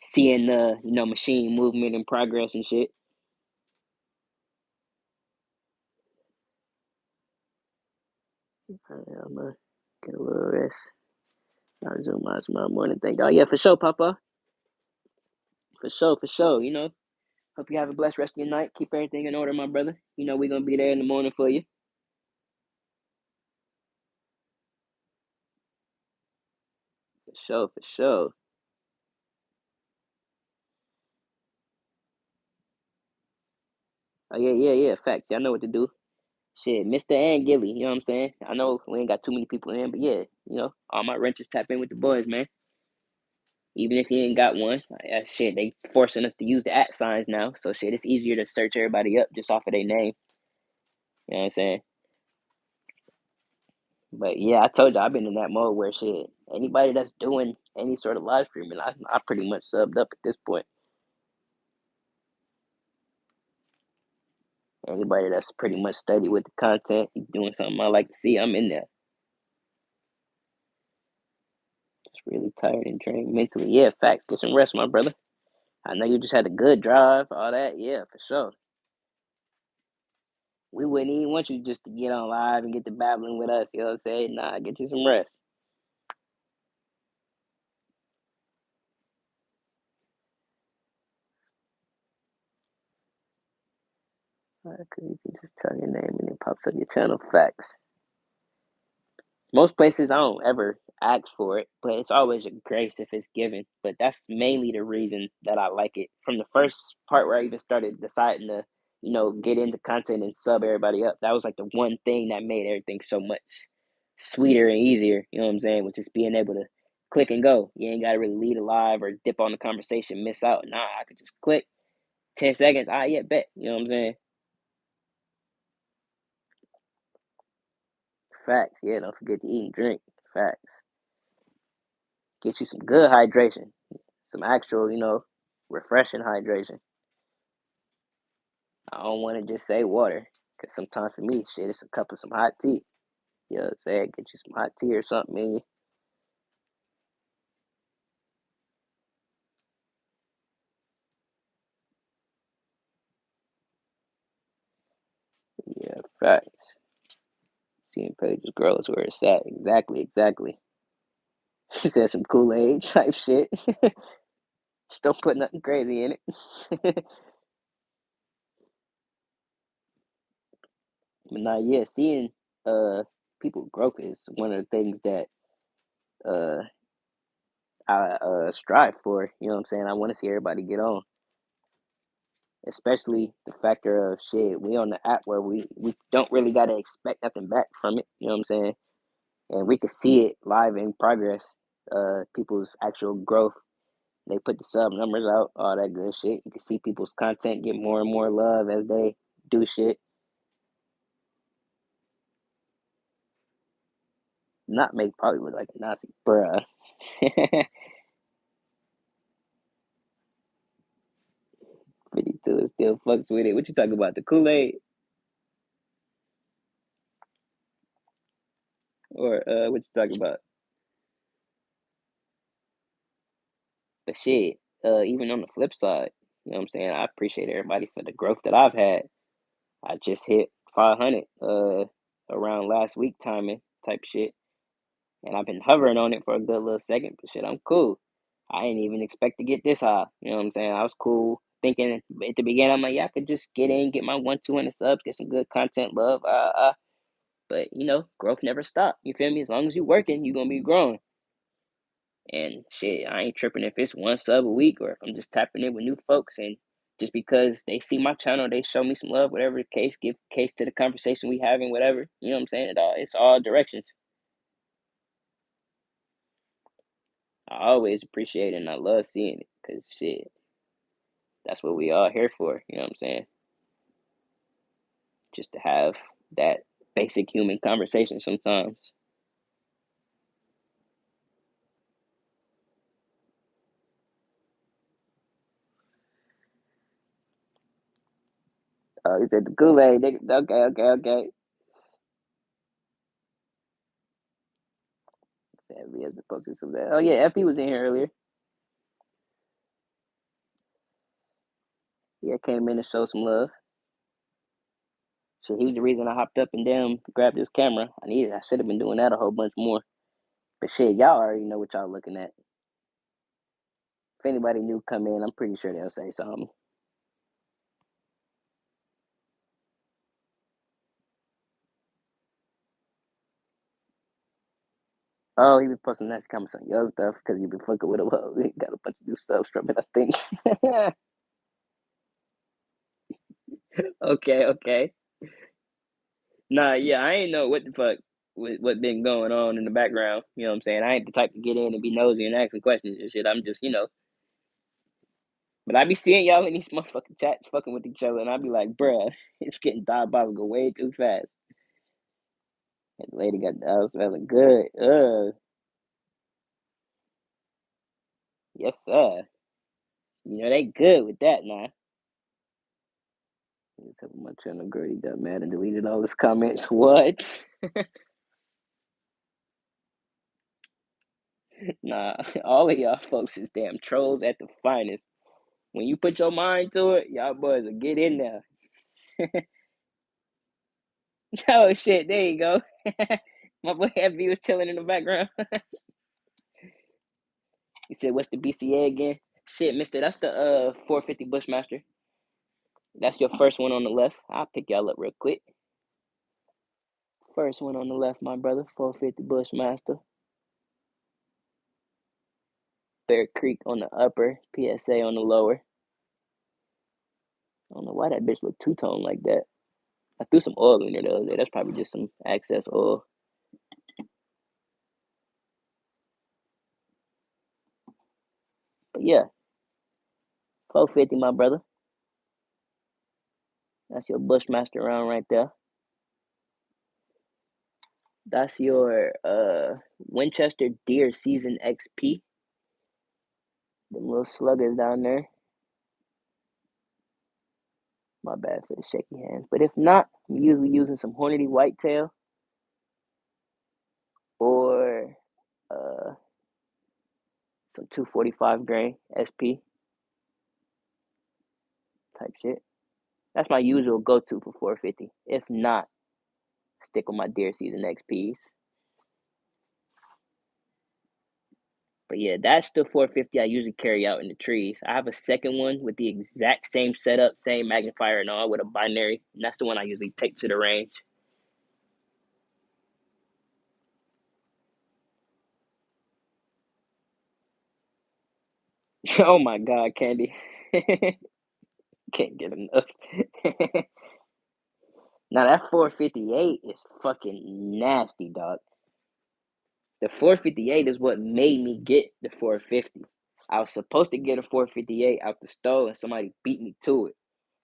A: seeing the, machine movement and progress and shit. I'm gonna get a little rest. I'll zoom out tomorrow morning. Thank God. Yeah, for sure, Papa. For sure, for sure. Hope you have a blessed rest of your night. Keep everything in order, my brother. We're gonna be there in the morning for you. For sure, for sure. Oh yeah, yeah, yeah. Facts. Y'all know what to do. Shit, Mister and Gilly. You know what I'm saying? I know we ain't got too many people in, but yeah, all my renters tap in with the boys, man. Even if you ain't got one, shit, they forcing us to use the at signs now. So shit, it's easier to search everybody up just off of their name. You know what I'm saying? But yeah, I told you I've been in that mode where shit, anybody that's doing any sort of live streaming, I pretty much subbed up at this point. Anybody that's pretty much steady with the content, doing something I like to see, I'm in there. Just really tired and drained mentally. Yeah, facts. Get some rest, my brother. I know you just had a good drive, all that. Yeah, for sure. We wouldn't even want you just to get on live and get to babbling with us. You know what I'm saying? Nah, get you some rest. Cause you can just tell your name and it pops up your channel. Facts. Most places I don't ever ask for it, but it's always a grace if it's given. But that's mainly the reason that I like it. From the first part where I even started deciding to, get into content and sub everybody up, that was like the one thing that made everything so much sweeter and easier. You know what I'm saying? With just being able to click and go. You ain't gotta really lead a live or dip on the conversation, miss out. Nah, I could just click 10 seconds. Yeah, bet. You know what I'm saying? Facts. Yeah, don't forget to eat and drink. Facts. Get you some good hydration. Some actual, refreshing hydration. I don't want to just say water, because sometimes for me, shit, it's a cup of some hot tea. You know what I'm saying? Get you some hot tea or something, man. Yeah, facts. Seeing pages grow is where it's at. Exactly, exactly. She said some Kool-Aid type shit. Just don't put nothing crazy in it. But nah, yeah, seeing uh people growth is one of the things that uh I strive for. You know what I'm saying? I want to see everybody get on, especially the factor of shit. We on the app where we don't really gotta expect nothing back from it. You know what I'm saying? And we could see it live in progress. People's actual growth. They put the sub numbers out, all that good shit. You can see people's content get more and more love as they do shit. Not make probably look like a Nazi, bruh. 52 still fucks with it. What you talking about? The Kool Aid or what you talking about? But shit, even on the flip side, you know what I'm saying? I appreciate everybody for the growth that I've had. I just hit 500 around last week timing type shit, and I've been hovering on it for a good little second. But shit, I'm cool. I didn't even expect to get this high. You know what I'm saying? I was cool thinking at the beginning. I'm like, yeah, I could just get in, get my 200 subs, get some good content, love. But growth never stops. You feel me? As long as you working, you gonna be growing. And shit, I ain't tripping if it's one sub a week or if I'm just tapping in with new folks and just because they see my channel, they show me some love, whatever the case, give case to the conversation we having, whatever. You know what I'm saying? It's all directions. I always appreciate it and I love seeing it because shit, that's what we all here for. You know what I'm saying? Just to have that basic human conversation sometimes. He said the Kool-Aid. Okay, okay, okay. Said we have to post some of that. Oh yeah, Effie was in here earlier. Yeah, came in to show some love. So he was the reason I hopped up and down, grabbed this camera. I should have been doing that a whole bunch more. But shit, y'all already know what y'all looking at. If anybody new come in, I'm pretty sure they'll say something. Oh, he been posting nice comments on your stuff because you been fucking with him. Well, he got a bunch of new subs from it, I think. Okay, okay. Nah, yeah, I ain't know what the fuck what been going on in the background. You know what I'm saying? I ain't the type to get in and be nosy and asking questions and shit. I'm just, but I be seeing y'all in these motherfucking chats fucking with each other, and I be like, bruh, it's getting diabolical way too fast. And the lady got the smelling good. Yes, sir. They good with that now. Just have my channel girl, he got mad and deleted all his comments. What? Nah, all of y'all folks is damn trolls at the finest. When you put your mind to it, y'all boys will get in there. Oh shit, there you go. My boy FB was chilling in the background. He said, "What's the BCA again?" Shit, Mister, that's the 450 Bushmaster. That's your first one on the left. I'll pick y'all up real quick. First one on the left, my brother, 450 Bushmaster. Bear Creek on the upper, PSA on the lower. I don't know why that bitch look two-tone like that. I threw some oil in there the other day. That's probably just some excess oil. But yeah, 450, my brother. That's your Bushmaster round right there. That's your Winchester Deer Season XP. Them little sluggers down there. My bad for the shaky hands. But if not, I'm usually using some Hornady Whitetail or some 245 grain SP type shit. That's my usual go-to for 450. If not, stick with my Deer Season XPs. But yeah, that's the 450 I usually carry out in the trees. I have a second one with the exact same setup, same magnifier and all with a binary. And that's the one I usually take to the range. Oh my God, Candy. Can't get enough. Now that 458 is fucking nasty, dog. The 458 is what made me get the 450. I was supposed to get a 458 out the store and somebody beat me to it.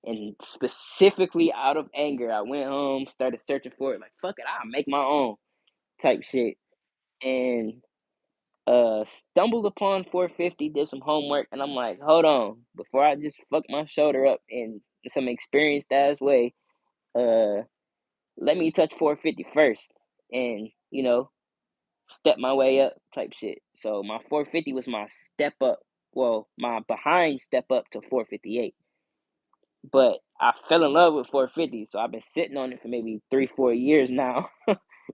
A: And specifically out of anger, I went home, started searching for it, like fuck it, I'll make my own type shit. And stumbled upon 450, did some homework, and I'm like, hold on, before I just fuck my shoulder up in some experienced ass way, uh let me touch 450 first and step my way up type shit. So my 450 was my step up, well, my behind step up to 458. But I fell in love with 450, so I've been sitting on it for maybe 3-4 years now.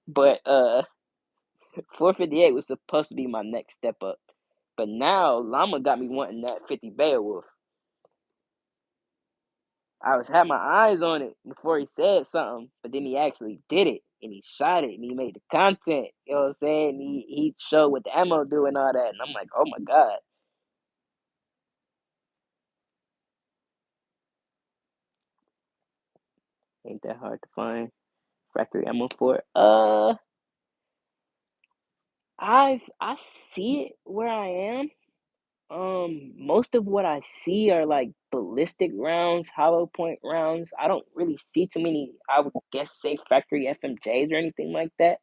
A: But 458 was supposed to be my next step up. But now Llama got me wanting that 50 Beowulf. I was had my eyes on it before he said something, but then he actually did it and he shot it and he made the content. You know what I'm saying? He showed what the ammo do and all that, and I'm like, oh my god, ain't that hard to find factory ammo for it? I see it where I am. Most of what I see are like ballistic rounds, hollow point rounds. I don't really see too many, I would guess, say factory FMJs or anything like that.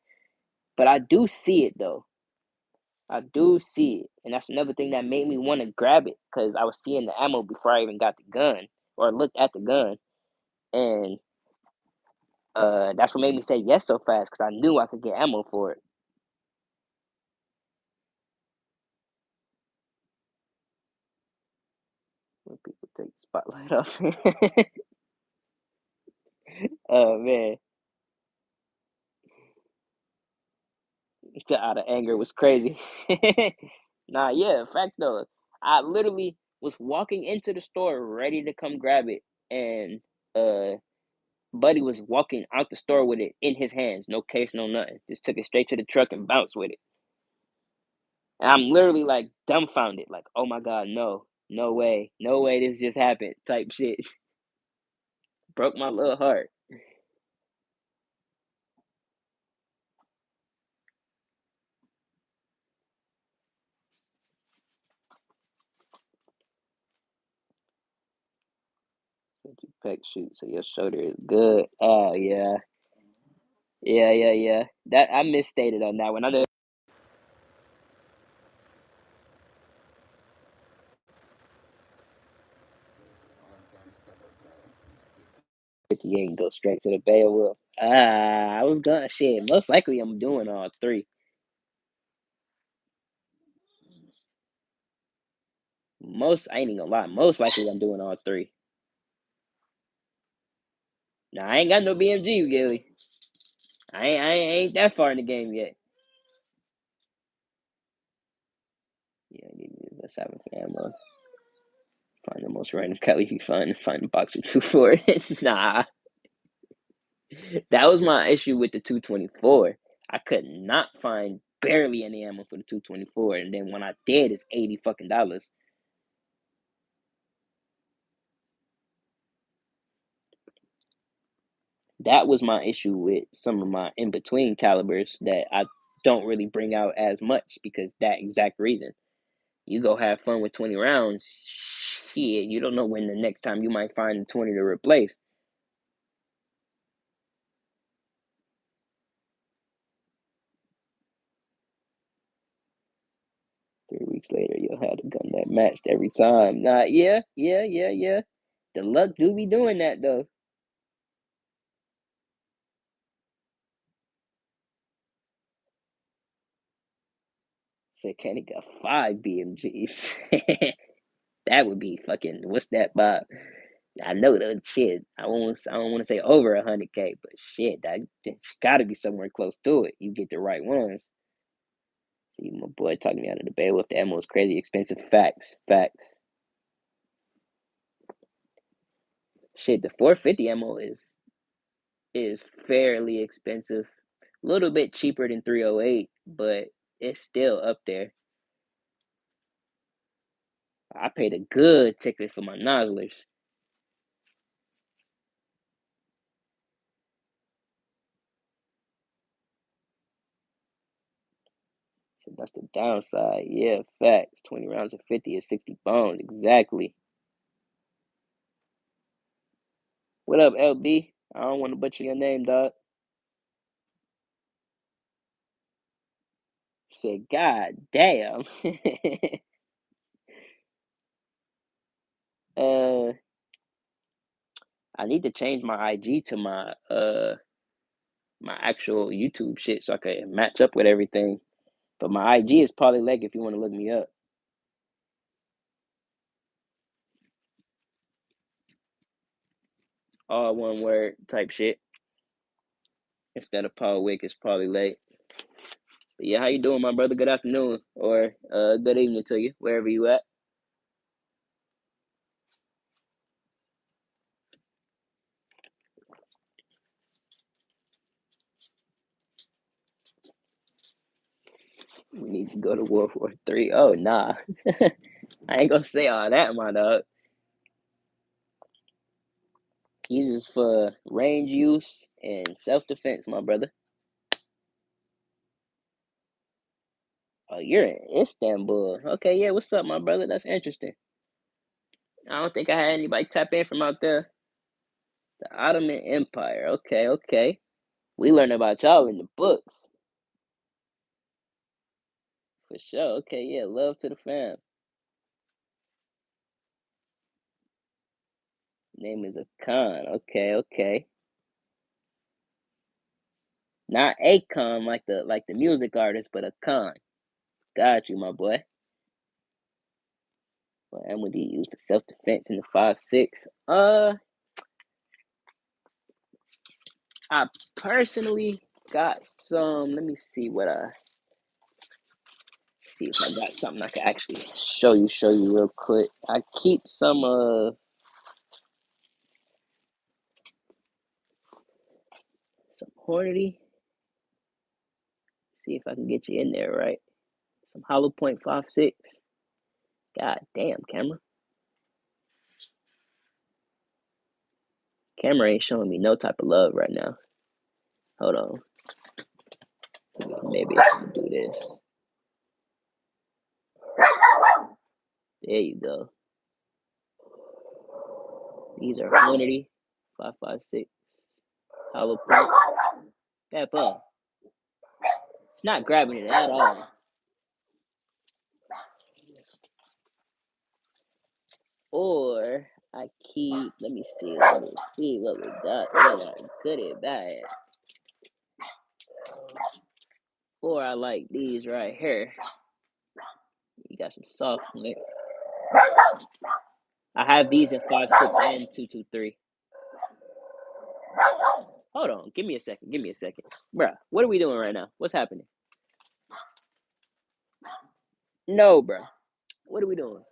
A: But I do see it though. I do see it. And that's another thing that made me want to grab it because I was seeing the ammo before I even got the gun or looked at the gun. And that's what made me say yes so fast because I knew I could get ammo for it. When people take the spotlight off. Oh man. out of anger was crazy. Nah, yeah, facts though. I literally was walking into the store ready to come grab it, and uh, Buddy was walking out the store with it in his hands, no case, no nothing. Just took it straight to the truck and bounced with it. And I'm literally like dumbfounded, like, oh my god, no, no way, this just happened, type shit. Broke my little heart. Said you pec shoot, so your shoulder is good. Oh yeah, yeah. That I misstated on that one. I know you ain't go straight to the Beowulf. Ah, I was gonna shit. Most likely, I'm doing all three. I ain't even gonna lie. Most likely, I'm doing all three. Now I ain't got no BMG, Gilly. I ain't that far in the game yet. Yeah, I need to use this having for ammo. Find the most random Kelly you find a box or two for it. Nah, that was my issue with the 224. I could not find barely any ammo for the 224, and then when I did, it's $80 fucking dollars. That was my issue with some of my in between calibers that I don't really bring out as much because that exact reason. You go have fun with 20 rounds, shit, you don't know when the next time you might find the 20 to replace. 3 weeks later, you'll have a gun that matched every time. Nah, yeah. The luck do be doing that though. Said Kenny got 5 BMGs. That would be fucking. What's that, Bob? I know the shit. I don't want to say over 100K, but shit, that's got to be somewhere close to it. You get the right ones. See, my boy talking me out of the bay with the ammo is crazy expensive. Facts. Shit, the 450 ammo is fairly expensive. A little bit cheaper than 308, but it's still up there. I paid a good ticket for my nozzlers. So that's the downside. Yeah, facts. 20 rounds of 50 is 60 bones. Exactly. What up, LB? I don't want to butcher your name, dog. Said, God damn. uh, I need to change my IG to my actual YouTube shit so I can match up with everything. But my IG is Polly Leg if you want to look me up. All one word type shit. Instead of Paul Wick, it's Polly Leg. But yeah, how you doing, my brother? Good afternoon or good evening to you, wherever you at. We need to go to World War III. Oh nah. I ain't gonna say all that, my dog. Uses for range use and self defense, my brother. Oh, you're in Istanbul. Okay, yeah, what's up, my brother? That's interesting. I don't think I had anybody tap in from out there. The Ottoman Empire. Okay. We learn about y'all in the books. For sure. Okay, yeah, love to the fam. Name is a Khan. Okay. Not Akon like the music artist, but a Khan. Got you, my boy. What ammo do you use for self defense in the 5.6? I personally got some. Let me see what I see if I got something I can actually show you real quick. I keep some Hornady. See if I can get you in there, right? Some Hollow Point 5.6. God damn, camera. Camera ain't showing me no type of love right now. Hold on. Maybe I can do this. There you go. These are Hornady 5.56 Hollow Point. Peppa. It's not grabbing it at all. Or I keep, let me see what we got. Whether good or bad. Or I like these right here. You got some soft lip. I have these in 5.6 and 2.23. Hold on, give me a second. Bruh, what are we doing right now? What's happening? No, bruh. What are we doing?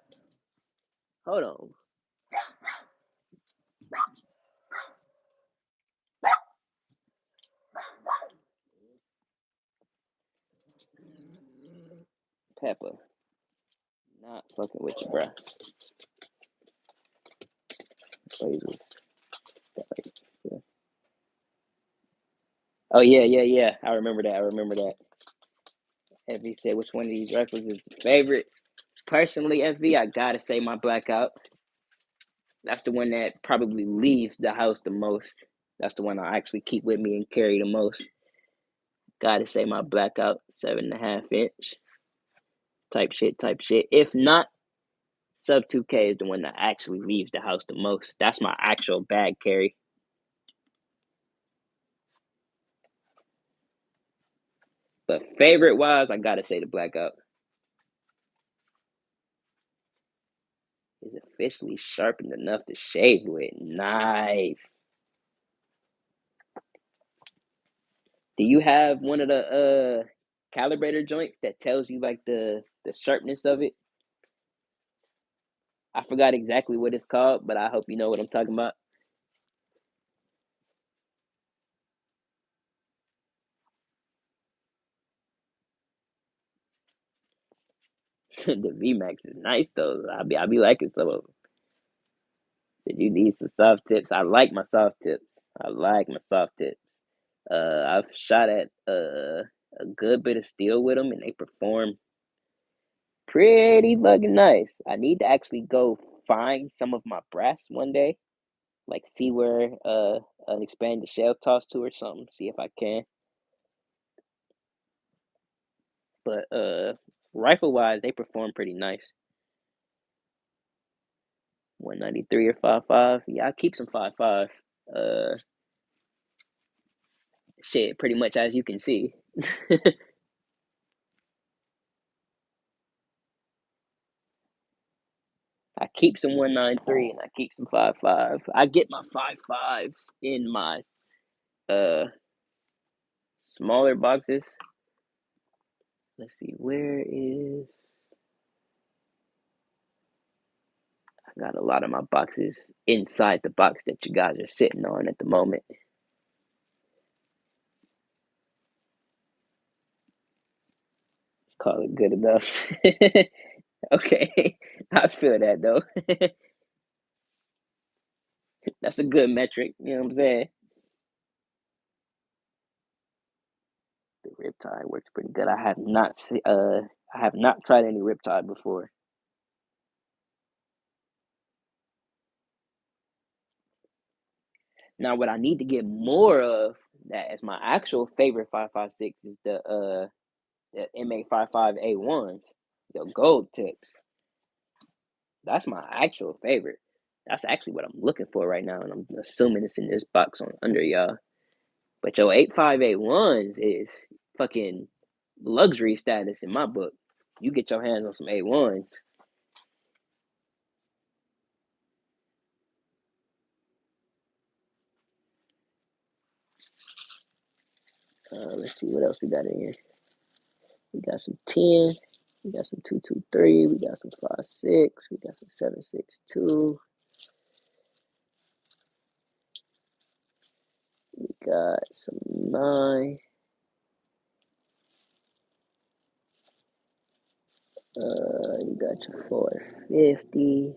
A: Hold on. Peppa. Not fucking with you, bruh. Oh, yeah. I remember that. FV said, which one of these rifles is the favorite? Personally, FV, I gotta say my Blackout. That's the one that probably leaves the house the most. That's the one I actually keep with me and carry the most. Gotta say my Blackout 7.5 inch. Type shit. If not, Sub 2K is the one that actually leaves the house the most. That's my actual bag carry. But favorite wise, I gotta say the Blackout. Is officially sharpened enough to shave with. Nice. Do you have one of the calibrator joints that tells you like the sharpness of it? I forgot exactly what it's called, but I hope you know what I'm talking about. The VMAX is nice though. I be liking some of them. Did you need some soft tips? I like my soft tips. I've shot at a good bit of steel with them, and they perform pretty fucking nice. I need to actually go find some of my brass one day, like see where an expanded shell toss to or something. See if I can. But rifle wise, they perform pretty nice. 193 or 5.5. Yeah, I keep some 5.5. Uh, shit, pretty much as you can see. I keep some 193 and I keep some 5.5. I get my 5.5s in my uh smaller boxes. Let's see, where is I got a lot of my boxes inside the box that you guys are sitting on at the moment. Call it good enough. Okay, I feel that though. That's a good metric. You know what I'm saying? The Riptide works pretty good. I have not tried any Riptide before. Now, what I need to get more of that is my actual favorite 5.56 is the MA55A1s, the gold tips. That's my actual favorite. That's actually what I'm looking for right now, and I'm assuming it's in this box on under y'all. But your 85A1s is fucking luxury status in my book. You get your hands on some A1s. Let's see what else we got in here. We got some 10. We got some 223. We got some 56. We got some 762. We got some 9. You got your 450.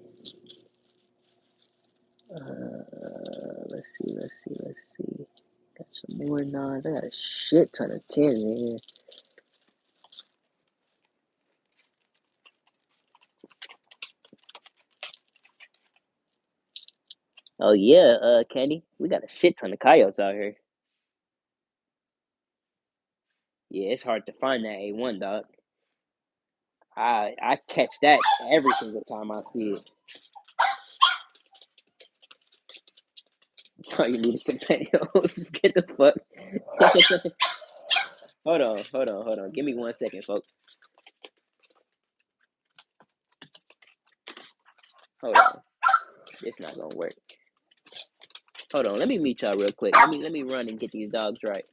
A: Let's see. Got some more 9s. I got a shit ton of 10s in here. Oh yeah, Candy. We got a shit ton of coyotes out here. Yeah, it's hard to find that A1, dog. I catch that every single time I see it. Oh, you need some pantyhose. Just get the fuck. Hold on. Give me 1 second, folks. Hold on. It's not gonna work. Hold on. Let me meet y'all real quick. Let me run and get these dogs right.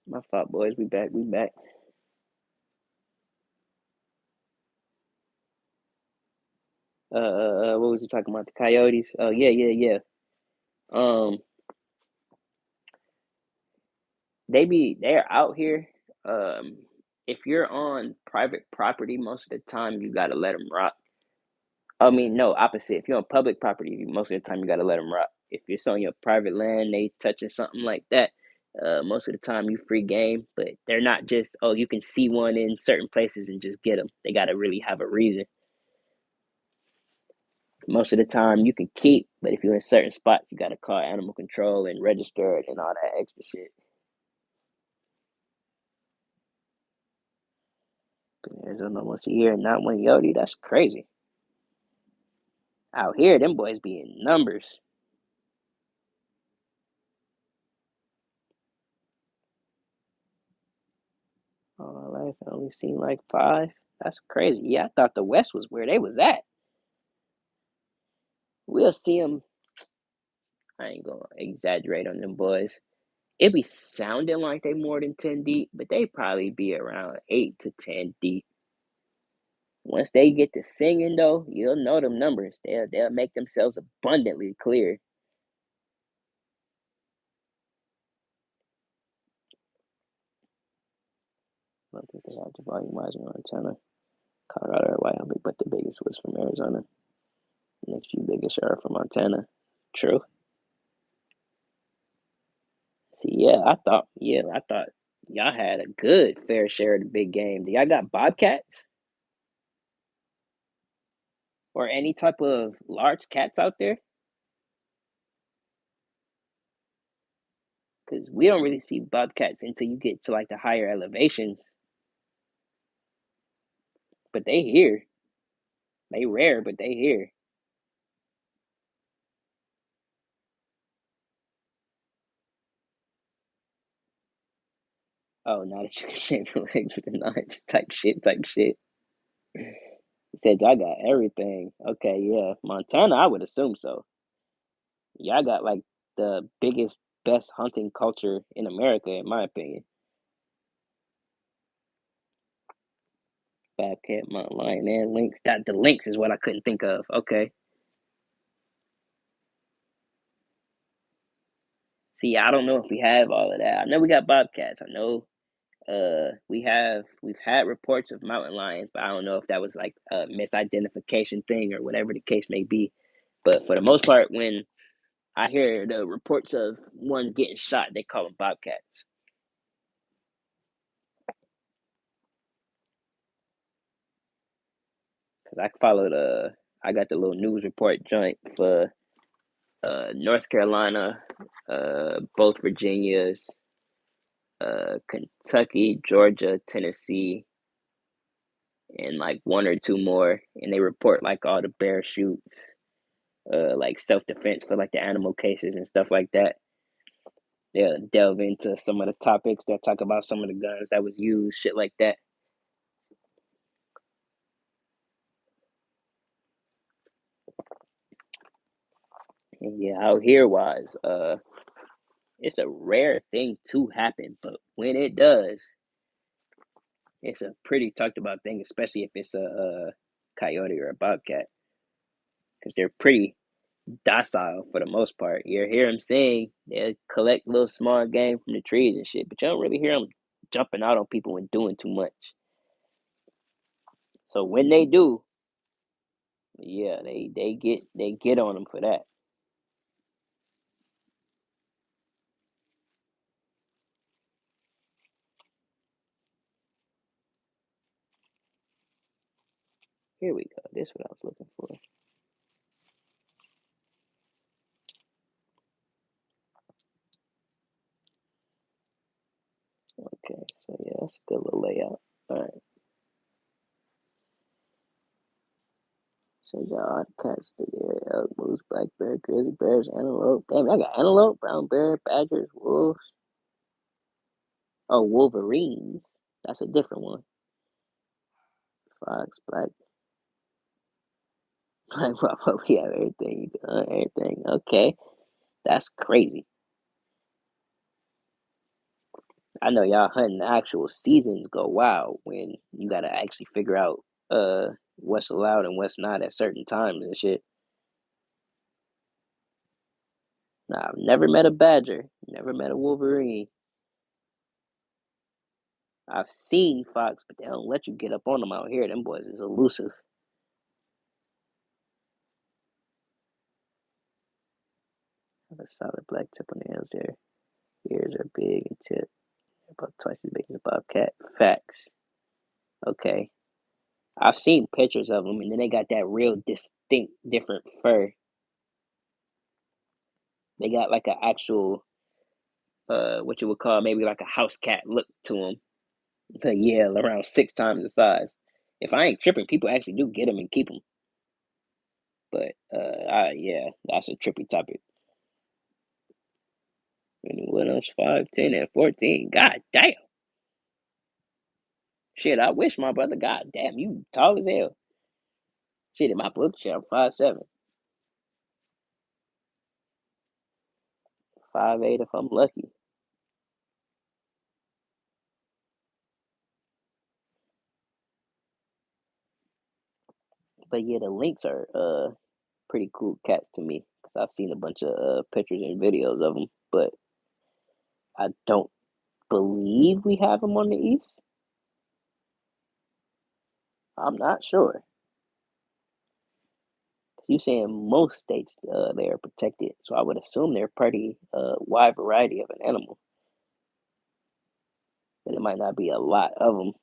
A: My fault, boys. We back. What was you talking about? The coyotes? Oh yeah. Um, they're out here. Um, if you're on private property, most of the time you gotta let them rock. I mean, no, opposite. If you're on public property, most of the time you gotta let them rock. If it's on your private land, they touching something like that. Most of the time you free game, but they're not just you can see one in certain places and just get them. They gotta really have a reason. Most of the time you can keep, but if you're in certain spots, you gotta call animal control and register it and all that extra shit. Arizona once a year, not one Yodi. That's crazy. Out here, them boys be in numbers. All my life, I only seen like 5. That's crazy. Yeah, I thought the West was where they was at. We'll see them. I ain't gonna exaggerate on them boys. It be sounding like they more than 10 deep, but they probably be around 8 to 10 deep. Once they get to singing, though, you'll know them numbers. They'll make themselves abundantly clear. I don't think they have the volumizer antenna. Colorado or Wyoming, but the biggest was from Arizona. The next few biggest are from Montana. True. See, I thought y'all had a good fair share of the big game. Do y'all got bobcats or any type of large cats out there? Because we don't really see bobcats until you get to like the higher elevations. But they here. They rare, but they here. Oh, now that you can shave your legs with the knives, type shit, type shit. He said y'all got everything. Okay, yeah, Montana, I would assume so. Y'all got like the biggest, best hunting culture in America, in my opinion. Bobcat, mountain lion, and lynx. That the lynx is what I couldn't think of. Okay. See, I don't know if we have all of that. I know we got bobcats. I know we've had reports of mountain lions, but I don't know if that was like a misidentification thing or whatever the case may be. But for the most part, when I hear the reports of one getting shot, they call them bobcats. Cause I followed I got the little news report joint for North Carolina, both Virginias, Kentucky, Georgia, Tennessee, and like one or two more, and they report like all the bear shoots, like self defense for like the animal cases and stuff like that. They'll delve into some of the topics. They'll talk about some of the guns that was used, shit like that. And yeah, out here wise, it's a rare thing to happen, but when it does, it's a pretty talked about thing, especially if it's a coyote or a bobcat, because they're pretty docile for the most part. You hear them saying they collect little small game from the trees and shit, but you don't really hear them jumping out on people and doing too much. So when they do, yeah, they get on them for that. Here we go. This is what I was looking for. Okay, so yeah, that's a good little layout. All right. So you got all the cats there: elk, moose, black bear, grizzly bears, antelope. Damn, I got antelope, brown bear, badgers, wolves. Oh, wolverines. That's a different one. Fox, black buffalo. We have everything. Everything. Okay, that's crazy. I know y'all hunting actual seasons go wild when you gotta actually figure out what's allowed and what's not at certain times and shit. Nah, I've never met a badger, never met a wolverine. I've seen fox, but they don't let you get up on them out here. Them boys is elusive. Have a solid black tip on the nails. Their ears are big and tip, about twice as big as a bobcat. Facts. Okay. I've seen pictures of them, and then they got that real distinct, different fur. They got like an actual, what you would call maybe like a house cat look to them. But yeah, around six times the size. If I ain't tripping, people actually do get them and keep them. But yeah, that's a trippy topic. What else? 5, 10, and 14. God damn. Shit, I wish my brother. God damn, you tall as hell. Shit, in my book, shit, I'm 5'7", 5'8" if I'm lucky. But yeah, the lynx are pretty cool cats to me because I've seen a bunch of pictures and videos of them, but I don't believe we have them on the east. I'm not sure. You saying most states they are protected, so I would assume they're pretty wide variety of an animal, but it might not be a lot of them.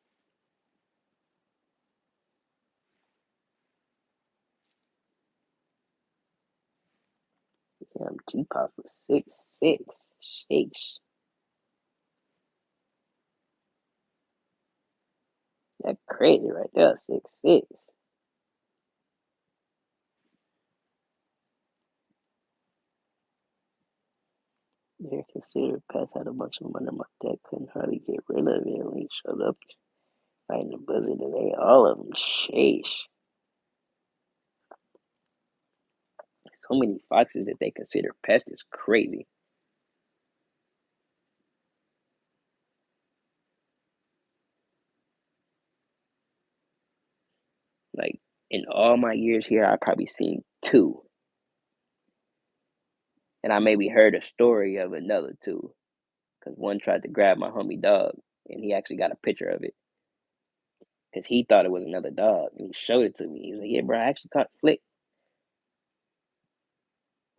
A: G pop was 6'6". Shakes. That crazy right there, 6'6". They're considered past had a bunch of them under my deck, couldn't hardly get rid of it when he showed up right in the buzzer today. All of them, sheesh. So many foxes that they consider pests is crazy. Like in all my years here, I probably seen two, and I maybe heard a story of another two, because one tried to grab my homie dog, and he actually got a picture of it, because he thought it was another dog, and he showed it to me. He was like, "Yeah, bro, I actually caught Flick,"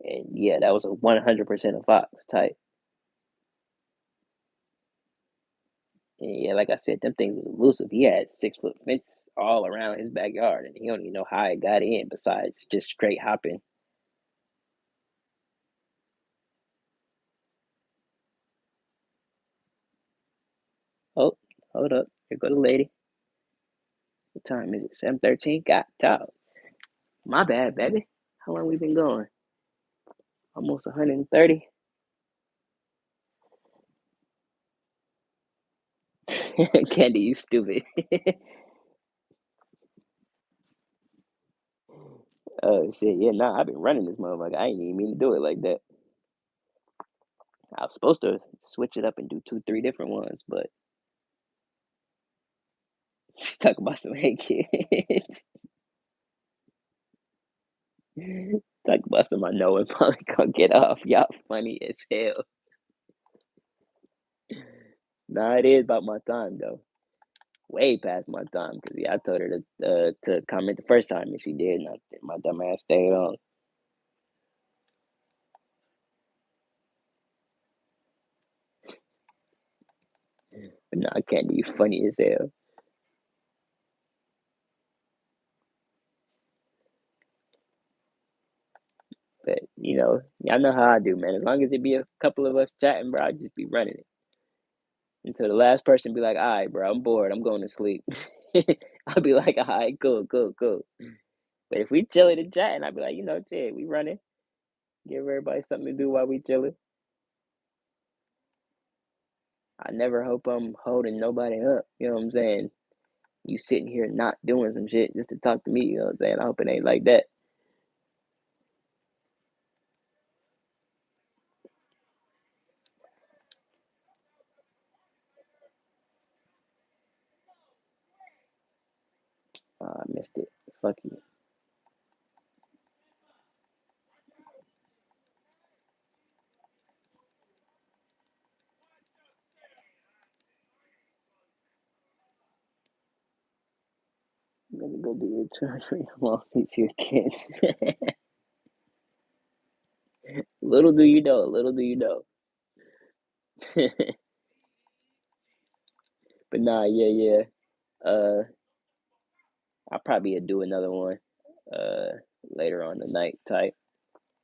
A: and yeah, that was a 100% a fox type. And yeah, like I said, them things was elusive. He had 6 foot fence all around his backyard, and he don't even know how it got in. Besides just straight hopping. Oh, hold up, here go the lady. What time is it? 7:13. Got out. My bad, baby. How long we been going? Almost 130. Candy, you stupid. Oh shit, yeah, nah, I've been running this motherfucker. I ain't even mean to do it like that. I was supposed to switch it up and do two, three different ones, but talk about some hate kids. Talk about some I know and probably gonna get off. Y'all funny as hell. Nah, it is about my time though. Way past my time, cause yeah, I told her to comment the first time and she did, and my dumb ass stayed on. But nah, Candy, you funny as hell. But y'all know how I do, man. As long as it be a couple of us chatting, bro, I just be running it until the last person be like, "All right, bro, I'm bored. I'm going to sleep." I'll be like, "All right, cool, cool, cool." But if we chilling and chatting, I'll be like, shit, we running. Give everybody something to do while we chilling. I never hope I'm holding nobody up. You know what I'm saying? You sitting here not doing some shit just to talk to me. You know what I'm saying? I hope it ain't like that. I missed it. Fuck you. I'm gonna go do your church for your mom. These your kids. Little do you know. Little do you know. But nah, yeah, yeah. I'll probably do another one uh later on the night type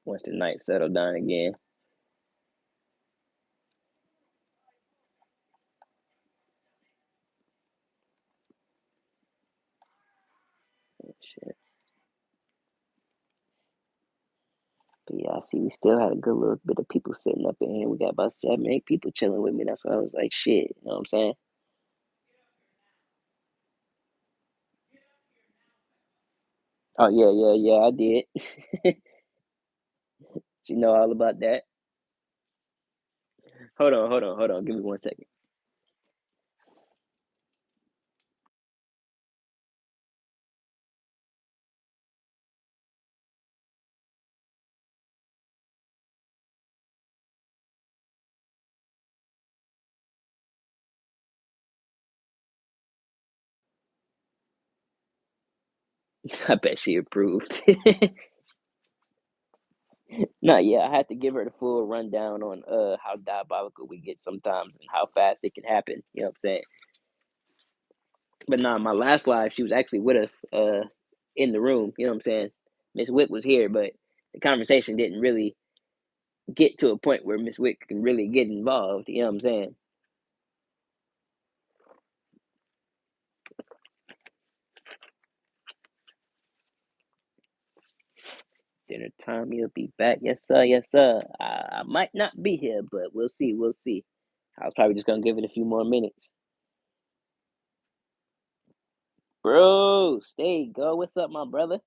A: once the night settled down again. Shit. But yeah, I see we still had a good little bit of people sitting up in here. We got about 7, 8 people chilling with me. That's why I was like, shit, you know what I'm saying? Oh yeah, yeah, yeah, I did. You know all about that. Hold on, hold on, hold on. Give me 1 second. I bet she approved. No, yeah, I had to give her the full rundown on how diabolical we get sometimes and how fast it can happen. You know what I'm saying? But nah, my last live, she was actually with us in the room. You know what I'm saying? Miss Wick was here, but the conversation didn't really get to a point where Miss Wick can really get involved. You know what I'm saying? Dinner time, you'll be back. Yes, sir. Yes, sir. I might not be here, but we'll see. We'll see. I was probably just gonna give it a few more minutes. Bro, stay go. What's up, my brother?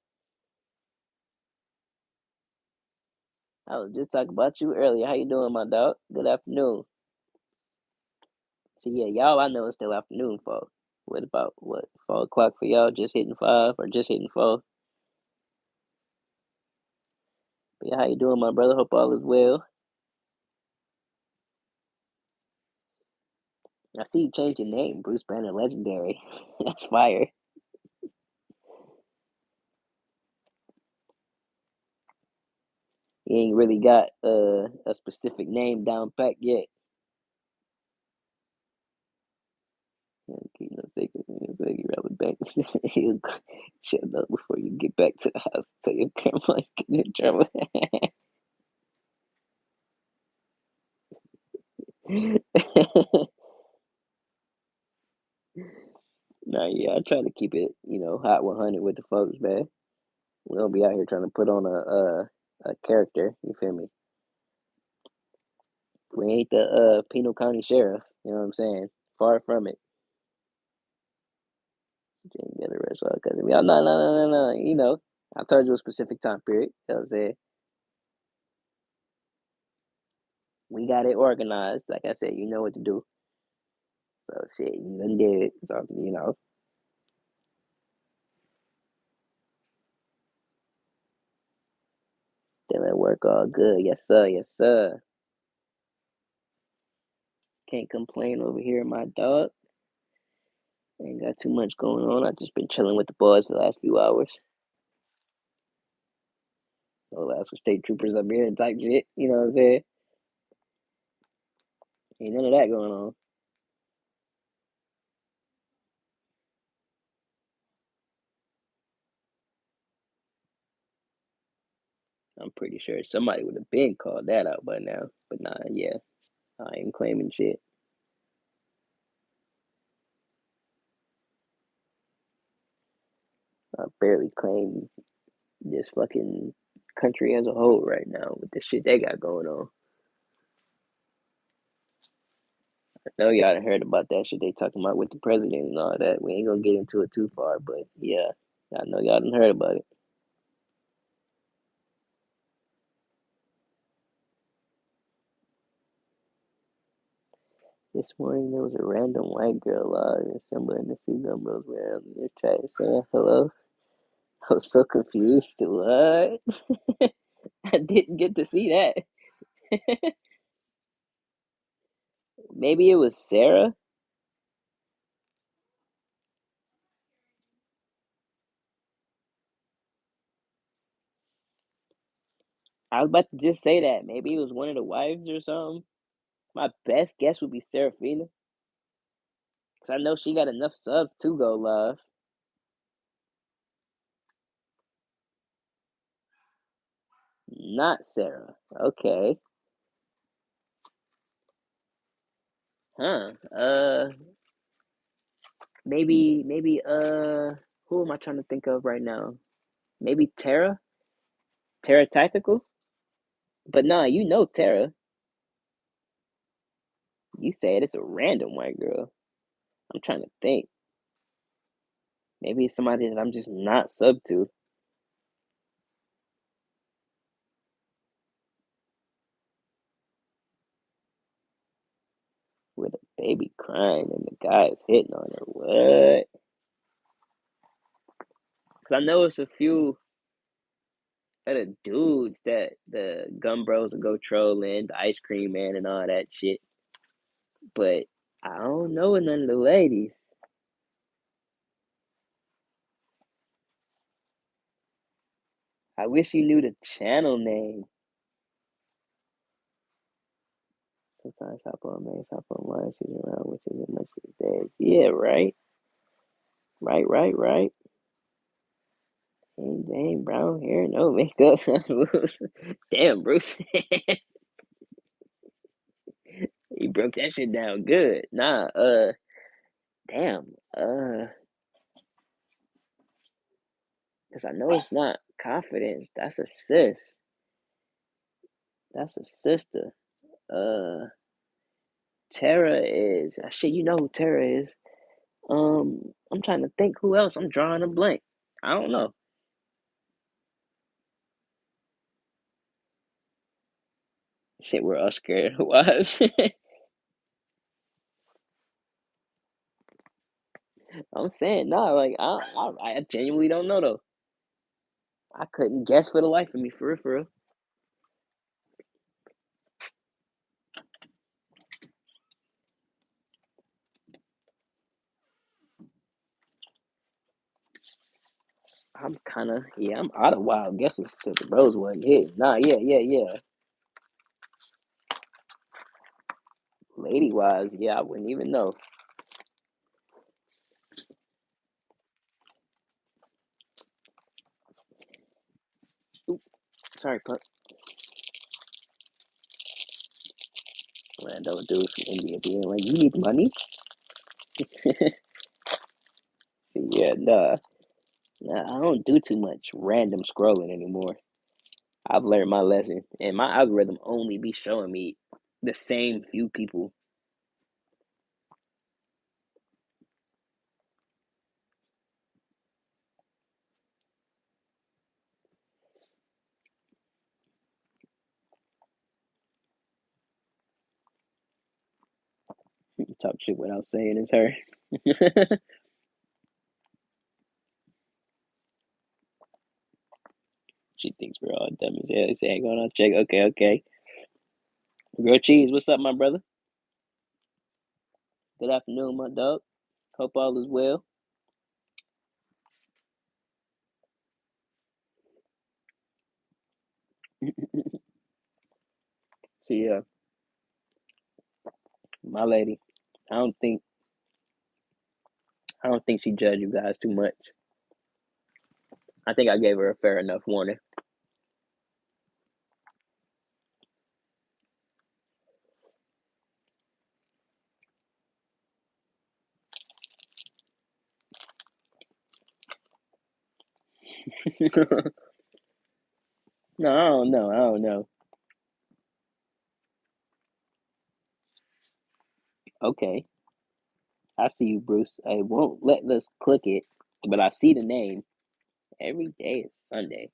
A: I was just talking about you earlier. How you doing, my dog? Good afternoon. So yeah, y'all, I know it's still afternoon for. What about what 4 o'clock for y'all? Just hitting 5 or just hitting 4? But yeah, how you doing, my brother? Hope all is well. I see you changed your name, Bruce Banner Legendary. That's fire. You ain't really got a specific name down pat yet. Keep no secrets. So you rather back. You shut up before you get back to the house. Tell your grandma you get in trouble. Nah, yeah, I try to keep it, hot 100 with the folks, man. We don't be out here trying to put on a character. You feel me? We ain't the Pinal County Sheriff. You know what I'm saying? Far from it. Didn't get arrested because of me. Oh, no, no, no, no, no. I told you a specific time period. You know what I'm saying? We got it organized. Like I said, you know what to do. So shit, you done did it. So still at work all good. Yes, sir. Yes, sir. Can't complain over here, my dog. Ain't got too much going on. I just been chilling with the boys for the last few hours. No last with state troopers up here and type shit. You know what I'm saying? Ain't none of that going on. I'm pretty sure somebody would have been called that out by now. But nah, yeah, I ain't claiming shit. I barely claim this fucking country as a whole right now with the shit they got going on. I know y'all done heard about that shit they talking about with the president and all that. We ain't gonna get into it too far, but yeah, I know y'all done heard about it. This morning there was a random white girl assembling a few gumballs around in their chat saying hello. I was so confused. What? I didn't get to see that. Maybe it was Sarah. I was about to just say that. Maybe it was one of the wives or something. My best guess would be Serafina. Because I know she got enough subs to go live. Not Sarah. Okay. Huh. Maybe, who am I trying to think of right now? Maybe Tara? Tara Tactical? But nah, you know Tara. You said it's a random white girl. I'm trying to think. Maybe it's somebody that I'm just not sub to. With a baby crying and the guy is hitting on her. What? Because I know it's a few of the dudes that the Gum Bros will go trolling, the Ice Cream Man and all that shit. But I don't know none of the ladies. I wish you knew the channel name. Sometimes hop on man, hop online, she's around, which isn't much these days. Yeah, right. Right, right, right. Dang, brown hair, no makeup. Damn, Bruce. He broke that shit down good. Nah, damn. Because I know it's not confidence. That's a sis. That's a sister. Uh, Tara is shit. You know who Tara is? I'm trying to think who else. I'm drawing a blank. I don't know. Shit, we're all scared. Wives. I'm saying nah. Like I genuinely don't know though. I couldn't guess for the life of me. For real, for real. I'm kind of yeah. I'm out of wild guesses since the bros wasn't hit. Nah, yeah, yeah, yeah. Lady wise, yeah, I wouldn't even know. Oop, sorry, Pup. Rando dude from India being like, you need money? Yeah, nah, I don't do too much random scrolling anymore. I've learned my lesson, and my algorithm only be showing me the same few people. Talk shit without saying it's her. She thinks we're all dumb as hell. Say, ain't going on check. Okay, okay. Girl Cheese, what's up, my brother? Good afternoon, my dog. Hope all is well. So yeah, my lady. I don't think I don't think she judged you guys too much. I think I gave her a fair enough warning. No, I don't know. I don't know. Okay, I see you, Bruce. I won't let us click it, but I see the name. Every day is Sunday.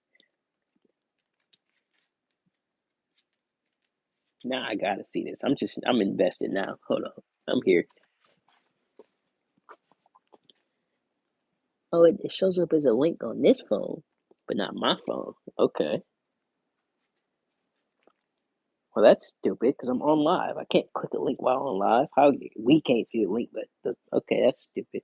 A: Now I gotta see this. I'm invested now. Hold on. I'm here. Oh, it shows up as a link on this phone, but not my phone. Okay. Well, that's stupid because I'm on live. I can't click a link while on live. How we can't see the link, but okay, that's stupid.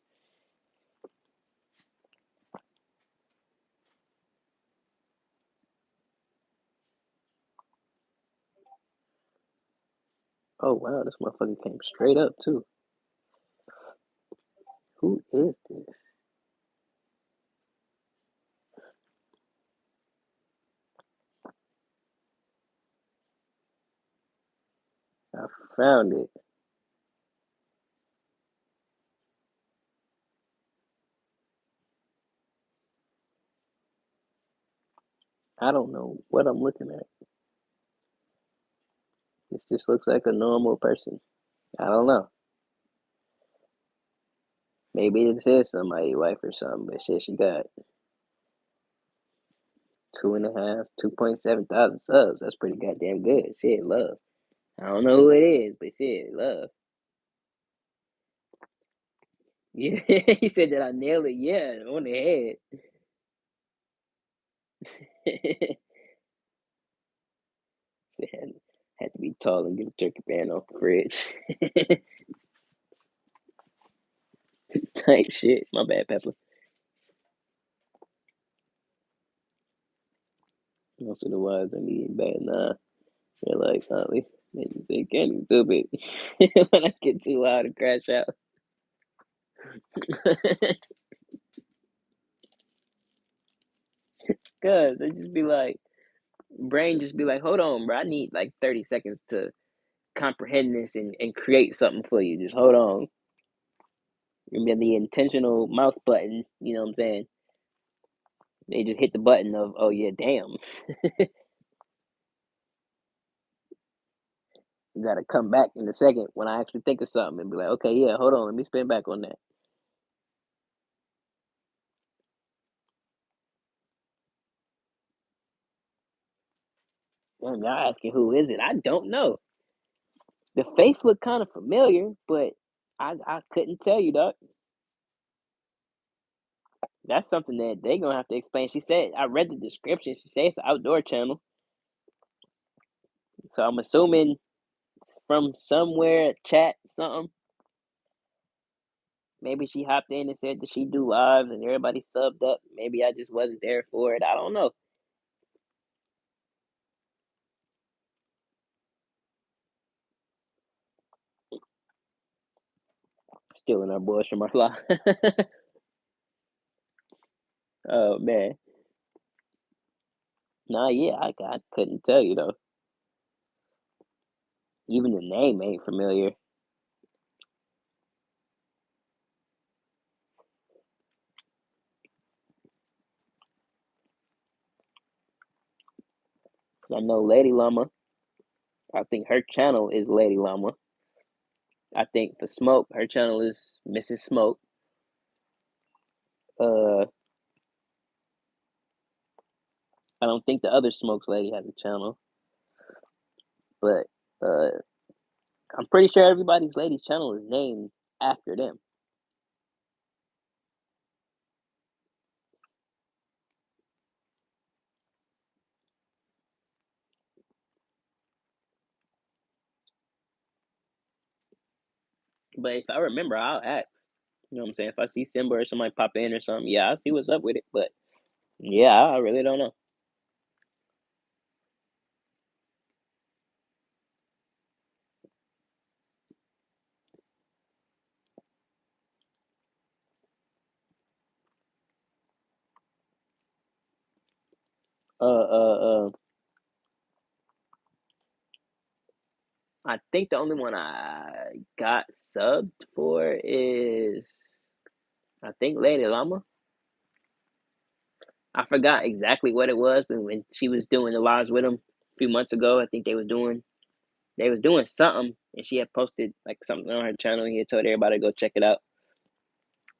A: Oh wow, this motherfucker came straight up too. Who is this? I found it. I don't know what I'm looking at. This just looks like a normal person. I don't know. Maybe this is somebody's wife or something, but shit, she got two and a half, 2.7 thousand subs. That's pretty goddamn good. Shit, love. I don't know who it is, but shit, love. Yeah, he said that I nailed it. Yeah, on the head. Had to be tall and get a turkey pan off the fridge. Type shit. My bad, Pepper. Also, the wise and eating bad. Nah, they're like, Holly. They just say candy stupid when I get too loud and crash out. Cause they just be like, brain just be like, hold on, bro. I need like 30 seconds to comprehend this and create something for you. Just hold on. Remember the intentional mouth button. You know what I'm saying? They just hit the button of, oh yeah, damn. You gotta come back in a second when I actually think of something and be like, okay, yeah, hold on, let me spin back on that. Damn, y'all asking who is it? I don't know. The face looked kind of familiar, but I couldn't tell you, dog. That's something that they gonna have to explain. She said I read the description. She said it's an outdoor channel, so I'm assuming from somewhere chat something. Maybe she hopped in and said that she do lives and everybody subbed up. Maybe I just wasn't there for it. I don't know. Stealing our boys from our life. Oh man, nah, yeah, I couldn't tell you though. Even the name ain't familiar. 'Cause I know Lady Llama. I think her channel is Lady Llama. I think for Smoke, her channel is Mrs. Smoke. Uh, I don't think the other Smokes lady has a channel, but uh, I'm pretty sure everybody's lady's channel is named after them. But if I remember, I'll ask. You know what I'm saying? If I see Simba or somebody pop in or something, yeah, I'll see what's up with it. But yeah, I really don't know. Uh, uh, uh. I think the only one I got subbed for is I think Lady Llama. I forgot exactly what it was, but when she was doing the lives with him a few months ago, I think they was doing something, and she had posted like something on her channel. And he had told everybody to go check it out,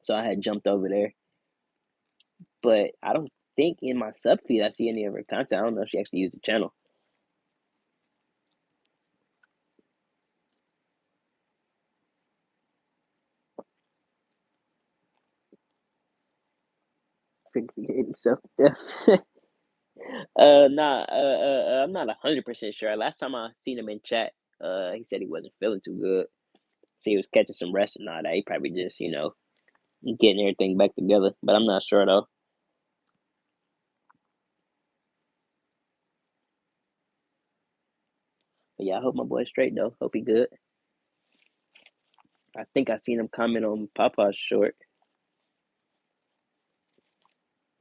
A: so I had jumped over there. But I don't think in my sub feed I see any of her content. I don't know if she actually used the channel. Freaking hit himself to death. Nah, I'm not 100% sure. Last time I seen him in chat, he said he wasn't feeling too good, so he was catching some rest and all that. He probably just, getting everything back together. But I'm not sure though. But yeah, I hope my boy's straight though. Hope he good. I think I seen him comment on Papa's short.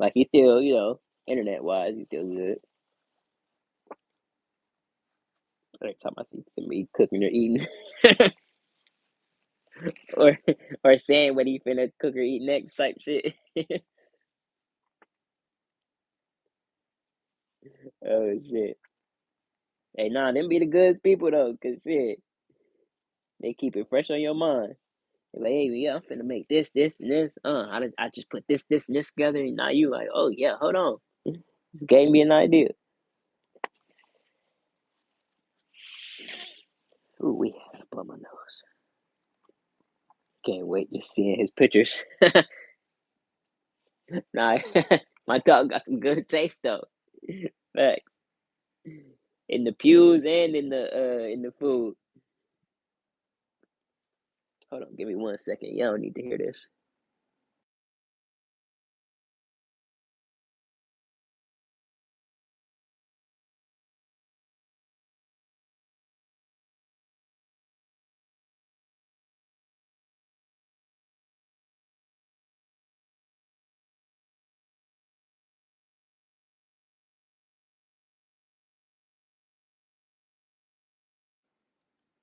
A: Like he's still, internet wise, he's still good. Every time I see somebody cooking or eating, or or saying what he finna cook or eat next type shit. Oh shit. Hey, nah, them be the good people though, cause shit, they keep it fresh on your mind. They're like, hey, yeah, I'm finna make this, this, and this. I just put this, and this together, and now you like, oh yeah, hold on, just gave me an idea. Ooh, we had to blow my nose. Can't wait just seeing his pictures. Nah, my dog got some good taste though. Facts. In the pews and in the food. Hold on, give me 1 second. Y'all don't need to hear this.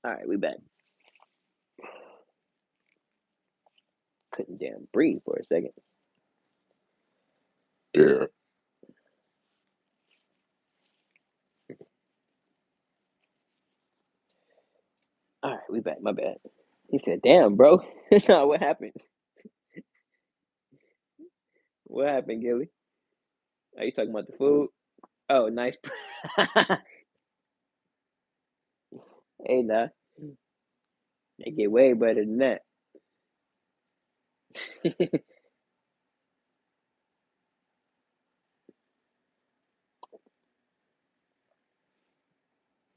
A: All right, we back. Couldn't damn breathe for a second. Yeah. We back. My bad. He said, "Damn, bro." Nah, what happened? What happened, Gilly? Are you talking about the food? Oh, nice. Hey, nah, they get way better than that.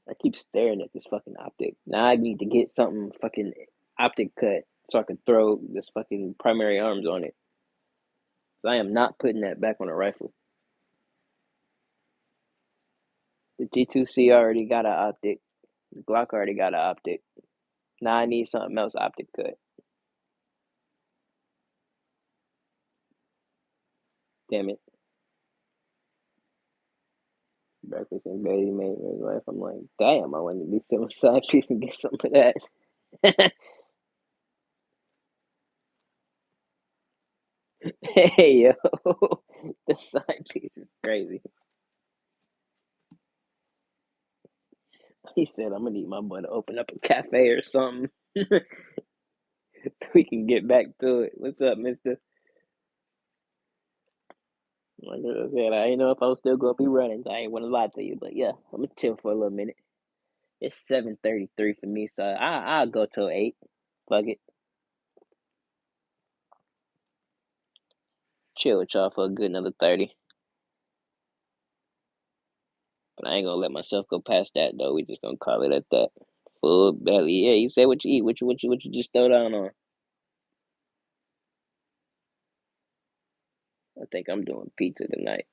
A: I keep staring at this fucking optic. Now I need to get something fucking optic cut so I can throw this fucking primary arms on it. So I am not putting that back on a rifle. The G2C already got an optic. The Glock already got an optic. Now I need something else optic cut. Damn it. Breakfast and Betty made his wife. I'm like, damn, I want to be some side piece and get some of that. Hey, yo. The side piece is crazy. He said, I'm going to need my boy to open up a cafe or something. We can get back to it. What's up, mister? Like I said, I didn't know if I was still going to be running. I ain't want to lie to you, but yeah, I'm going to chill for a little minute. It's 7:33 for me, so I'll go till 8. Fuck it. Chill with y'all for a good another 30. But I ain't gonna let myself go past that though. We just gonna call it at that. Full belly. Yeah, you say what you eat. What you just throw down on? I think I'm doing pizza tonight.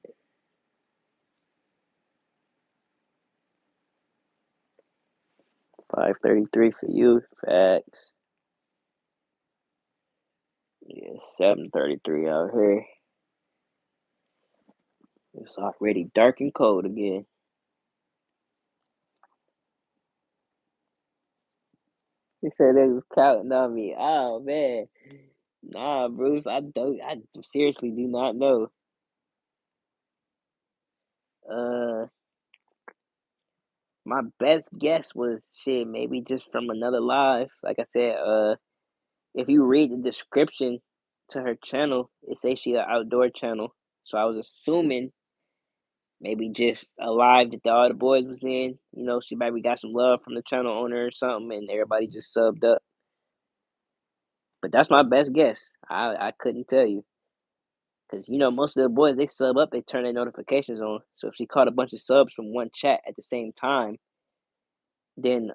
A: 5:33 for you. Facts. Yeah, 7:33 out here. It's already dark and cold again. He said they was counting on me. Oh man. Nah, Bruce, I seriously do not know. Uh my best guess was shit, maybe just from another live. Like I said, if you read the description to her channel, it says she an outdoor channel. So I was assuming maybe just a live that all the boys was in. You know, she maybe got some love from the channel owner or something, and everybody just subbed up. But that's my best guess. I couldn't tell you because you know most of the boys they sub up, they turn their notifications on. So if she caught a bunch of subs from one chat at the same time, then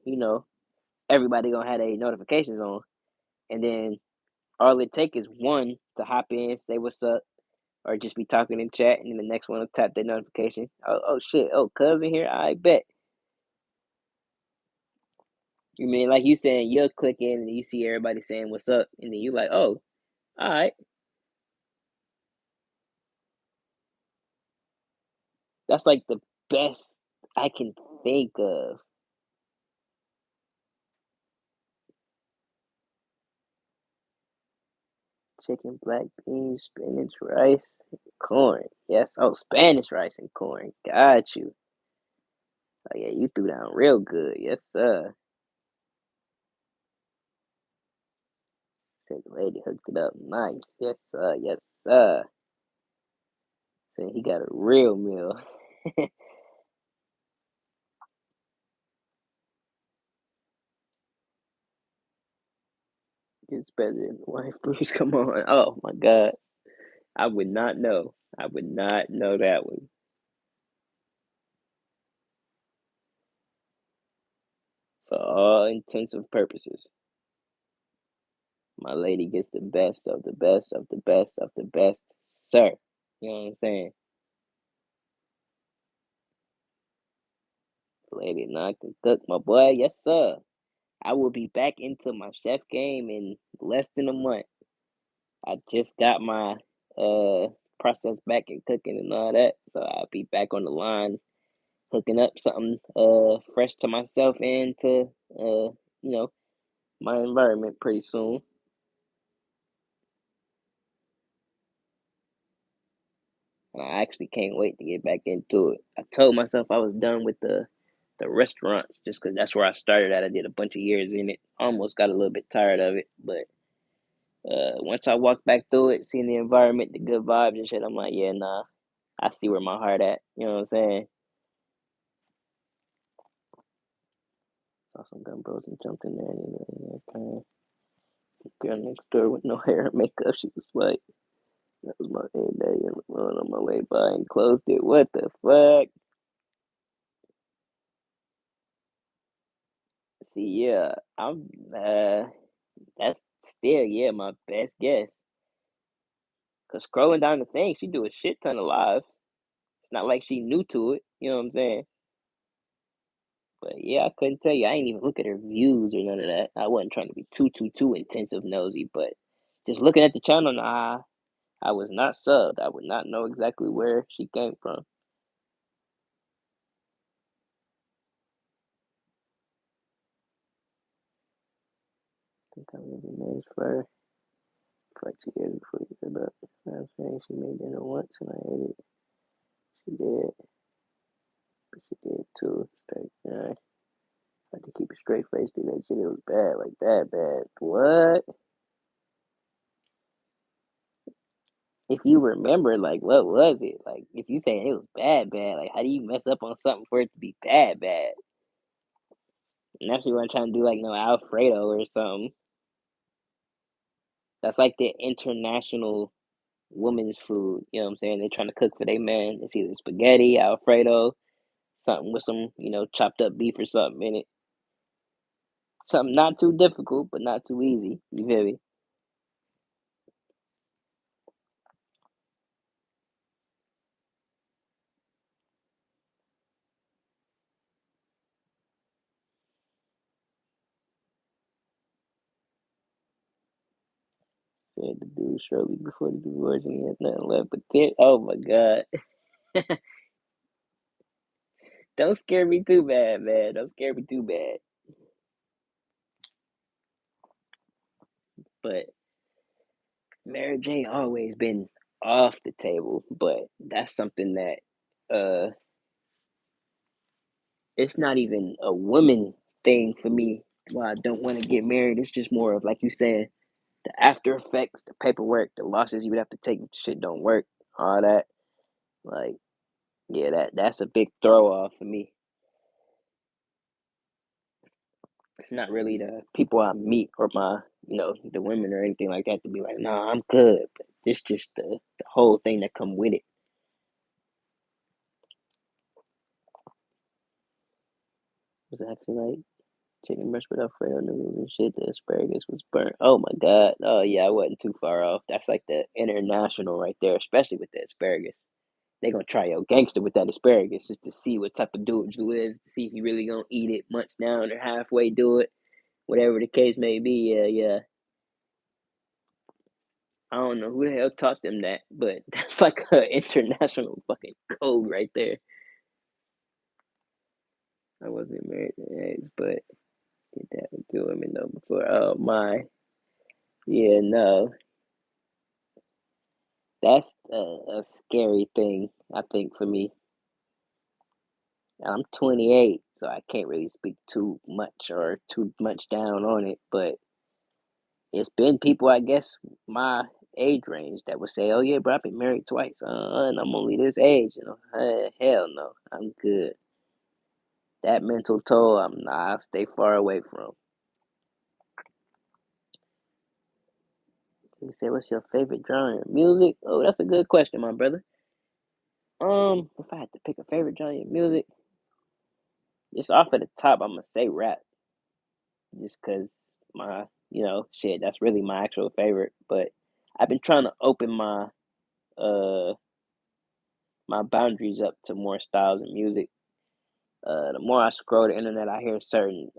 A: you know everybody gonna have their notifications on, and then all it take is one to hop in, say what's up, or just be talking in chat, and then the next one will tap their notification. Oh shit! Oh, cousin here. I bet. You mean like you saying you'll click in and you see everybody saying what's up, and then you like, oh, all right. That's like the best I can think of. Chicken, black beans, spinach, rice, corn. Yes. Oh, Spanish rice and corn. Got you. Oh yeah, you threw down real good. Yes, sir. Said the lady hooked it up nice. Yes, sir. Yes, sir. Said he got a real meal. Gets better than wife Bruce. Come on. Oh my God. I would not know. I would not know that one. For all intensive purposes, my lady gets the best of the best of the best of the best, sir. You know what I'm saying? Lady, and I can cook, my boy. Yes, sir. I will be back into my chef game in less than a month. I just got my process back in cooking and all that, so I'll be back on the line, hooking up something fresh to myself and to you know my environment pretty soon. And I actually can't wait to get back into it. I told myself I was done with the the restaurants, just because that's where I started at. I did a bunch of years in it. Almost got a little bit tired of it, but once I walked back through it, seeing the environment, the good vibes and shit, I'm like, yeah, nah, I see where my heart at. You know what I'm saying? Saw some gun bros and jumped in there and kind of girl next door with no hair and makeup. She was like, that was my main day and on my way by and closed it. What the fuck? See, yeah, I'm that's still my best guess. Cause scrolling down the thing, she do a shit ton of lives. It's not like she new to it. You know what I'm saying? But yeah, I couldn't tell you. I ain't even look at her views or none of that. I wasn't trying to be too intensive nosy, but just looking at the channel, nah, I was not subbed. I would not know exactly where she came from. I think I lived in marriage for like 2 years before you heard about it. I'm saying she made dinner once and I ate it. She did, but she did too. Straight. I had to keep a straight face through that shit. It was bad, like bad, bad. What? If you remember, like, what was it? Like, if you say it was bad, bad, like, how do you mess up on something for it to be bad, bad? And that's what you want to try to do, like, no Alfredo or something. That's like the international women's food. You know what I'm saying? They're trying to cook for their man. It's either spaghetti, Alfredo, something with some, chopped up beef or something in it. Something not too difficult, but not too easy. You feel me? Said the dude shortly before the divorce, and he has nothing left but tit. Oh my god! Don't scare me too bad, man. Don't scare me too bad. But Mary J always been off the table, but that's something that uh it's not even a woman thing for me. That's why I don't want to get married. It's just more of like you said, the after effects, the paperwork, the losses you would have to take if shit don't work, all that. Like, yeah, that's a big throw off for me. It's not really the people I meet or the women or anything like that to be like, nah, I'm good. But it's just the whole thing that come with it. It's actually like chicken breast with Alfredo noodles and shit. The asparagus was burnt. Oh my god. Oh yeah, I wasn't too far off. That's like the international right there, especially with the asparagus. They gonna try your gangster with that asparagus just to see what type of dude you is, to see if you really gonna eat it, munch down or halfway do it, whatever the case may be. Yeah, yeah. I don't know who the hell taught them that, but that's like an international fucking code right there. I wasn't married to eggs, but did that with two women though before. Oh my. Yeah, no. That's a scary thing, I think, for me. I'm 28, so I can't really speak too much or too much down on it, but it's been people, I guess, my age range that would say, "Oh yeah, bro, I've been married twice, and I'm only this age." Hell no, I'm good. That mental toll, I'll stay far away from. You say, "What's your favorite genre of music?" Oh, that's a good question, my brother. If I had to pick a favorite genre of music, just off of the top, I'm gonna say rap, just cause shit, that's really my actual favorite. But I've been trying to open uh my boundaries up to more styles of music. The more I scroll the internet, I hear certain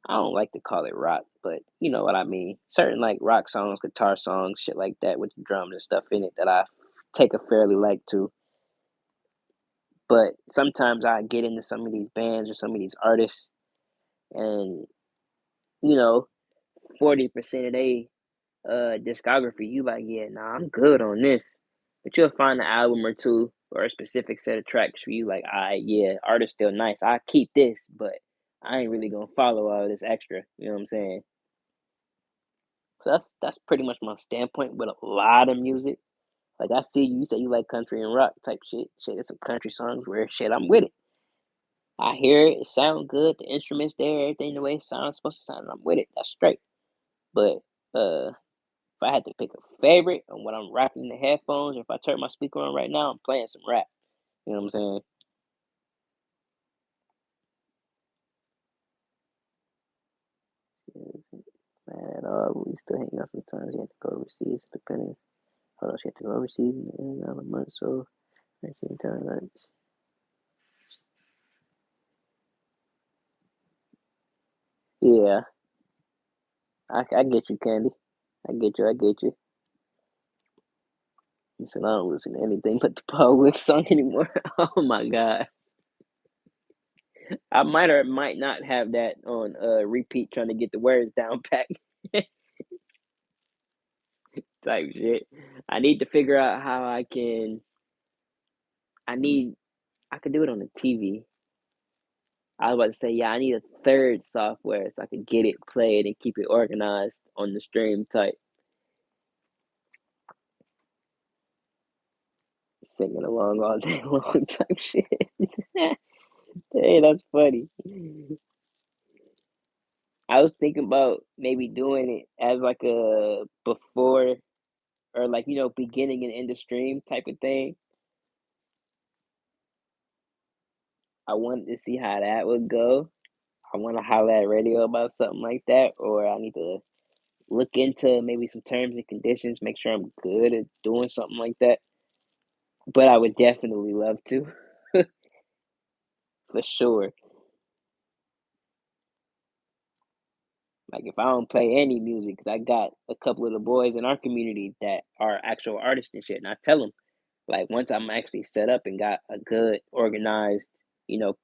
A: I don't like to call it rock, but you know what I mean. Certain like rock songs, guitar songs, shit like that with the drums and stuff in it that I take a fairly like to. But sometimes I get into some of these bands or some of these artists, and you know, 40% of they discography, you like, yeah, nah, I'm good on this. But you'll find an album or two or a specific set of tracks for you. Like, I yeah, artist still nice. I keep this, but I ain't really gonna follow all this extra. You know what I'm saying? So that's pretty much my standpoint with a lot of music. Like I see you say you like country and rock type shit. Shit, there's some country songs where shit I'm with it. I hear it, it sound good, the instruments there, everything the way it sounds supposed to sound, and I'm with it. That's straight. But if I had to pick a favorite on what I'm rocking in the headphones, or if I turn my speaker on right now, I'm playing some rap. You know what I'm saying? Yes, mad at all, but we still hang out sometimes. You have to go overseas, depending. Hold on, she had to go overseas in another month, so I can't tell her that. Yeah, I get you, Candy. I get you. I get you. He said, I don't listen to anything but the Paul Wick song anymore. Oh my God. I might or might not have that on repeat trying to get the words down pat type shit. I need to figure out how I need I could do it on the TV. I was about to say, yeah, I need a third software so I can get it played and keep it organized on the stream type, singing along all day long type shit. Hey, that's funny. I was thinking about maybe doing it as like a before or like beginning and end of stream type of thing. I wanted to see how that would go. I want to holler at radio about something like that, or I need to look into maybe some terms and conditions, make sure I'm good at doing something like that. But I would definitely love to, for sure. Like if I don't play any music, 'cause I got a couple of the boys in our community that are actual artists and shit, and I tell them like once I'm actually set up and got a good organized, you know,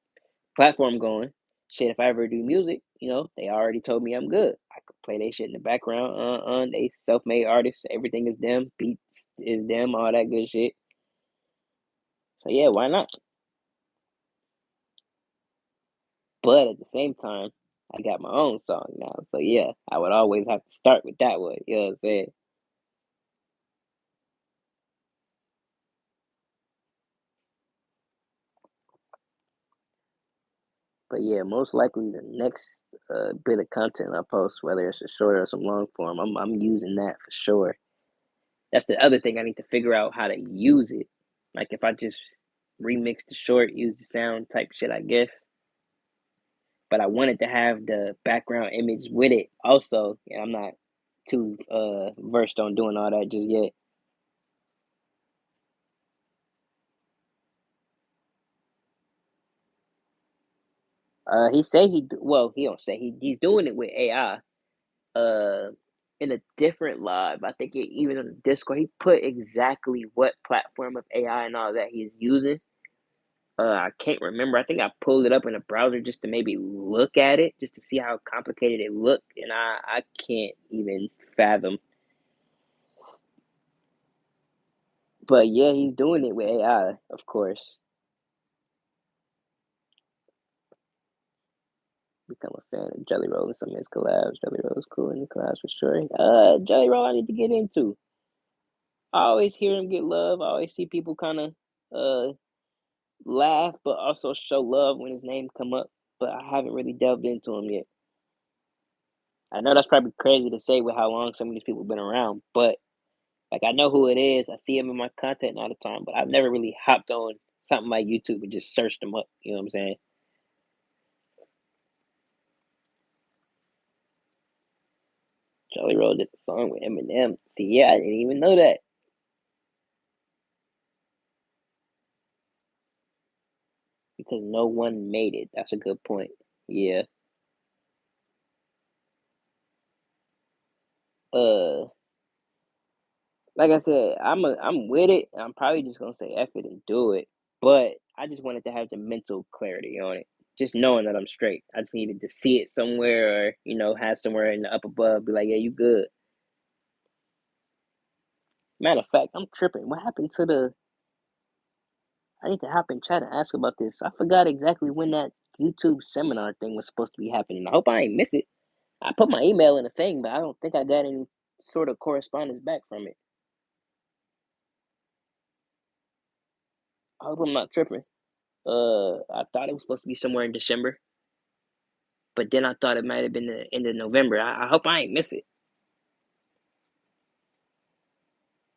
A: platform going. Shit, if I ever do music, they already told me I'm good. I could play they shit in the background. They self-made artists. Everything is them. Beats is them. All that good shit. So yeah, why not? But at the same time, I got my own song now. So yeah, I would always have to start with that one. You know what I'm saying? But yeah, most likely the next bit of content I post, whether it's a short or some long form, I'm using that for sure. That's the other thing I need to figure out how to use it. Like if I just remix the short, use the sound type shit, I guess. But I wanted to have the background image with it also. Yeah, I'm not too versed on doing all that just yet. He say well, he don't say he's doing it with AI. Uh, in a different live, I think even on the Discord, he put exactly what platform of AI and all that he's using. I can't remember. I think I pulled it up in a browser just to maybe look at it, just to see how complicated it looked, and I can't even fathom. But yeah, he's doing it with AI, of course. Become a fan of Jelly Roll and some of his collabs. Jelly Roll's cool in the collabs for sure. Jelly Roll, I need to get into. I always hear him get love. I always see people kind of uh laugh, but also show love when his name come up. But I haven't really delved into him yet. I know that's probably crazy to say with how long some of these people been around, but like I know who it is. I see him in my content all the time, but I've never really hopped on something like YouTube and just searched him up. You know what I'm saying? Jelly Roll did the song with Eminem. See, yeah, I didn't even know that because no one made it. That's a good point. Yeah. Uh, like I said, I'm with it. I'm probably just gonna say F it and do it. But I just wanted to have the mental clarity on it. Just knowing that I'm straight. I just needed to see it somewhere or, have somewhere in the up above, be like, yeah, you good. Matter of fact, I'm tripping. What happened to the I need to hop in chat and ask about this. I forgot exactly when that YouTube seminar thing was supposed to be happening. I hope I ain't miss it. I put my email in the thing, but I don't think I got any sort of correspondence back from it. I hope I'm not tripping. I thought it was supposed to be somewhere in December, but then I thought it might have been the end of November. I hope I ain't miss it,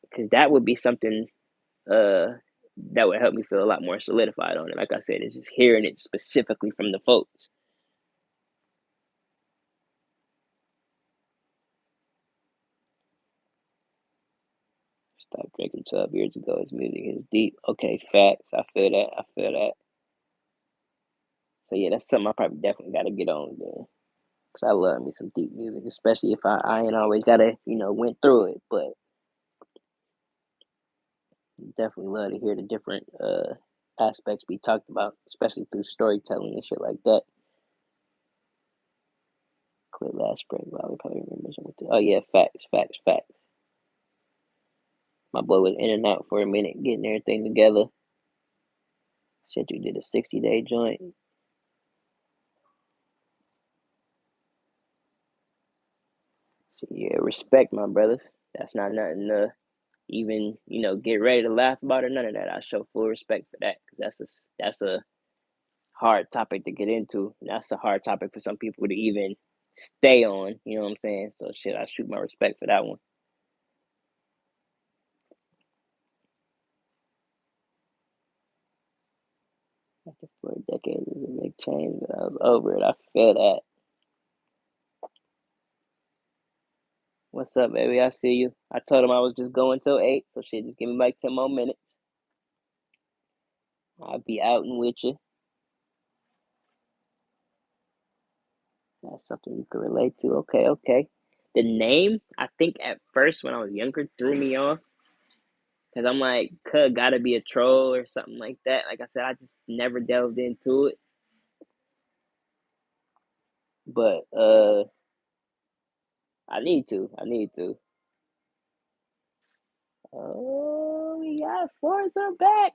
A: because that would be something uh that would help me feel a lot more solidified on it. Like I said, it's just hearing it specifically from the folks. Stopped drinking 12 years ago. His music is deep. Okay, facts. I feel that. I feel that. So yeah, that's something I probably definitely got to get on then. Cause I love me some deep music, especially if I ain't always gotta went through it, but definitely love to hear the different aspects be talked about, especially through storytelling and shit like that. Quit last spring, probably remember something. Oh yeah, facts, facts, facts. My boy was in and out for a minute, getting everything together. Said you did a 60-day joint. So yeah, respect my brothers. That's not nothing to even get ready to laugh about or none of that. I show full respect for that because that's a hard topic to get into. That's a hard topic for some people to even stay on. You know what I'm saying? So shit, I shoot my respect for that one. After 4 decades is a big change, but I was over it. I feel that. What's up, baby? I see you. I told him I was just going till 8, so shit, just give me like 10 more minutes. I'll be out and with you. That's something you can relate to. Okay, okay. The name, I think at first when I was younger, threw me off because I'm like, could gotta be a troll or something like that. Like I said, I just never delved into it. But I need to. I need to. Oh, we got Forza back.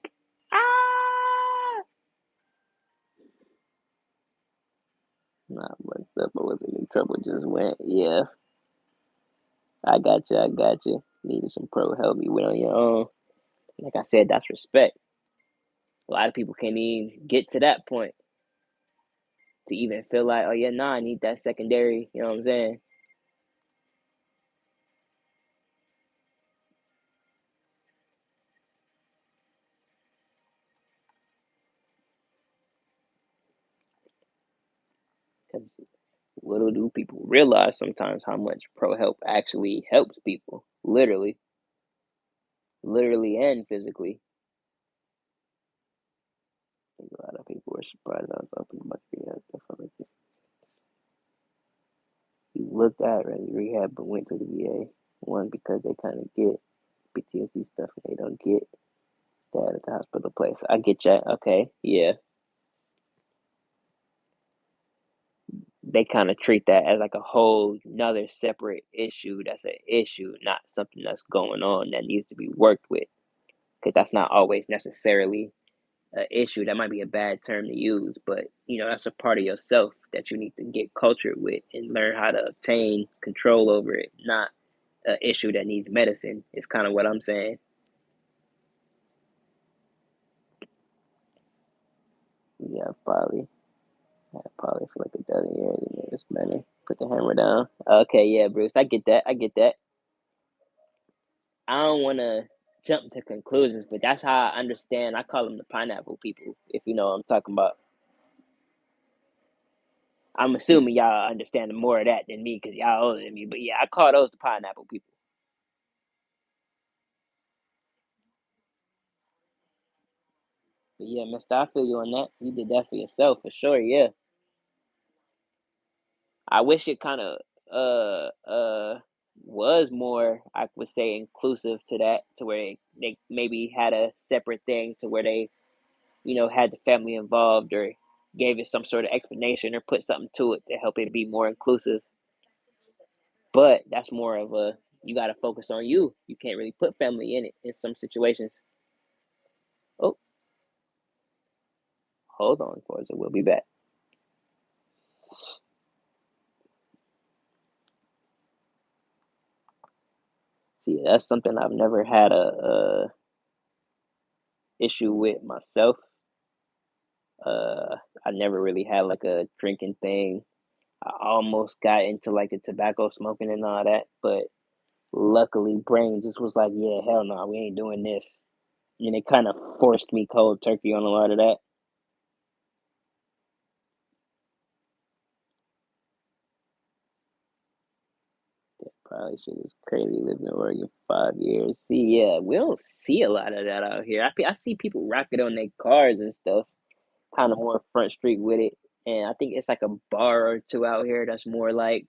A: Ah! Nah, what's up? I wasn't in trouble. Just went. Yeah, I got you. I got you. Needed some pro help. You went on your own. Like I said, that's respect. A lot of people can't even get to that point to even feel like, oh yeah, nah, I need that secondary. You know what I'm saying? Because little do people realize sometimes how much pro help actually helps people, literally and physically. I think a lot of people were surprised I was open about rehab. He looked at ready rehab, but went to the VA. One because they kind of get PTSD stuff and they don't get that at the hospital place. I get that. Okay, yeah. They kind of treat that as like a whole another separate issue. That's an issue, not something that's going on that needs to be worked with. Because that's not always necessarily an issue. That might be a bad term to use, but that's a part of yourself that you need to get cultured with and learn how to obtain control over it. Not an issue that needs medicine. It's kind of what I'm saying. Yeah, probably. Yeah, probably for like a dozen years and then just better. Put the hammer down. Okay, yeah, Bruce. I get that. I get that. I don't want to jump to conclusions, but that's how I understand. I call them the pineapple people, if you know what I'm talking about. I'm assuming y'all understand more of that than me because y'all older than me. But yeah, I call those the pineapple people. But yeah, Mister, I feel you on that. You did that for yourself for sure. Yeah, I wish it kind of was more. I would say inclusive to that, to where they maybe had a separate thing to where they had the family involved or gave it some sort of explanation or put something to it to help it be more inclusive. But that's more of a you got to focus on you. You can't really put family in it in some situations. Oh, Hold on, Forza. We'll be back. See, that's something I've never had a issue with myself. I never really had like a drinking thing. I almost got into like the tobacco smoking and all that, but luckily brain just was like, yeah, hell no, we ain't doing this. And it kind of forced me cold turkey on a lot of that. Probably shit is crazy living in Oregon 5 years. See, yeah, we don't see a lot of that out here. I see people rock it on their cars and stuff, kind of more front street with it. And I think it's like a bar or two out here that's more like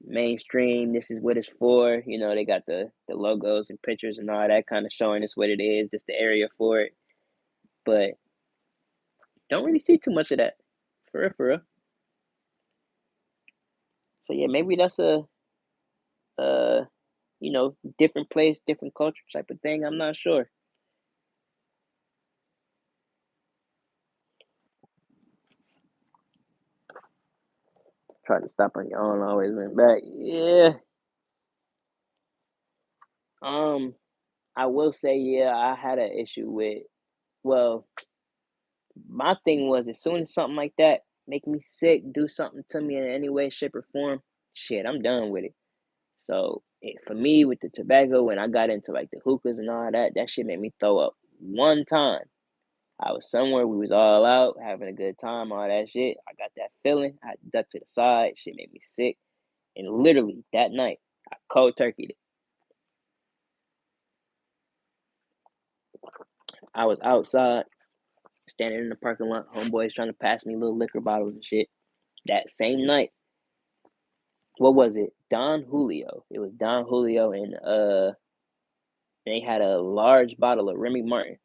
A: mainstream. This is what it's for. You know, they got the logos and pictures and all that kind of showing us what it is, just the area for it. But don't really see too much of that, for real, for real. So yeah, maybe that's a uh different place, different culture type of thing. I'm not sure. Tried to stop on your own, always went back. Yeah. Um, I will say, yeah, I had an issue with. Well, my thing was as soon as something like that make me sick, do something to me in any way, shape, or form, shit, I'm done with it. So for me, with the tobacco, when I got into like the hookahs and all that, that shit made me throw up one time. I was somewhere, we was all out having a good time, all that shit. I got that feeling. I ducked to the side. Shit made me sick, and literally that night, I cold turkeyed it. I was outside, standing in the parking lot. Homeboys trying to pass me little liquor bottles and shit. That same night, what was it? Don Julio. It was Don Julio, and they had a large bottle of Remy Martin,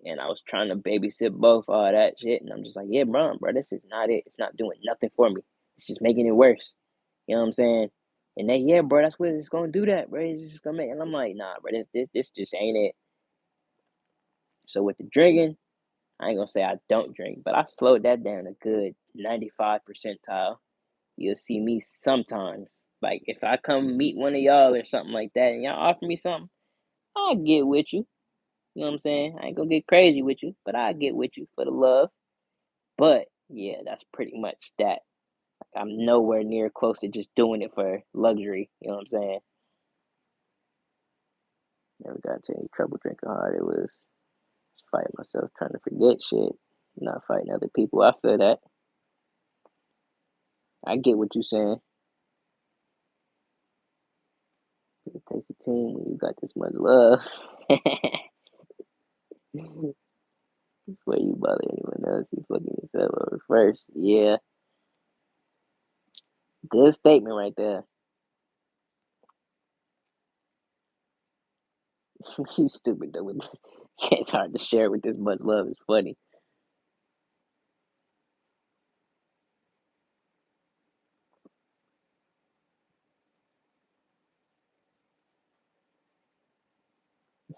A: and I was trying to babysit both all that shit, and I'm just like, yeah, bro, this is not it. It's not doing nothing for me. It's just making it worse. You know what I'm saying? And they, yeah, bro, that's what it's gonna do. That, bro, it's just gonna make. And I'm like, nah, bro, this just ain't it. So with the drinking, I ain't gonna say I don't drink, but I slowed that down a good 95 percentile. You'll see me sometimes. Like if I come meet one of y'all or something like that, and y'all offer me something, I'll get with you. You know what I'm saying? I ain't gonna get crazy with you, but I'll get with you for the love. But yeah, that's pretty much that. Like, I'm nowhere near close to just doing it for luxury. You know what I'm saying? Never got into any trouble drinking hard. It was fighting myself, trying to forget shit, not fighting other people. I feel that. I get what you're saying. It takes a team when you got this much love. Before you bother anyone else, you fucking yourself over first. Yeah, good statement right there. You stupid though. With it's hard to share with this much love. It's funny.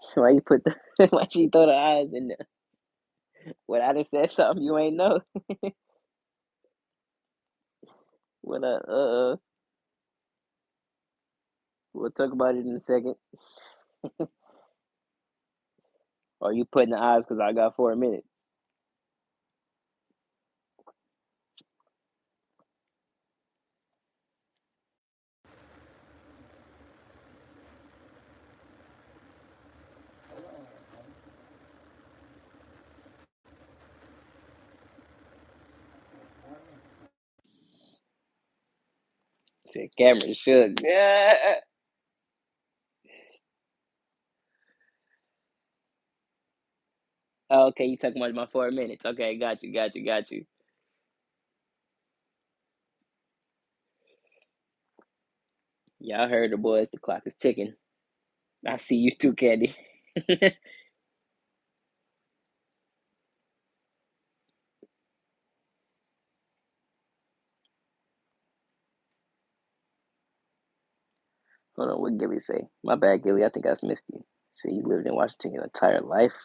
A: So why you put the why you throw the eyes in there? What I just said something you ain't know. What we'll talk about it in a second. Or you putting the eyes because I got 4 minutes. Said camera shook. Yeah. Oh, okay, you talking about my 4 minutes. Okay, got you, got you, got you. Yeah, I heard the boys. The clock is ticking. I see you too, Candy. Hold on, what Gilly say? My bad, Gilly. I think I missed you. So you lived in Washington your entire life,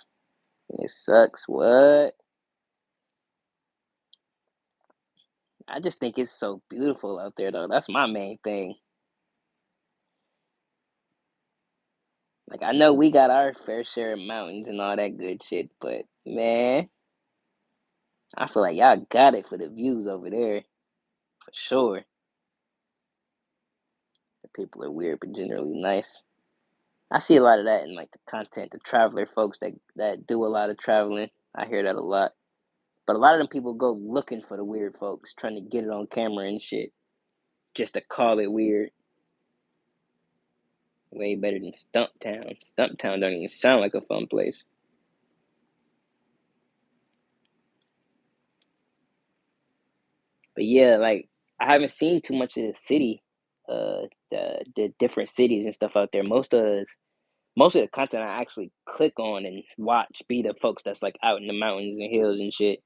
A: and it sucks. What? I just think it's so beautiful out there, though. That's my main thing. Like, I know we got our fair share of mountains and all that good shit, but man, I feel like y'all got it for the views over there, for sure. The people are weird, but generally nice. I see a lot of that in like the content, the traveler folks that do a lot of traveling. I hear that a lot. But a lot of them people go looking for the weird folks, trying to get it on camera and shit, just to call it weird. Way better than Stumptown. Stumptown don't even sound like a fun place. But yeah, like I haven't seen too much of the city, the different cities and stuff out there. Most of the content I actually click on and watch be the folks that's like out in the mountains and hills and shit.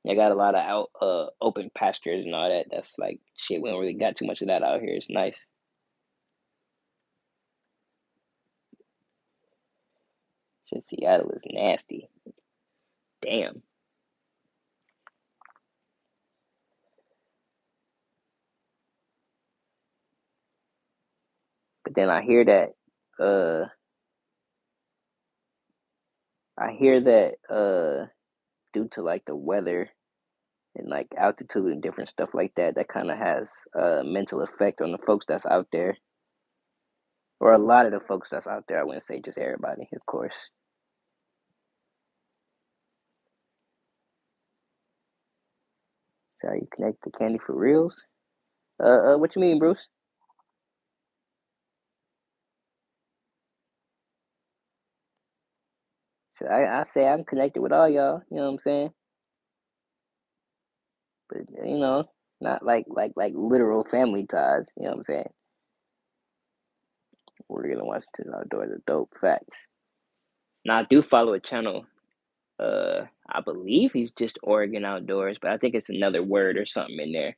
A: I got a lot of out open pastures and all that. That's like shit. We don't really got too much of that out here. It's nice. Since Seattle is nasty. Damn. But then I hear that due to like the weather and like altitude and different stuff like that, that kind of has a mental effect on the folks that's out there, or a lot of the folks that's out there. I wouldn't say just everybody, of course. So you connect the candy for reals? What you mean, Bruce? So I say I'm connected with all y'all. You know what I'm saying? But not like literal family ties. You know what I'm saying? Oregon and Washington's outdoors are dope. Facts. Now I do follow a channel. I believe he's just Oregon Outdoors, but I think it's another word or something in there.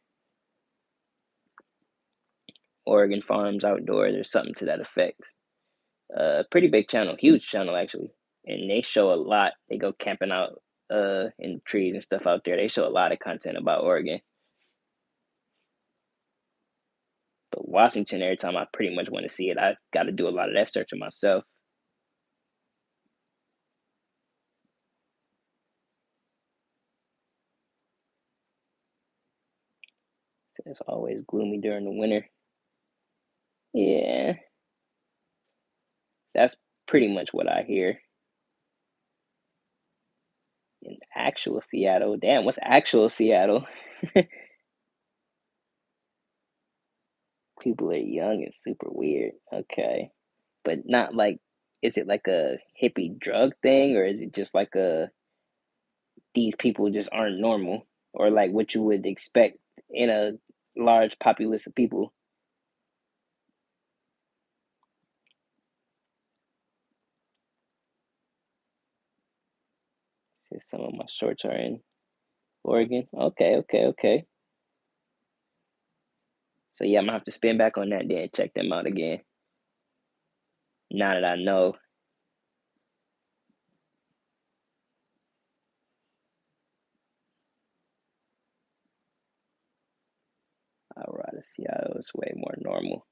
A: Oregon Farms Outdoors or something to that effect. Pretty big channel, huge channel actually, and they show a lot. They go camping out in the trees and stuff out there. They show a lot of content about Oregon. But Washington, every time I pretty much want to see it, I got to do a lot of that searching myself. It's always gloomy during the winter. Yeah, that's pretty much what I hear. In actual Seattle, damn, what's actual Seattle? People are young and super weird. Okay, but not like, is it like a hippie drug thing, or is it just like a these people just aren't normal, or like what you would expect in a large populace of people? Says some of my shorts are in Oregon. Okay, okay, okay. So yeah, I'm gonna have to spin back on that then and check them out again. Now that I know, Colorado, Seattle is way more normal.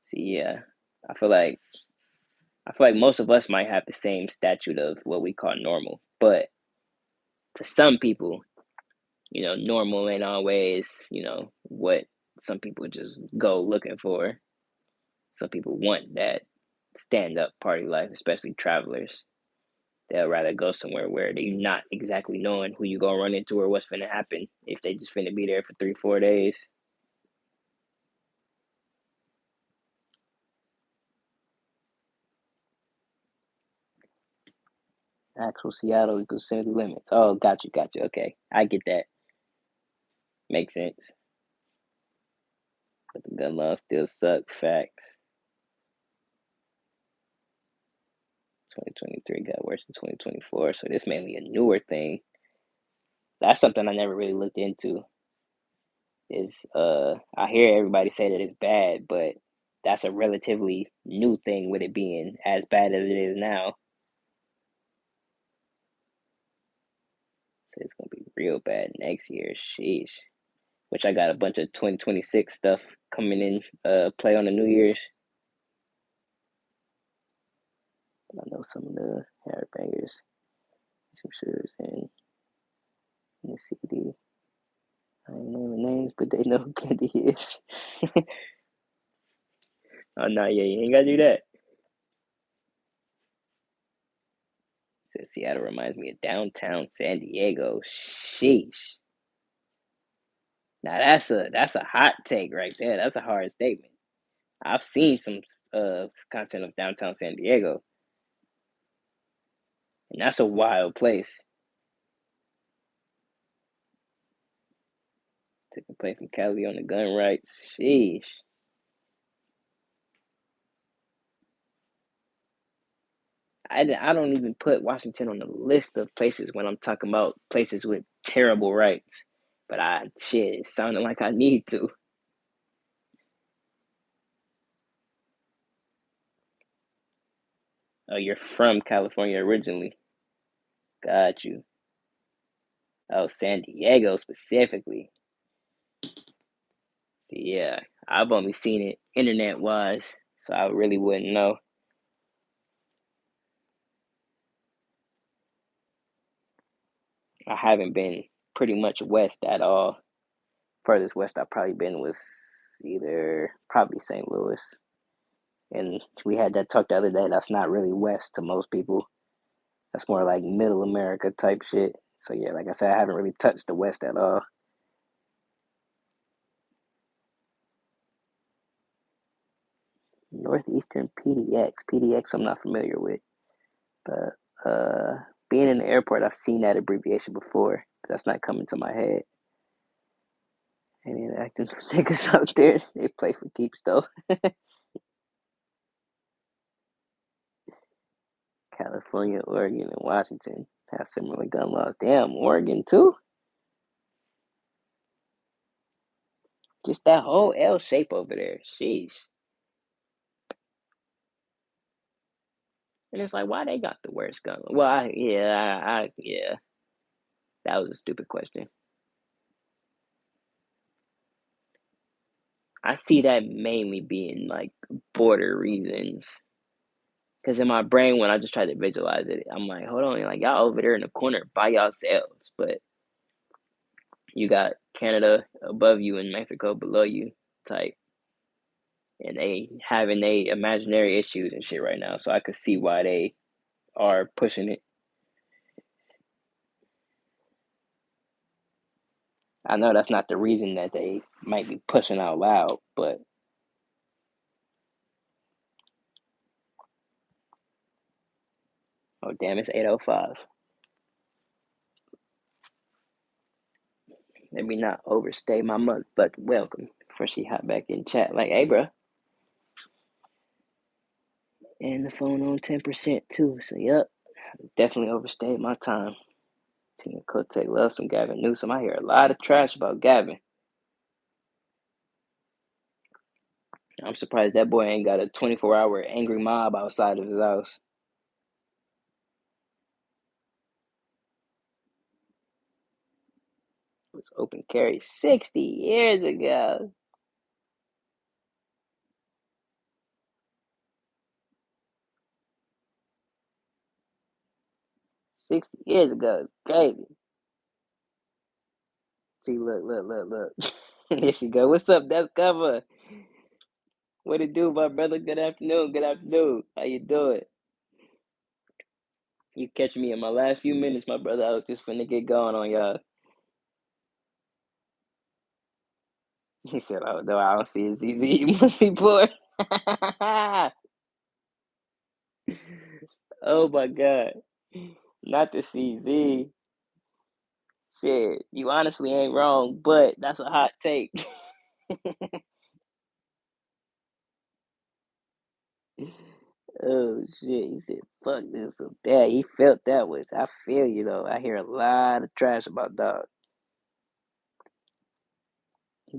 A: See, yeah, I feel like I feel like most of us might have the same statute of what we call normal, but for some people, normal ain't always, what some people just go looking for. Some people want that stand up party life, especially travelers. They'll rather go somewhere where they're not exactly knowing who you gonna run into or what's gonna happen if they just finna be there for 3, 4 days. Actual Seattle equals city limits. Oh, got you. Okay, I get that. Makes sense. But the gun laws still suck. Facts. 2023 got worse than 2024, so this mainly a newer thing. That's something I never really looked into. Is I hear everybody say that it's bad, but that's a relatively new thing with it being as bad as it is now. So it's gonna be real bad next year. Sheesh. Which I got a bunch of 2026 stuff coming in. Play on the New Year's. I know some of the hair bangers, some shooters in the CD. I ain't naming names, but they know who Candy is. Oh no, yeah, you ain't gotta do that. Says Seattle reminds me of downtown San Diego. Sheesh. Now that's a hot take right there. That's a hard statement. I've seen some content of downtown San Diego, and that's a wild place. Taking place from Cali on the gun rights. Sheesh. I don't even put Washington on the list of places when I'm talking about places with terrible rights. But it sounded like I need to. Oh, you're from California originally. Got you. Oh, San Diego specifically. See, yeah, I've only seen it internet wise, so I really wouldn't know. I haven't been pretty much west at all. Furthest west I've probably been was either probably St. Louis. And we had that talk the other day. That's not really west to most people. That's more like middle America type shit. So yeah, like I said, I haven't really touched the west at all. Northeastern PDX. PDX I'm not familiar with. But being in the airport, I've seen that abbreviation before. That's not coming to my head. Any acting niggas out there, they play for keeps though. California, Oregon, and Washington have similar gun laws. Damn, Oregon too? Just that whole L shape over there. Sheesh. And it's like, why they got the worst gun? Well, yeah, that was a stupid question. I see that mainly being like border reasons. Because in my brain, when I just try to visualize it, I'm like, hold on, like y'all over there in the corner by yourselves, but you got Canada above you and Mexico below you, type, and they having they imaginary issues and shit right now. So I could see why they are pushing it. I know that's not the reason that they might be pushing out loud, but oh damn, it's 8:05. Let me not overstay my month, but welcome. Before she hop back in chat, like, hey, bro, and the phone on 10% too. So yep, definitely overstayed my time. Tina Kotek loves some Gavin Newsom. I hear a lot of trash about Gavin. I'm surprised that boy ain't got a 24-hour angry mob outside of his house. It was open carry 60 years ago. 60 years ago. It's crazy. See, look. Here she go. What's up? That's cover. What it do, my brother? Good afternoon. Good afternoon. How you doing? You catch me in my last few minutes, my brother. I was just finna get going on y'all. He said, "Oh no, I don't see a ZZ. You must be bored." Oh my god, not the CZ. Shit, you honestly ain't wrong, but that's a hot take. Oh shit, he said, "Fuck this." So yeah, he felt that way. I feel you though. I hear a lot of trash about dog.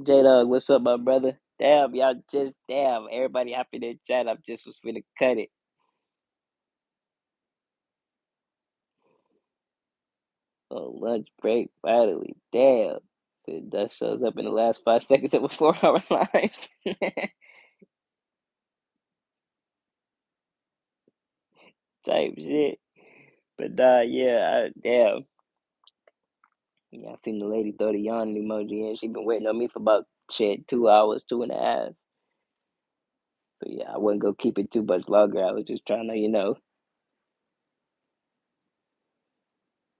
A: J Dog, what's up, my brother? Damn, y'all just damn. Everybody happy in chat. I just was finna cut it. On lunch break, finally. Damn. Said Dust shows up in the last 5 seconds of a 4 hour live. Type shit. But yeah, damn. Yeah, I seen the lady throw the yawning emoji in. She been waiting on me for about shit 2 hours, 2.5. So yeah, I wasn't gonna keep it too much longer. I was just trying to,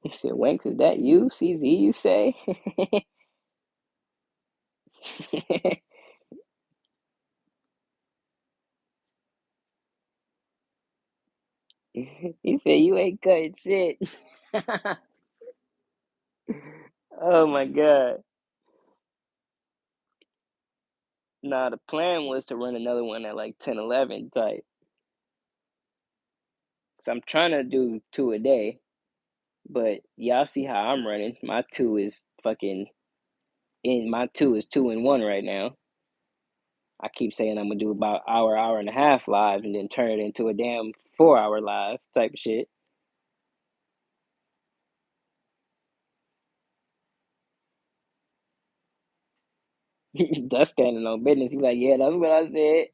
A: He said, Wanks, is that you? CZ, you say? He said, you ain't cutting shit. Oh my God. Nah, the plan was to run another one at like 10, 11 type. So I'm trying to do two a day, but y'all see how I'm running. My two is fucking my two is 2 and 1 right now. I keep saying I'm gonna do about hour and a half live and then turn it into a damn 4 hour live type of shit. Dust standing on business. He's like, yeah, that's what I said.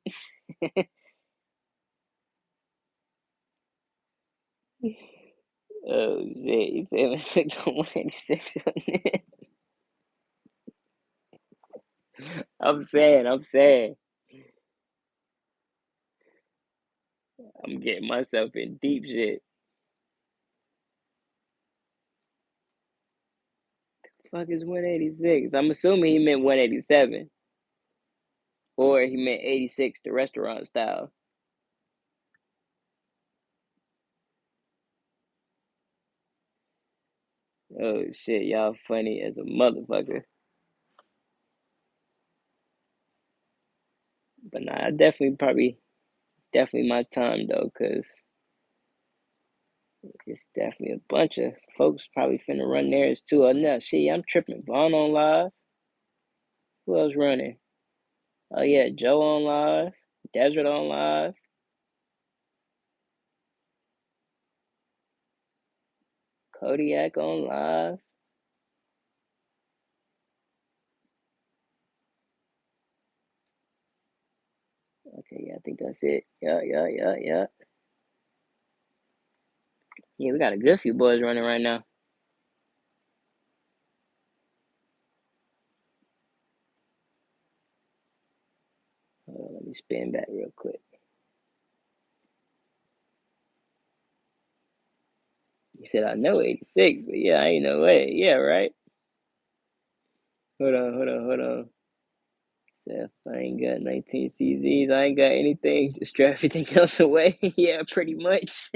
A: Oh shit, he said let's click on 186 on it. I'm saying, I'm getting myself in deep shit. Fuck is 186? I'm assuming he meant 187. Or he meant 86, the restaurant style. Oh shit, y'all funny as a motherfucker. But nah, I definitely my time though, cause it's definitely a bunch of folks probably finna run theirs too. Oh no, shit, I'm tripping. Vaughn on live. Who else running? Oh yeah, Joe on live. Desert on live. Kodiak on live. Okay, yeah, I think that's it. Yeah. Yeah, we got a good few boys running right now. Hold on, let me spin back real quick. He said, I know 86, but yeah, ain't no way. Yeah, right? Hold on. Seth, I ain't got 19 CZs. I ain't got anything. Just throw everything else away. Yeah, pretty much.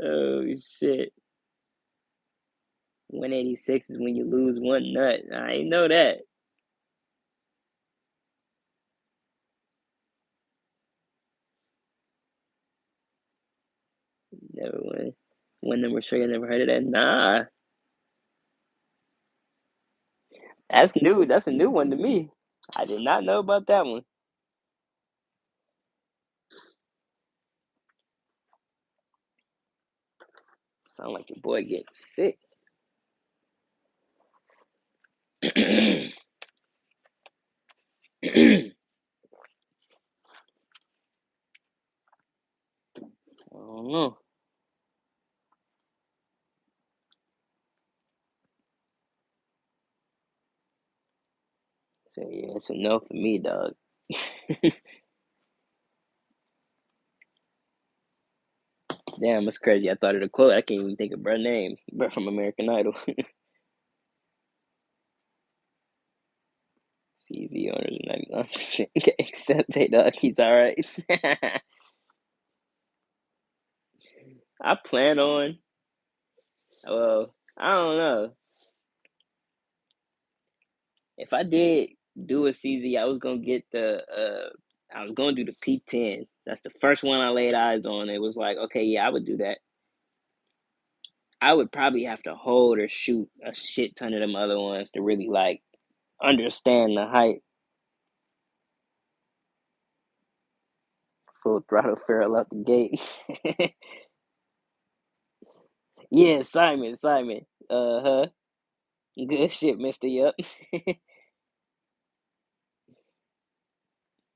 A: Oh, shit. 186 is when you lose one nut. I ain't know that. Never won. One number straight. I never heard of that. Nah, that's new. That's a new one to me. I did not know about that one. Sound like your boy getting sick. I don't know. So yeah, it's a no for me, dog. Damn, it's crazy. I thought of the quote. I can't even think of her name. But from American Idol. CZ owners 99%. Except J Dog, he's alright. I plan on. Well, I don't know. If I did do a CZ, I was gonna get I was gonna do the P10. That's the first one I laid eyes on. It was like, okay, yeah, I would do that. I would probably have to hold or shoot a shit ton of them other ones to really like understand the hype. Full throttle Farrell out the gate. Yeah, Simon. Uh-huh. Good shit, mister. Yup.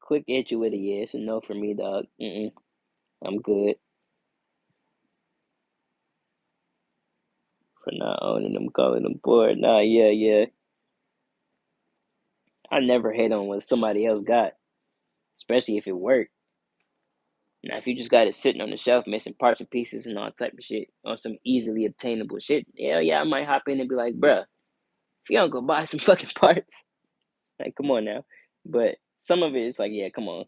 A: Quick entry with a yes and no for me, dog. I'm good for not owning them, calling them poor. Nah, yeah. I never hate on what somebody else got, especially if it worked. Now, if you just got it sitting on the shelf, missing parts and pieces and all type of shit, on some easily obtainable shit, hell yeah, I might hop in and be like, bruh, if you don't go buy some fucking parts, like, come on now. But some of it is like, yeah, come on.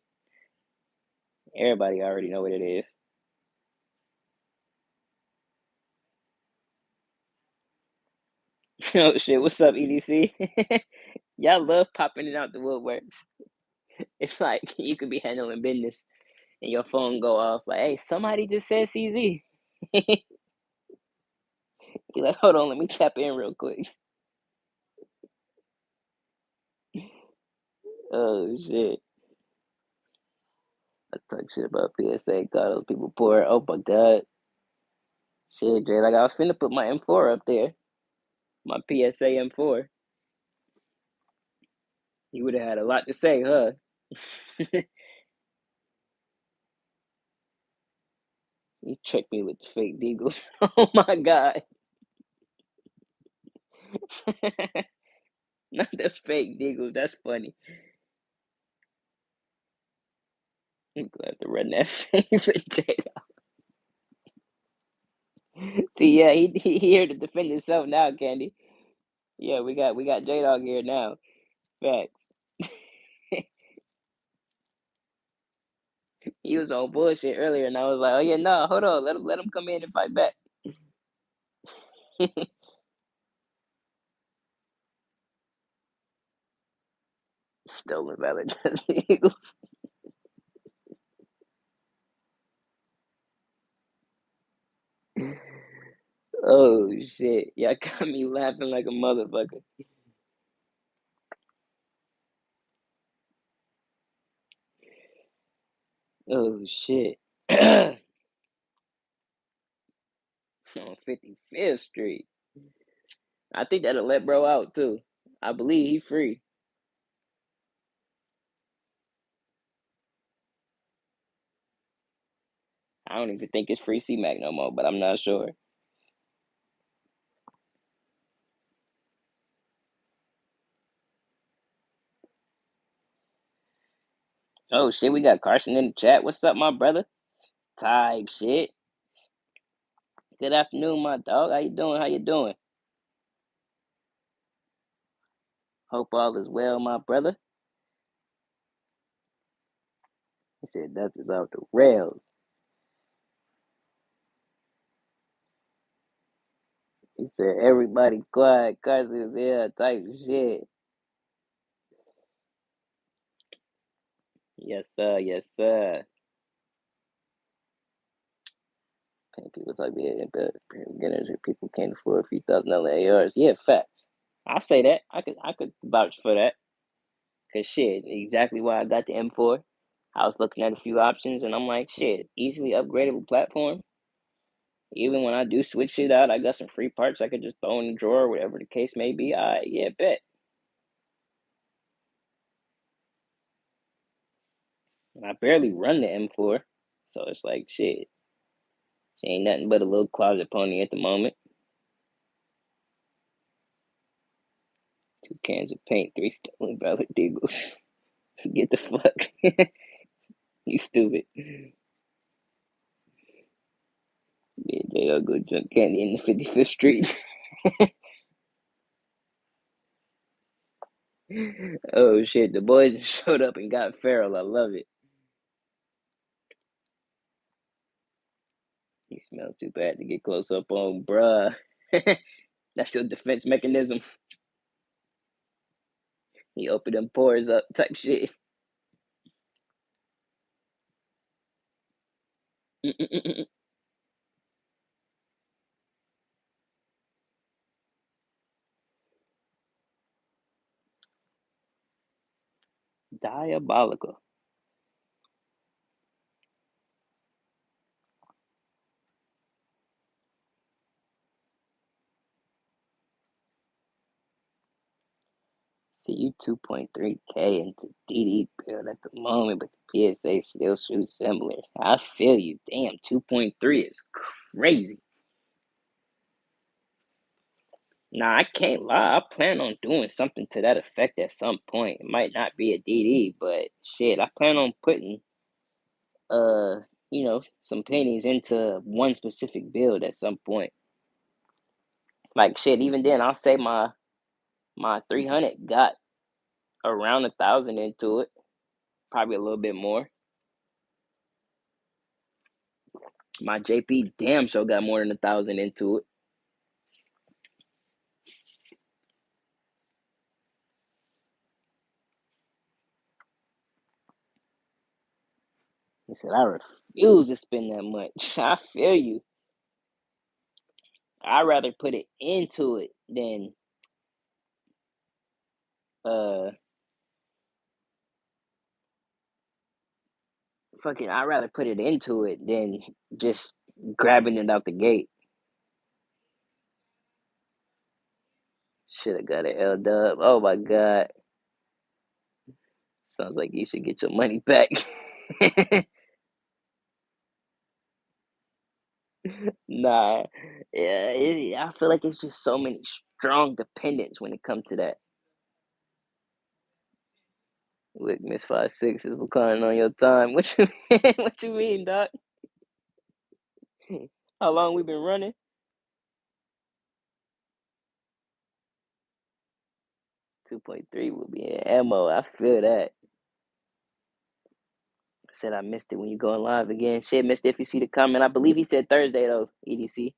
A: Everybody already know what it is. Oh shit, what's up, EDC? Y'all love popping it out the woodworks. It's like you could be handling business and your phone go off like, hey, somebody just said CZ. You like, hold on, let me tap in real quick. Oh shit. I talk shit about PSA, call those people poor. Oh my god. Shit, Jay, like I was finna put my M4 up there. My PSA M4. You would have had a lot to say, huh? You tricked me with the fake deagles. Oh my god. Not the fake deagles, that's funny. I'm glad to run that favorite J. See, yeah, he here to defend himself now, Candy. Yeah, we got J Dog here now. Facts. He was on bullshit earlier, and I was like, oh yeah, no, hold on, let him come in and fight back. Stolen valid Eagles. Oh shit, y'all got me laughing like a motherfucker. Oh shit. On 55th Street. I think that'll let bro out too. I believe he free. I don't even think it's free C Mac no more, but I'm not sure. Oh shit, we got Carson in the chat. What's up, my brother? Type shit. Good afternoon, my dog. How you doing? How you doing? Hope all is well, my brother. He said dust is off the rails. He said everybody quiet, Carson is here, type shit. Yes, sir. Yes, sir. People talk about beginners or people can't afford a few $1,000 ARs. Yeah, facts. I say that. I could vouch for that. Cause shit, exactly why I got the M4. I was looking at a few options and I'm like, shit, easily upgradable platform. Even when I do switch shit out, I got some free parts I could just throw in the drawer, whatever the case may be. I yeah, bet. I barely run the M4, so it's like shit. She ain't nothing but a little closet pony at the moment. 2 cans of paint, 3 stolen valid deagles. Get the fuck. You stupid. Yeah, they go jump candy in the 55th Street. Oh shit, the boys showed up and got feral. I love it. He smells too bad to get close up on, bruh. That's your defense mechanism. He opened them pores up type shit. Diabolical. See, you 2.3K into DD build at the moment, but the PSA still shoots similar. I feel you. Damn, 2.3 is crazy. Nah, I can't lie. I plan on doing something to that effect at some point. It might not be a DD, but shit, I plan on putting uh, some pennies into one specific build at some point. Like shit, even then, I'll say my 300 got around 1,000 into it, probably a little bit more. My JP damn sure got more than 1,000 into it. He said, I refuse to spend that much. I feel you. I'd rather put it into it than uh I'd rather put it into it than just grabbing it out the gate. Should have got an L dub. Oh my god. Sounds like you should get your money back. Nah. Yeah, I feel like it's just so many strong dependents when it comes to that. Look, Miss 5'6" is reclining on your time. What you mean? What you mean, Doc? How long we been running? 2.3 will be in ammo. I feel that. Said I missed it when you going live again. Shit, missed it if you see the comment. I believe he said Thursday though, EDC.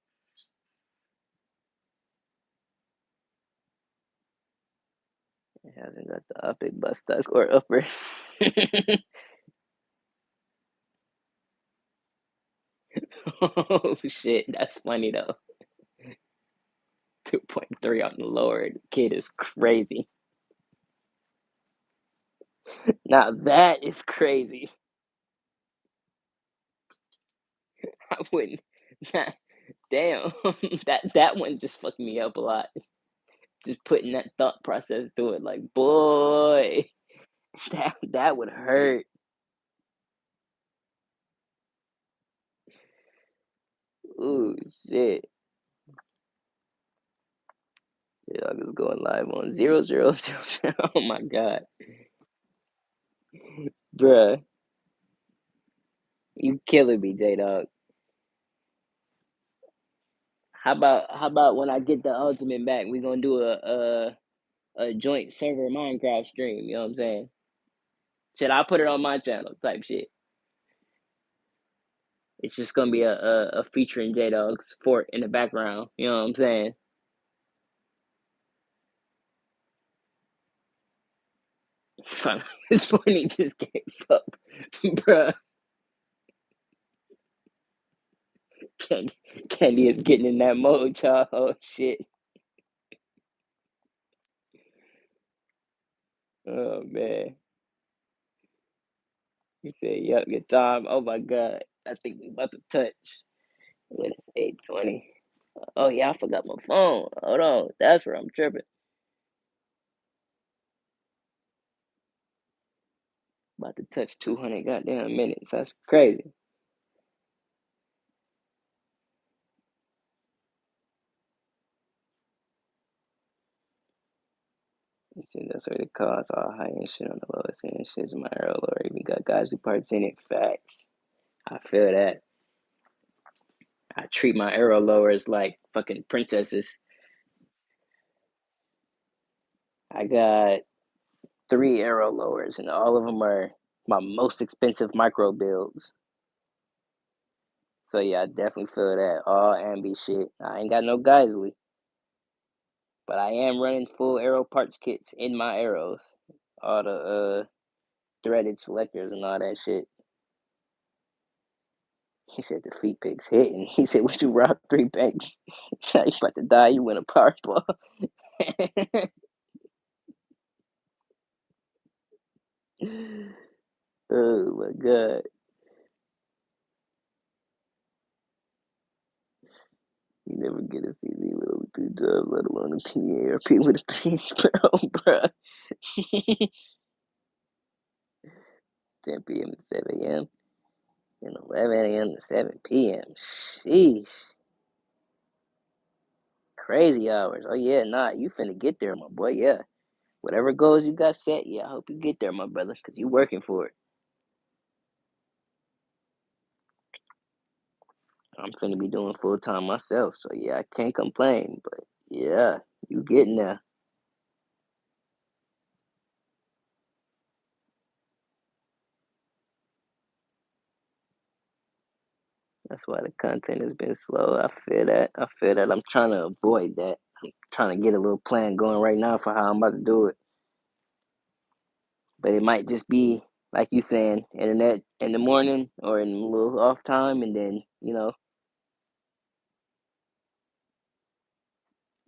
A: It hasn't got the epic butt stuck or upper. Oh shit, that's funny though. 2.3 on the lower. The kid is crazy. Now that is crazy. I wouldn't. Damn, that one just fucked me up a lot. Just putting that thought process through it, like boy, that would hurt. Ooh shit. Yeah, I was going live on 0000. Oh my god, bruh, you killing me, J Dog. How about when I get the ultimate back, we gonna do a joint server Minecraft stream. You know what I'm saying? Should I put it on my channel type shit? It's just gonna be a featuring J Dog's fort in the background. You know what I'm saying? This morning just gave up, bruh. Candy, Candy is getting in that mode, y'all. Oh shit. Oh man. He said, "Yup, your time." Oh my god. I think we about to touch. When it's 8:20. Oh yeah, I forgot my phone. Hold on. That's where I'm tripping. About to touch 200 goddamn minutes. That's crazy. You see, that's what it costs. All high end shit on the lowest end shit's my arrow or even got guys who parts in it. Facts. I feel that. I treat my arrow lowers like fucking princesses. I got 3 arrow lowers, and all of them are my most expensive micro builds. So yeah, I definitely feel that. All ambi shit. I ain't got no Geisley, but I am running full arrow parts kits in my arrows. All the threaded selectors and all that shit. He said the feet picks hitting. He said, "Would you rob 3 banks? You about to die. You win a Powerball." Oh my god. never get a CZ with only 2 jobs, let alone a PARP with a 3 bro. 10 p.m. to 7 a.m. and 11 a.m. to 7 p.m. Sheesh. Crazy hours. Oh, yeah, nah, you finna get there, my boy. Yeah. Whatever goals you got set, yeah, I hope you get there, my brother, because you working for it. I'm finna be doing full time myself, so yeah, I can't complain. But yeah, you getting there. That's why the content has been slow. I feel that. I feel that. I'm trying to avoid that. I'm trying to get a little plan going right now for how I'm about to do it. But it might just be like you saying, internet in the morning or in a little off time, and then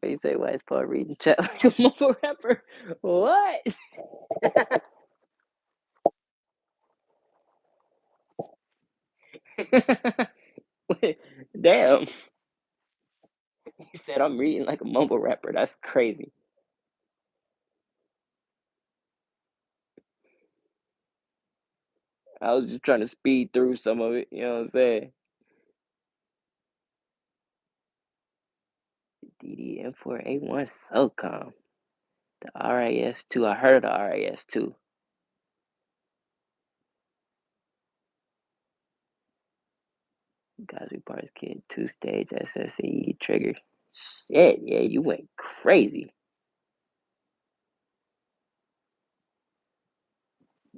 A: what you say? Why is Paul reading chat like a mumble rapper? What? Damn. He said I'm reading like a mumble rapper. That's crazy. I was just trying to speed through some of it. You know what I'm saying? DDM481 SOCOM. The RIS2. I heard of the RIS2. Gazoo Parts Kit 2-stage SSE trigger. Shit, yeah, you went crazy.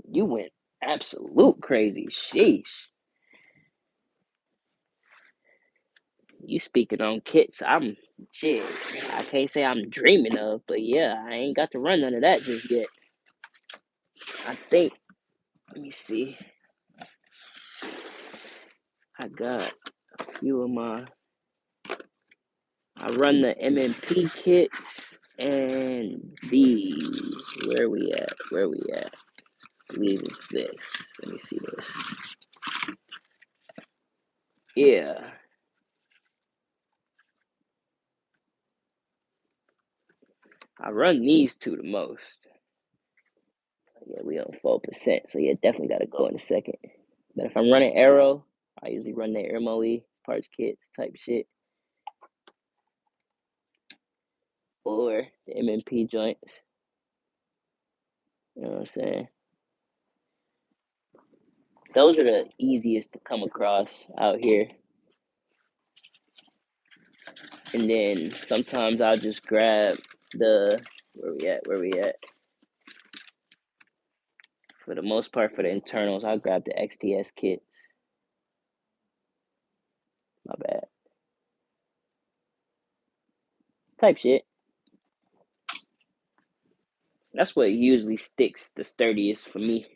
A: You went absolute crazy. Sheesh. You speaking on kits, I'm shit. I can't say I'm dreaming of, but yeah, I ain't got to run none of that just yet. I think. Let me see. I got a few of my. I run the MMP kits and these. Where we at? Where we at? I believe it's this. Let me see this. Yeah, I run these two the most. Yeah, we on 4%, so yeah, definitely got to go in a second. But if I'm running Arrow, I usually run the MOE parts kits type shit or the MMP joints. You know what I'm saying? Those are the easiest to come across out here. And then sometimes I'll just grab the where we at. For the most part, for the internals, I'll grab the XTS kits. My bad. Type shit. That's what usually sticks the sturdiest for me.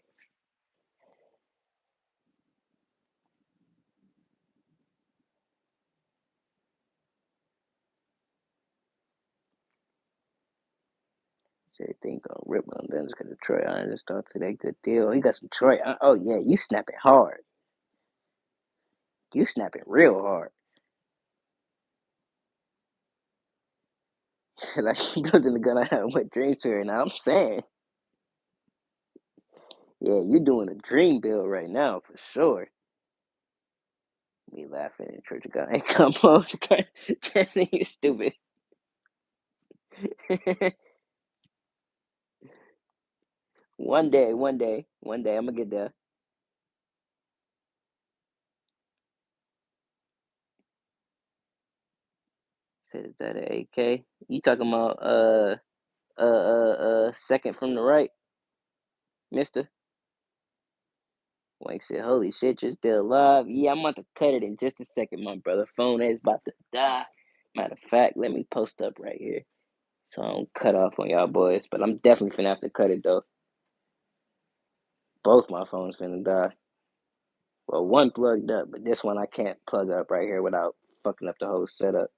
A: Said think on rip on them because of Troy Irons start to that good deal. He got some Troy. Oh yeah, you snapping hard. You snapping real hard. Like building the gun I have wet dreams to right now. I'm saying, yeah, you doing a dream build right now for sure. Me laughing in church guy ain't come home. Jesse, you stupid. One day, I'm gonna get there. Said is that an AK? You talking about second from the right, Mister? Wank said, "Holy shit, you're still alive." Yeah, I'm about to cut it in just a second, my brother. Phone is about to die. Matter of fact, let me post up right here so I don't cut off on y'all boys. But I'm definitely finna have to cut it though. Both my phones finna die. Well, one plugged up, but this one I can't plug up right here without fucking up the whole setup.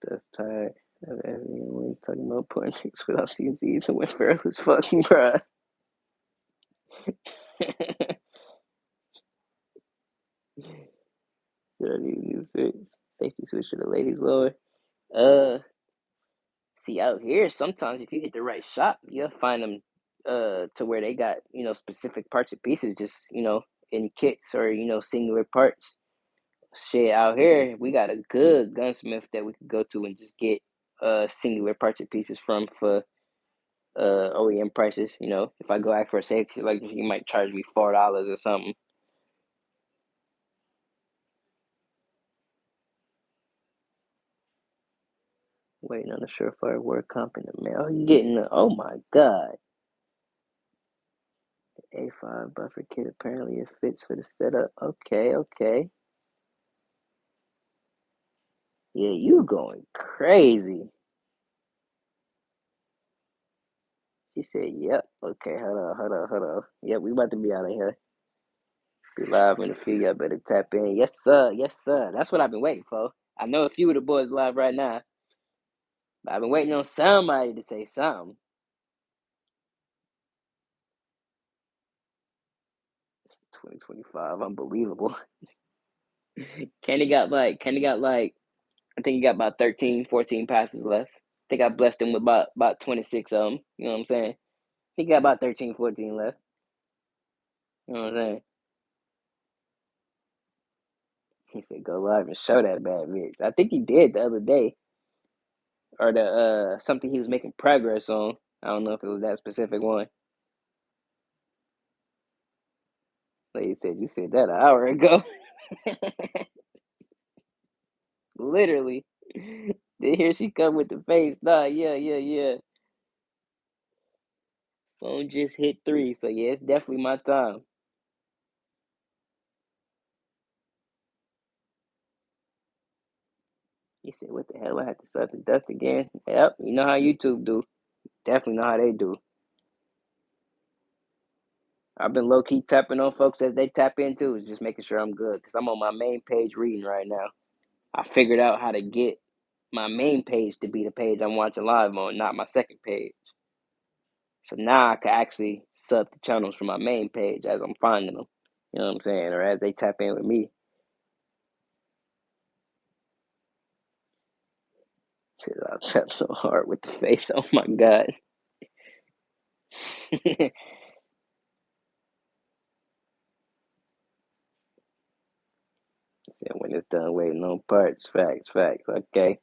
A: That's tired of everyone talking about putting chicks without CZs and when Farrell was fucking, bruh. Yeah, I need a new switch. Safety switch for the ladies lower. Uh, See out here, sometimes if you hit the right shop, you'll find them to where they got specific parts and pieces, just in kits or singular parts. Shit, out here we got a good gunsmith that we could go to and just get singular parts and pieces from for OEM prices. If I go ask for a safety, like you might charge me $4 or something. Waiting on a surefire word comp in the mail. You getting oh my god. A5 buffer kit, apparently it fits for the setup. Okay, okay. Yeah, you going crazy. She said, yep. Okay, hold on. Yep, we about to be out of here. Be live in a few. Y'all better tap in. Yes, sir. Yes, sir. That's what I've been waiting for. I know a few of the boys live right now, but I've been waiting on somebody to say something. It's 2025. Unbelievable. Kenny got like, I think he got about 13, 14 passes left. I think I blessed him with about 26 of them. You know what I'm saying? He got about 13, 14 left. You know what I'm saying? He said, go live and show that bad bitch. I think he did the other day. Or the something he was making progress on. I don't know if it was that specific one. Lady said, you said that an hour ago. Literally. Then here she come with the face. Nah, yeah. Phone just hit 3. So yeah, it's definitely my time. He said, what the hell? I had to suck the dust again. Yep, you know how YouTube do. Definitely know how they do. I've been low key tapping on folks as they tap in too, just making sure I'm good. Because I'm on my main page reading right now. I figured out how to get my main page to be the page I'm watching live on, not my second page. So now I can actually sub the channels from my main page as I'm finding them. You know what I'm saying? Or as they tap in with me. Shit, I'll tap so hard with the face. Oh my god. Said when it's done waiting on parts. Facts. Okay.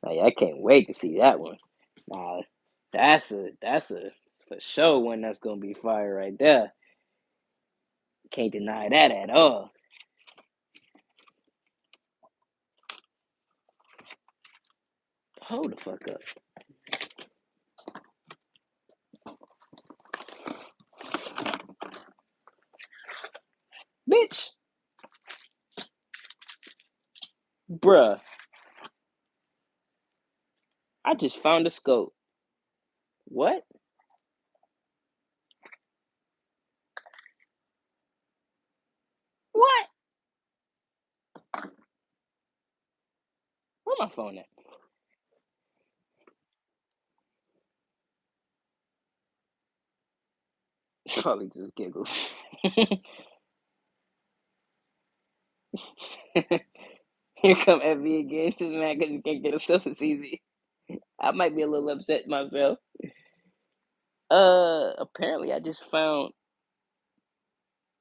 A: Hey, I can't wait to see that one. Nah, that's a for sure one that's gonna be fire right there. Can't deny that at all. Hold the fuck up. Bitch. Bruh. I just found a scope. What? What? Where my phone at? Probably just giggles. Here come FB again. Just mad because you can't get himself as easy. I might be a little upset myself. Apparently I just found.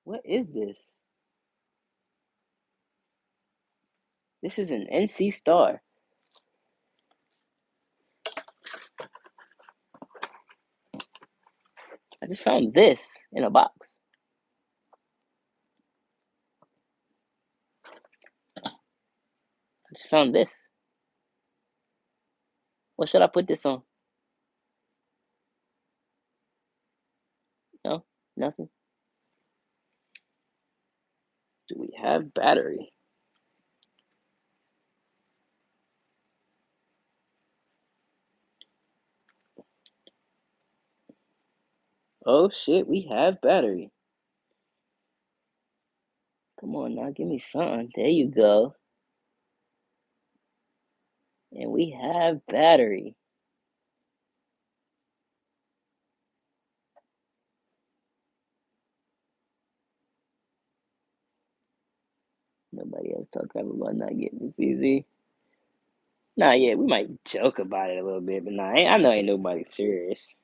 A: What is this? This is an NC Star. I just found this in a box. I just found this. What should I put this on? No, nothing. Do we have battery? Oh shit, we have battery. Come on now, give me something. There you go. And we have battery. Somebody else talk crap about not getting the CZ. Nah, yeah, we might joke about it a little bit, but nah, I know ain't nobody serious.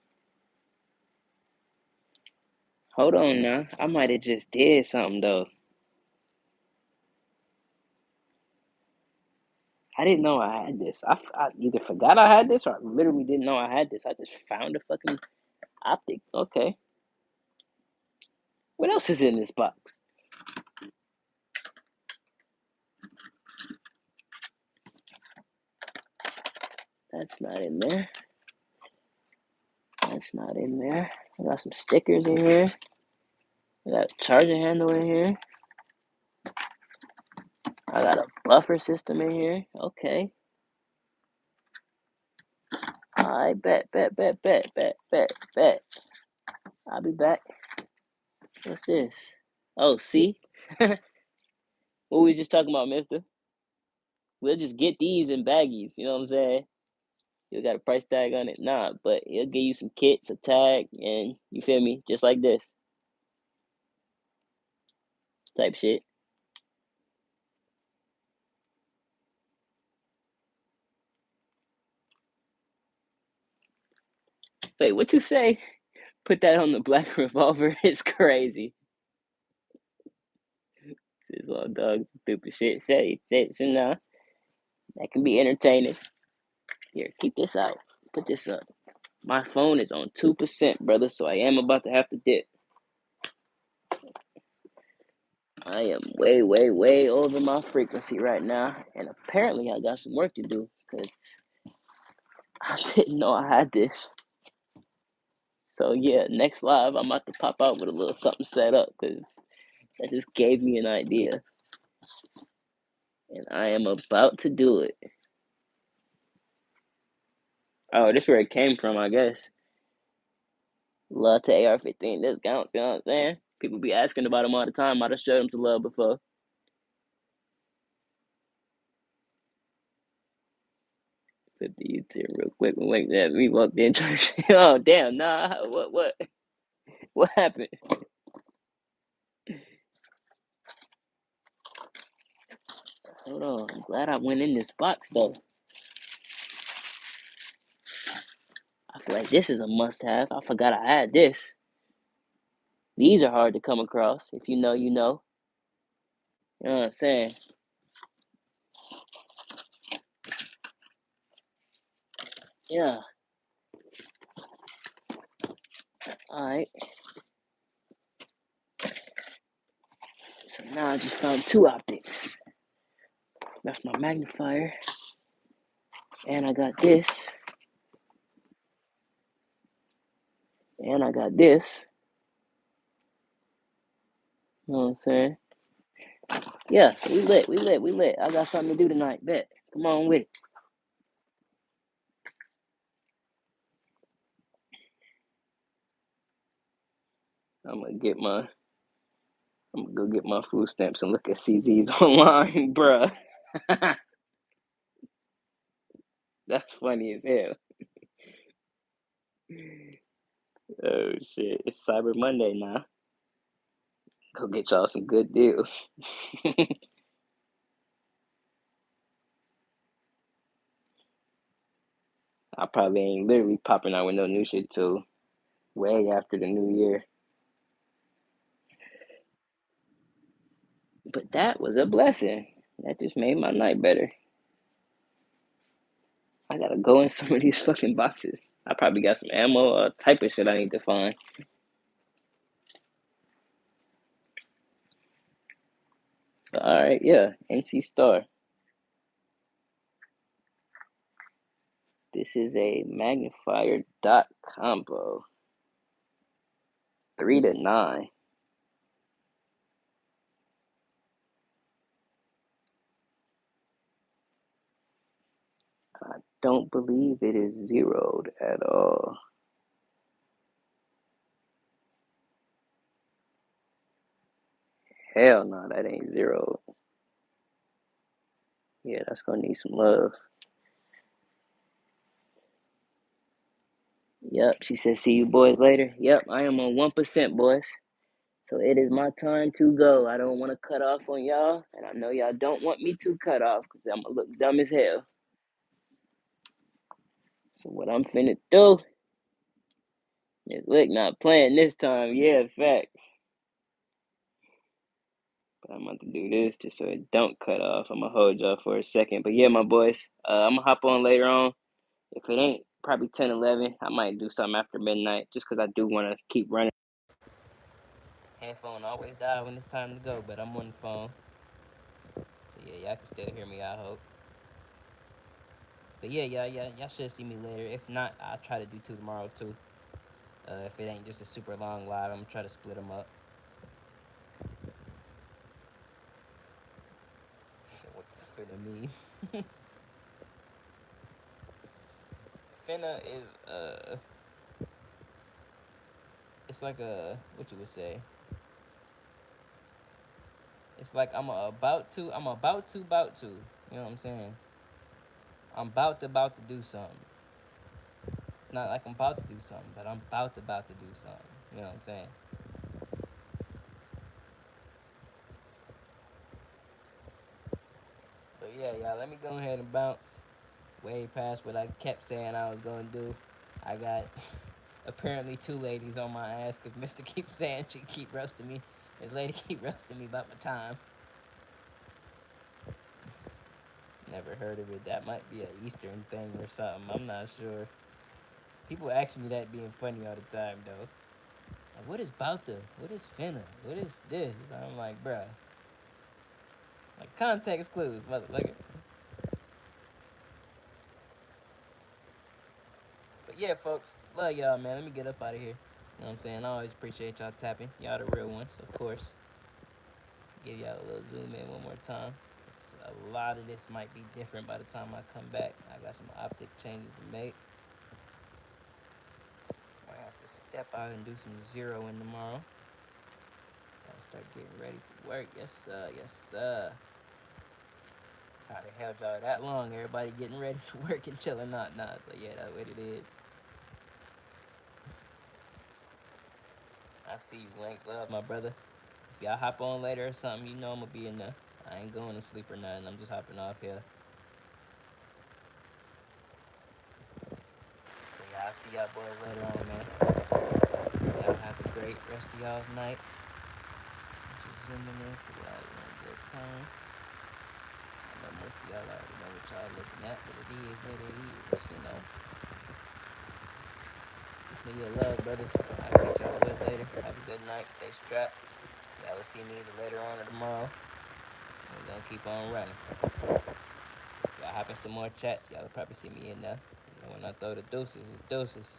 A: Hold on now. I might have just did something though. I didn't know I had this. I either forgot I had this or I literally didn't know I had this. I just found a fucking optic. Okay. What else is in this box? That's not in there. That's not in there. I got some stickers in here. I got a charger handle in here. I got a buffer system in here. Okay. Alright, bet. I'll be back. What's this? Oh, see? What we just talking about, mister? We'll just get these in baggies, you know what I'm saying? You got a price tag on it? Nah, but he'll give you some kits, a tag, and you feel me? Just like this. Type shit. Wait, what you say? Put that on the black revolver? It's crazy. It's all dogs, stupid shit. Say, nah. That can be entertaining. Here, keep this out. Put this up. My phone is on 2%, brother, so I am about to have to dip. I am way over my frequency right now, and apparently I got some work to do because I didn't know I had this. So yeah, next live I'm about to pop out with a little something set up because that just gave me an idea, and I am about to do it. Oh, this is where it came from, I guess. Love to AR-15 discounts, you know what I'm saying? People be asking about them all the time. I just showed them some love before. 50 YouTube real quick. Wait, that we walked in. Oh damn, nah. What happened? Hold on. I'm glad I went in this box though. I feel like this is a must-have. I forgot I had this. These are hard to come across. If you know, you know. You know what I'm saying? Yeah. All right. So now I just found two optics. That's my magnifier. And I got this. And I got this. You know what I'm saying? Yeah, we lit. I got something to do tonight. Bet. Come on with it. I'm gonna go get my food stamps and look at CZ's online, bruh. That's funny as hell. Oh shit. It's Cyber Monday now. Go get y'all some good deals. I probably ain't literally popping out with no new shit till way after the new year. But that was a blessing. That just made my night better. I gotta go in some of these fucking boxes. I probably got some ammo or type of shit I need to find. Alright, yeah. NC Star. This is a magnifier dot combo. 3 to 9. I don't believe it is zeroed at all. Hell no, that ain't zeroed. Yeah, that's gonna need some love. Yep, she said, see you boys later. Yep, I am on 1%, boys. So it is my time to go. I don't want to cut off on y'all, and I know y'all don't want me to cut off because I'm gonna look dumb as hell. So what I'm finna do is look not playing this time. Yeah, facts. But I'm about to do this just so it don't cut off. I'm gonna hold y'all for a second. But yeah, my boys, I'm gonna hop on later on. If it ain't probably 10, 11, I might do something after midnight just because I do want to keep running. Headphone always die when it's time to go, but I'm on the phone. So yeah, y'all can still hear me, I hope. But yeah, y'all should see me later. If not, I'll try to do two tomorrow too. If it ain't just a super long live, I'm gonna try to split them up. So what does finna mean? Finna is it's like a what you would say. It's like I'm about to. You know what I'm saying? I'm about to do something. It's not like I'm about to do something, but I'm about to do something. You know what I'm saying? But yeah, y'all, let me go ahead and bounce way past what I kept saying I was gonna do. I got apparently two ladies on my ass because Mister keeps saying she keep roasting me. This lady keep roasting me about my time. Never heard of it. That might be an Eastern thing or something. I'm not sure. People ask me that being funny all the time though. Like, what is about to? What is finna? What is this? I'm like, bruh. Like context clues, motherfucker. But yeah, folks, love y'all, man. Let me get up out of here. You know what I'm saying? I always appreciate y'all tapping. Y'all the real ones, of course. Give y'all a little zoom in one more time. A lot of this might be different by the time I come back. I got some optic changes to make. Might have to step out and do some zeroing tomorrow. Gotta start getting ready for work. Yes, sir. Yes, sir. How the hell y'all that long? Everybody getting ready for work and chilling out. Nah, so yeah, that's what it is. I see you, Links. Love, my brother. If y'all hop on later or something, you know I'm gonna be in there. I ain't going to sleep or nothing. I'm just hopping off here. So yeah, I'll see y'all boys later on, man. Y'all have a great rest of y'all's night. Just zooming in so y'all having a good time. I know most of y'all already know what y'all looking at, but it is what it is, you know. But yeah, love, brothers. I'll catch y'all boys later. Have a good night. Stay strapped. Y'all will see me either later on or tomorrow. We're gonna keep on running. If y'all hop in some more chats, y'all will probably see me in there. And when I throw the deuces, it's deuces.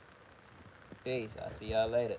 A: Peace. I'll see y'all later.